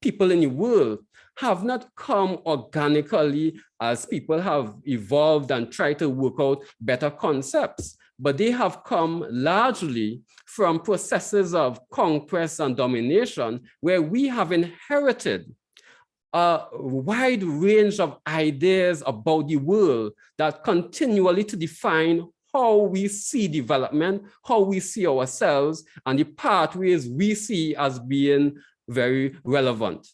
people in the world, have not come organically as people have evolved and tried to work out better concepts, but they have come largely from processes of conquest and domination, where we have inherited a wide range of ideas about the world that continually to define how we see development, how we see ourselves, and the pathways we see as being very relevant.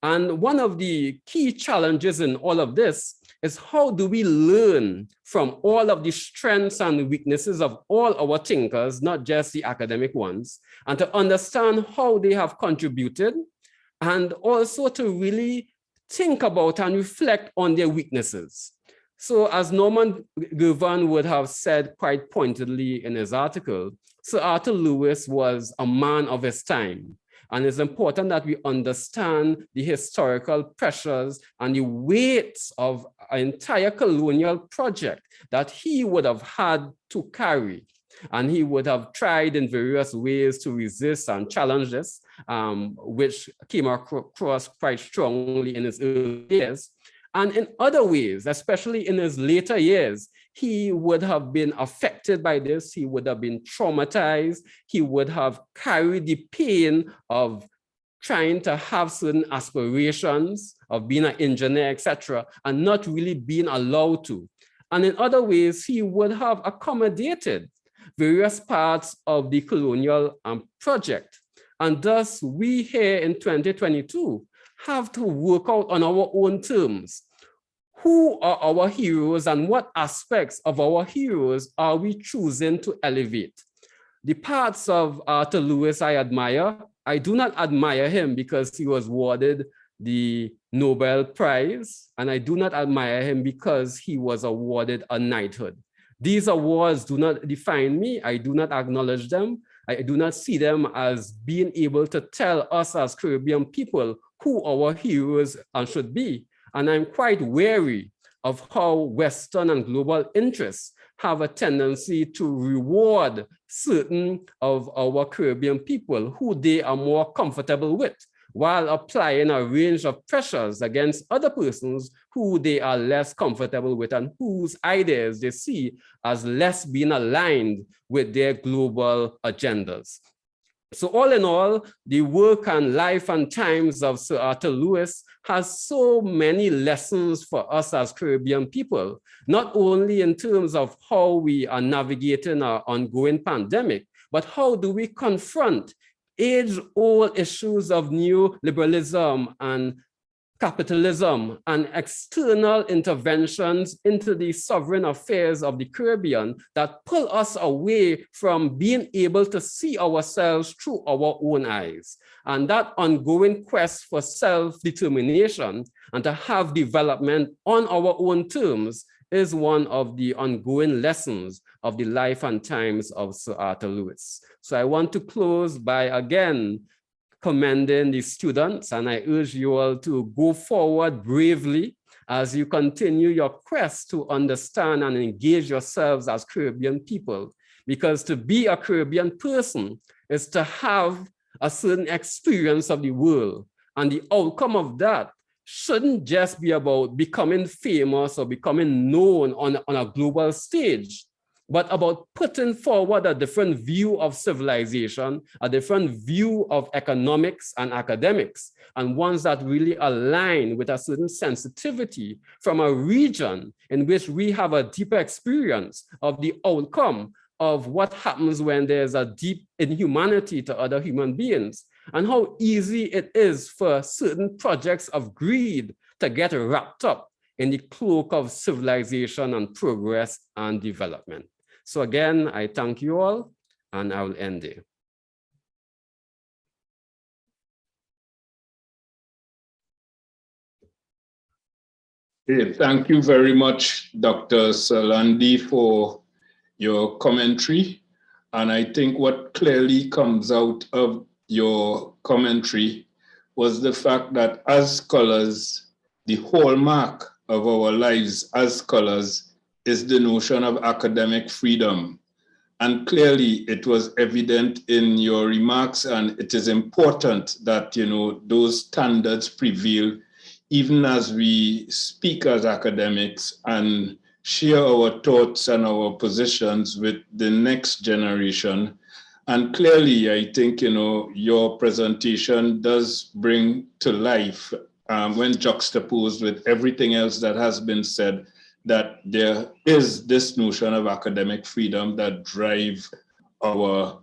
And one of the key challenges in all of this is how do we learn from all of the strengths and weaknesses of all our thinkers, not just the academic ones, and to understand how they have contributed, and also to really think about and reflect on their weaknesses. So as Norman Gervan would have said quite pointedly in his article, Sir Arton Lewis was a man of his time. And it's important that we understand the historical pressures and the weights of an entire colonial project that he would have had to carry. And he would have tried in various ways to resist and challenge this, which came across quite strongly in his early years. And in other ways, especially in his later years, he would have been affected by this. He would have been traumatized. He would have carried the pain of trying to have certain aspirations of being an engineer, etc., and not really being allowed to. And in other ways, he would have accommodated various parts of the colonial project. And thus, we here in 2022 have to work out on our own terms. Who are our heroes and what aspects of our heroes are we choosing to elevate? The parts of Arton Lewis I admire. I do not admire him because he was awarded the Nobel Prize, and I do not admire him because he was awarded a knighthood. These awards do not define me. I do not acknowledge them. I do not see them as being able to tell us as Caribbean people who our heroes should be. And I'm quite wary of how Western and global interests have a tendency to reward certain of our Caribbean people who they are more comfortable with, while applying a range of pressures against other persons who they are less comfortable with and whose ideas they see as less being aligned with their global agendas. So all in all, the work and life and times of Sir Arton Lewis has so many lessons for us as Caribbean people, not only in terms of how we are navigating our ongoing pandemic, but how do we confront age-old issues of neoliberalism and capitalism and external interventions into the sovereign affairs of the Caribbean that pull us away from being able to see ourselves through our own eyes. And that ongoing quest for self-determination and to have development on our own terms is one of the ongoing lessons of the life and times of Sir Arton Lewis. So I want to close by again commending the students, and I urge you all to go forward bravely as you continue your quest to understand and engage yourselves as Caribbean people. Because to be a Caribbean person is to have a certain experience of the world, and the outcome of that shouldn't just be about becoming famous or becoming known on a global stage, but about putting forward a different view of civilization, a different view of economics and academics, and ones that really align with a certain sensitivity from a region in which we have a deeper experience of the outcome of what happens when there's a deep inhumanity to other human beings, and how easy it is for certain projects of greed to get wrapped up in the cloak of civilization and progress and development. So again, I thank you all, and I will end there. Thank you very much, Dr. Salandi, for your commentary. And I think what clearly comes out of your commentary was the fact that as scholars, the hallmark of our lives as scholars is the notion of academic freedom. And clearly it was evident in your remarks, and it is important that, you know, those standards prevail even as we speak as academics and share our thoughts and our positions with the next generation. And clearly, I think, you know, your presentation does bring to life, when juxtaposed with everything else that has been said, that there is this notion of academic freedom that drives our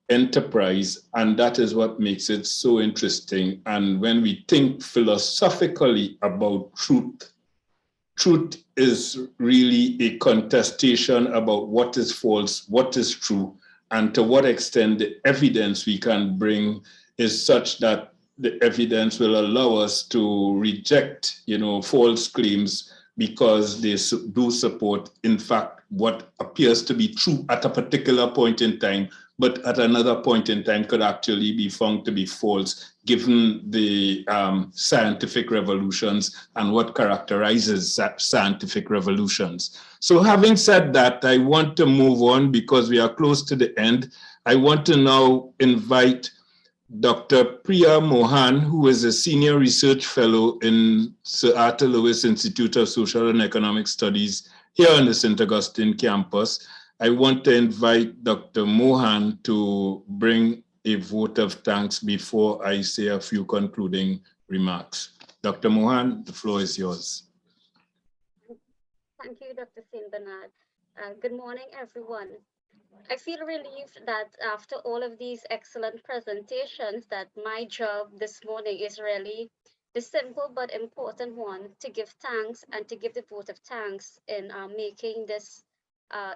enterprise, and that is what makes it so interesting. And when we think philosophically about truth, truth is really a contestation about what is false, what is true, and to what extent the evidence we can bring is such that the evidence will allow us to reject, you know, false claims because they do support, in fact, what appears to be true at a particular point in time, but at another point in time could actually be found to be false, given the scientific revolutions and what characterizes scientific revolutions. So having said that, I want to move on because we are close to the end. I want to now invite Dr. Priya Mohan, who is a senior research fellow in Sir Arton Lewis Institute of Social and Economic Studies here on the St. Augustine campus. I want to invite Dr. Mohan to bring a vote of thanks before I say a few concluding remarks. Dr. Mohan, the floor is yours. Thank you, Dr. St. Bernard. Good morning, everyone. I feel relieved that after all of these excellent presentations, that my job this morning is really the simple but important one, to give thanks and to give the vote of thanks in making this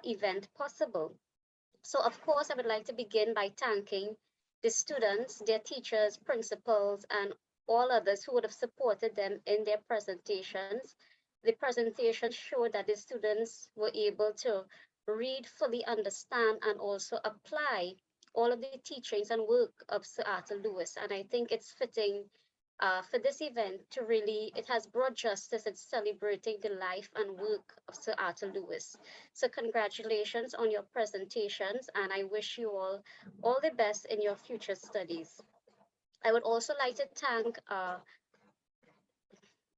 event possible. So of course, I would like to begin by thanking the students, their teachers, principals, and all others who would have supported them in their presentations. The presentations showed that the students were able to read, fully understand, and also apply all of the teachings and work of Sir Arton Lewis. And I think it's fitting for this event to really, it has brought justice in celebrating the life and work of Sir Arton Lewis. So congratulations on your presentations, and I wish you all the best in your future studies. I would also like to thank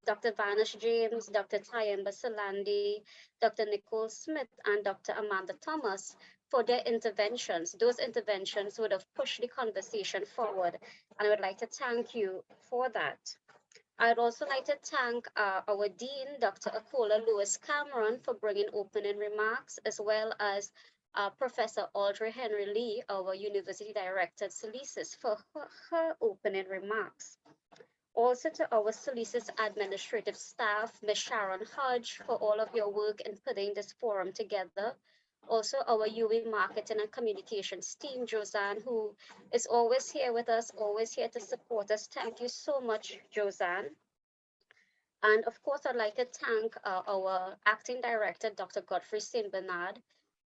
Dr. Vanessa James, Dr. Tayimba Salandi, Dr. Nicole Smith, and Dr. Amanda Thomas for their interventions. Those interventions would have pushed the conversation forward, and I would like to thank you for that. I'd also like to thank our Dean, Dr. Akola Lewis Cameron, for bringing opening remarks, as well as Professor Aldre Henry Lee, our University Director at SALISES, for her opening remarks. Also to our SALISES administrative staff, Ms. Sharon Hodge, for all of your work in putting this forum together. Also our UE marketing and communications team, Josanne, who is always here with us, always here to support us. Thank you so much, Josanne. And of course, I'd like to thank our acting director, Dr. Godfrey St. Bernard,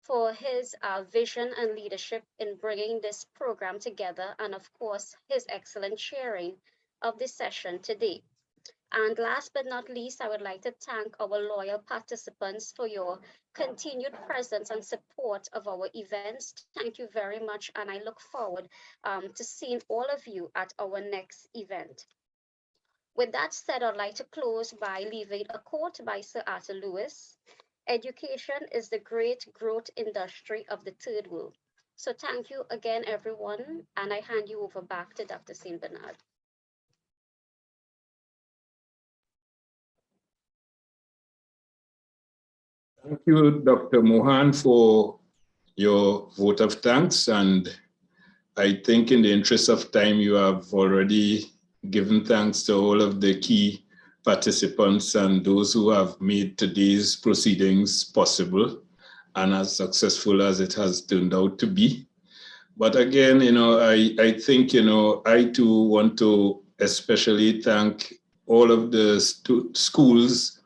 for his vision and leadership in bringing this program together, and of course, his excellent chairing of this session today. And last but not least, I would like to thank our loyal participants for your continued presence and support of our events. Thank you very much, and I look forward to seeing all of you at our next event. With that said, I'd like to close by leaving a quote by Sir Arton Lewis. Education is the great growth industry of the third world. So thank you again, everyone, and I hand you over back to Dr. St. Bernard. Thank you, Dr. Mohan, for your vote of thanks. And I think in the interest of time, you have already given thanks to all of the key participants and those who have made today's proceedings possible and as successful as it has turned out to be. But again, I think, I too want to especially thank all of the schools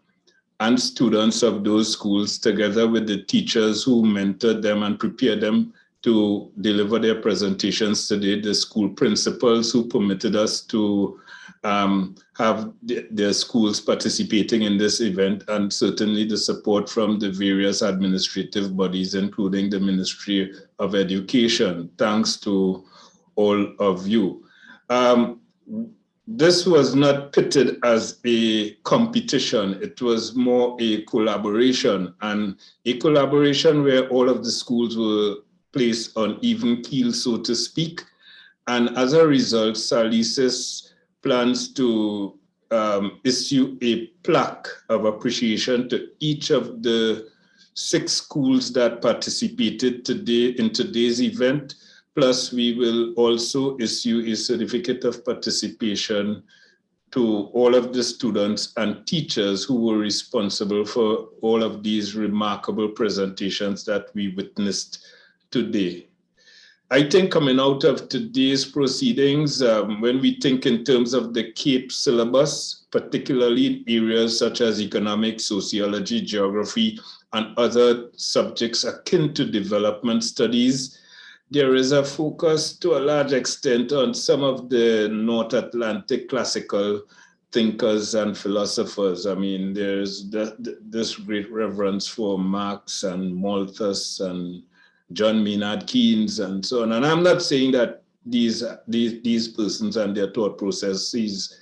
and students of those schools, together with the teachers who mentored them and prepared them to deliver their presentations today, the school principals who permitted us to have their schools participating in this event, and certainly the support from the various administrative bodies, including the Ministry of Education. Thanks to all of you. This was not pitted as a competition. It was more a collaboration, and a collaboration where all of the schools were placed on even keel, so to speak. And as a result, SALISES plans to issue a plaque of appreciation to each of the 6 schools that participated today in today's event. Plus, we will also issue a certificate of participation to all of the students and teachers who were responsible for all of these remarkable presentations that we witnessed today. I think coming out of today's proceedings, when we think in terms of the CAPE syllabus, particularly in areas such as economics, sociology, geography, and other subjects akin to development studies, there is a focus to a large extent on some of the North Atlantic classical thinkers and philosophers. I mean, there's this great reverence for Marx and Malthus and John Maynard Keynes and so on. And I'm not saying that these persons and their thought processes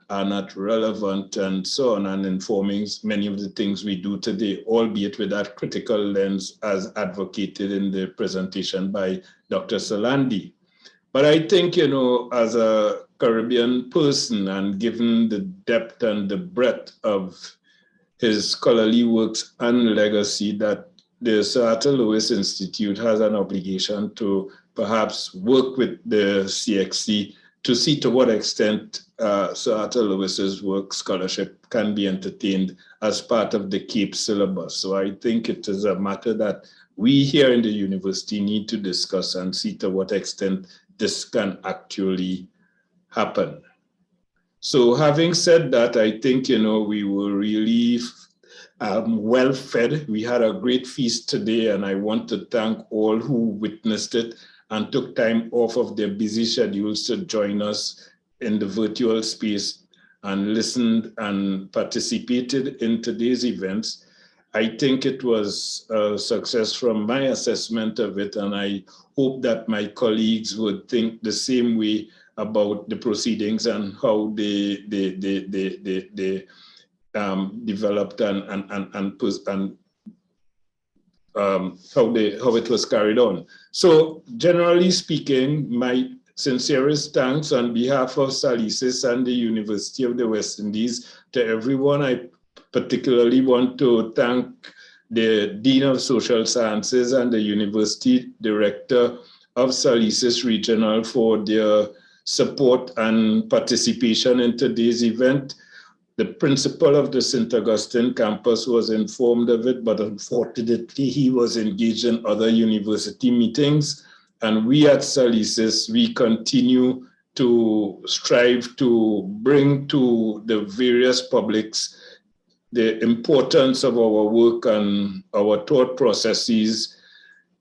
are not relevant and so on, and informing many of the things we do today, albeit with that critical lens as advocated in the presentation by Dr. Salandi. But I think, as a Caribbean person, and given the depth and the breadth of his scholarly works and legacy, that the Sir Arton Lewis Institute has an obligation to perhaps work with the CXC to see to what extent Sir Arton Lewis's work scholarship can be entertained as part of the CAPE syllabus. So I think it is a matter that we here in the university need to discuss and see to what extent this can actually happen. So having said that, I think, we were really well fed. We had a great feast today, and I want to thank all who witnessed it and took time off of their busy schedules to join us in the virtual space and listened and participated in today's events. I think it was a success from my assessment of it, and I hope that my colleagues would think the same way about the proceedings and how they developed and how it was carried on. So generally speaking, my sincerest thanks on behalf of SALISES and the University of the West Indies to everyone. I particularly want to thank the Dean of Social Sciences and the University Director of SALISES Regional for their support and participation in today's event. The principal of the St. Augustine Campus was informed of it, but unfortunately he was engaged in other university meetings. And we at SALISES, we continue to strive to bring to the various publics the importance of our work and our thought processes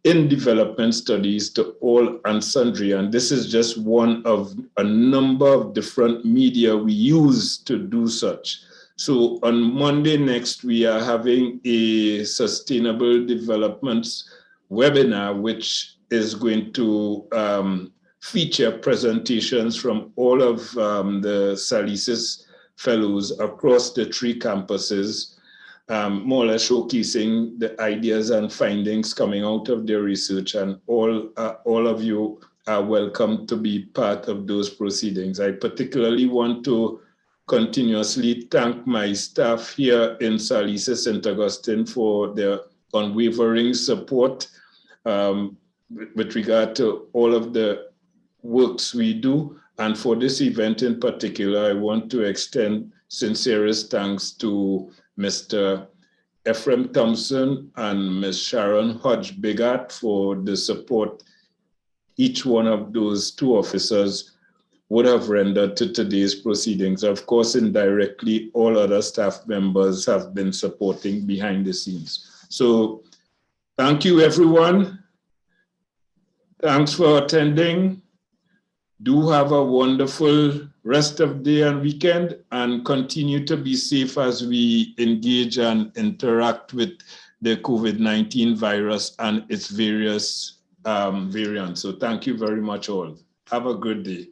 in development studies to all and sundry. And this is just one of a number of different media we use to do such. So on Monday next, we are having a sustainable developments webinar, which is going to feature presentations from all of the SALISES fellows across the 3 campuses, more or less showcasing the ideas and findings coming out of their research, and all of you are welcome to be part of those proceedings. I particularly want to continuously thank my staff here in SALISES St. Augustine for their unwavering support with regard to all of the works we do. And for this event in particular, I want to extend sincerest thanks to Mr. Ephraim Thompson and Ms. Sharon Hodge-Bigat for the support each one of those 2 officers would have rendered to today's proceedings. Of course, indirectly, all other staff members have been supporting behind the scenes. So thank you, everyone. Thanks for attending. Do have a wonderful rest of the day and weekend, and continue to be safe as we engage and interact with the COVID-19 virus and its various variants. So thank you very much all. Have a good day.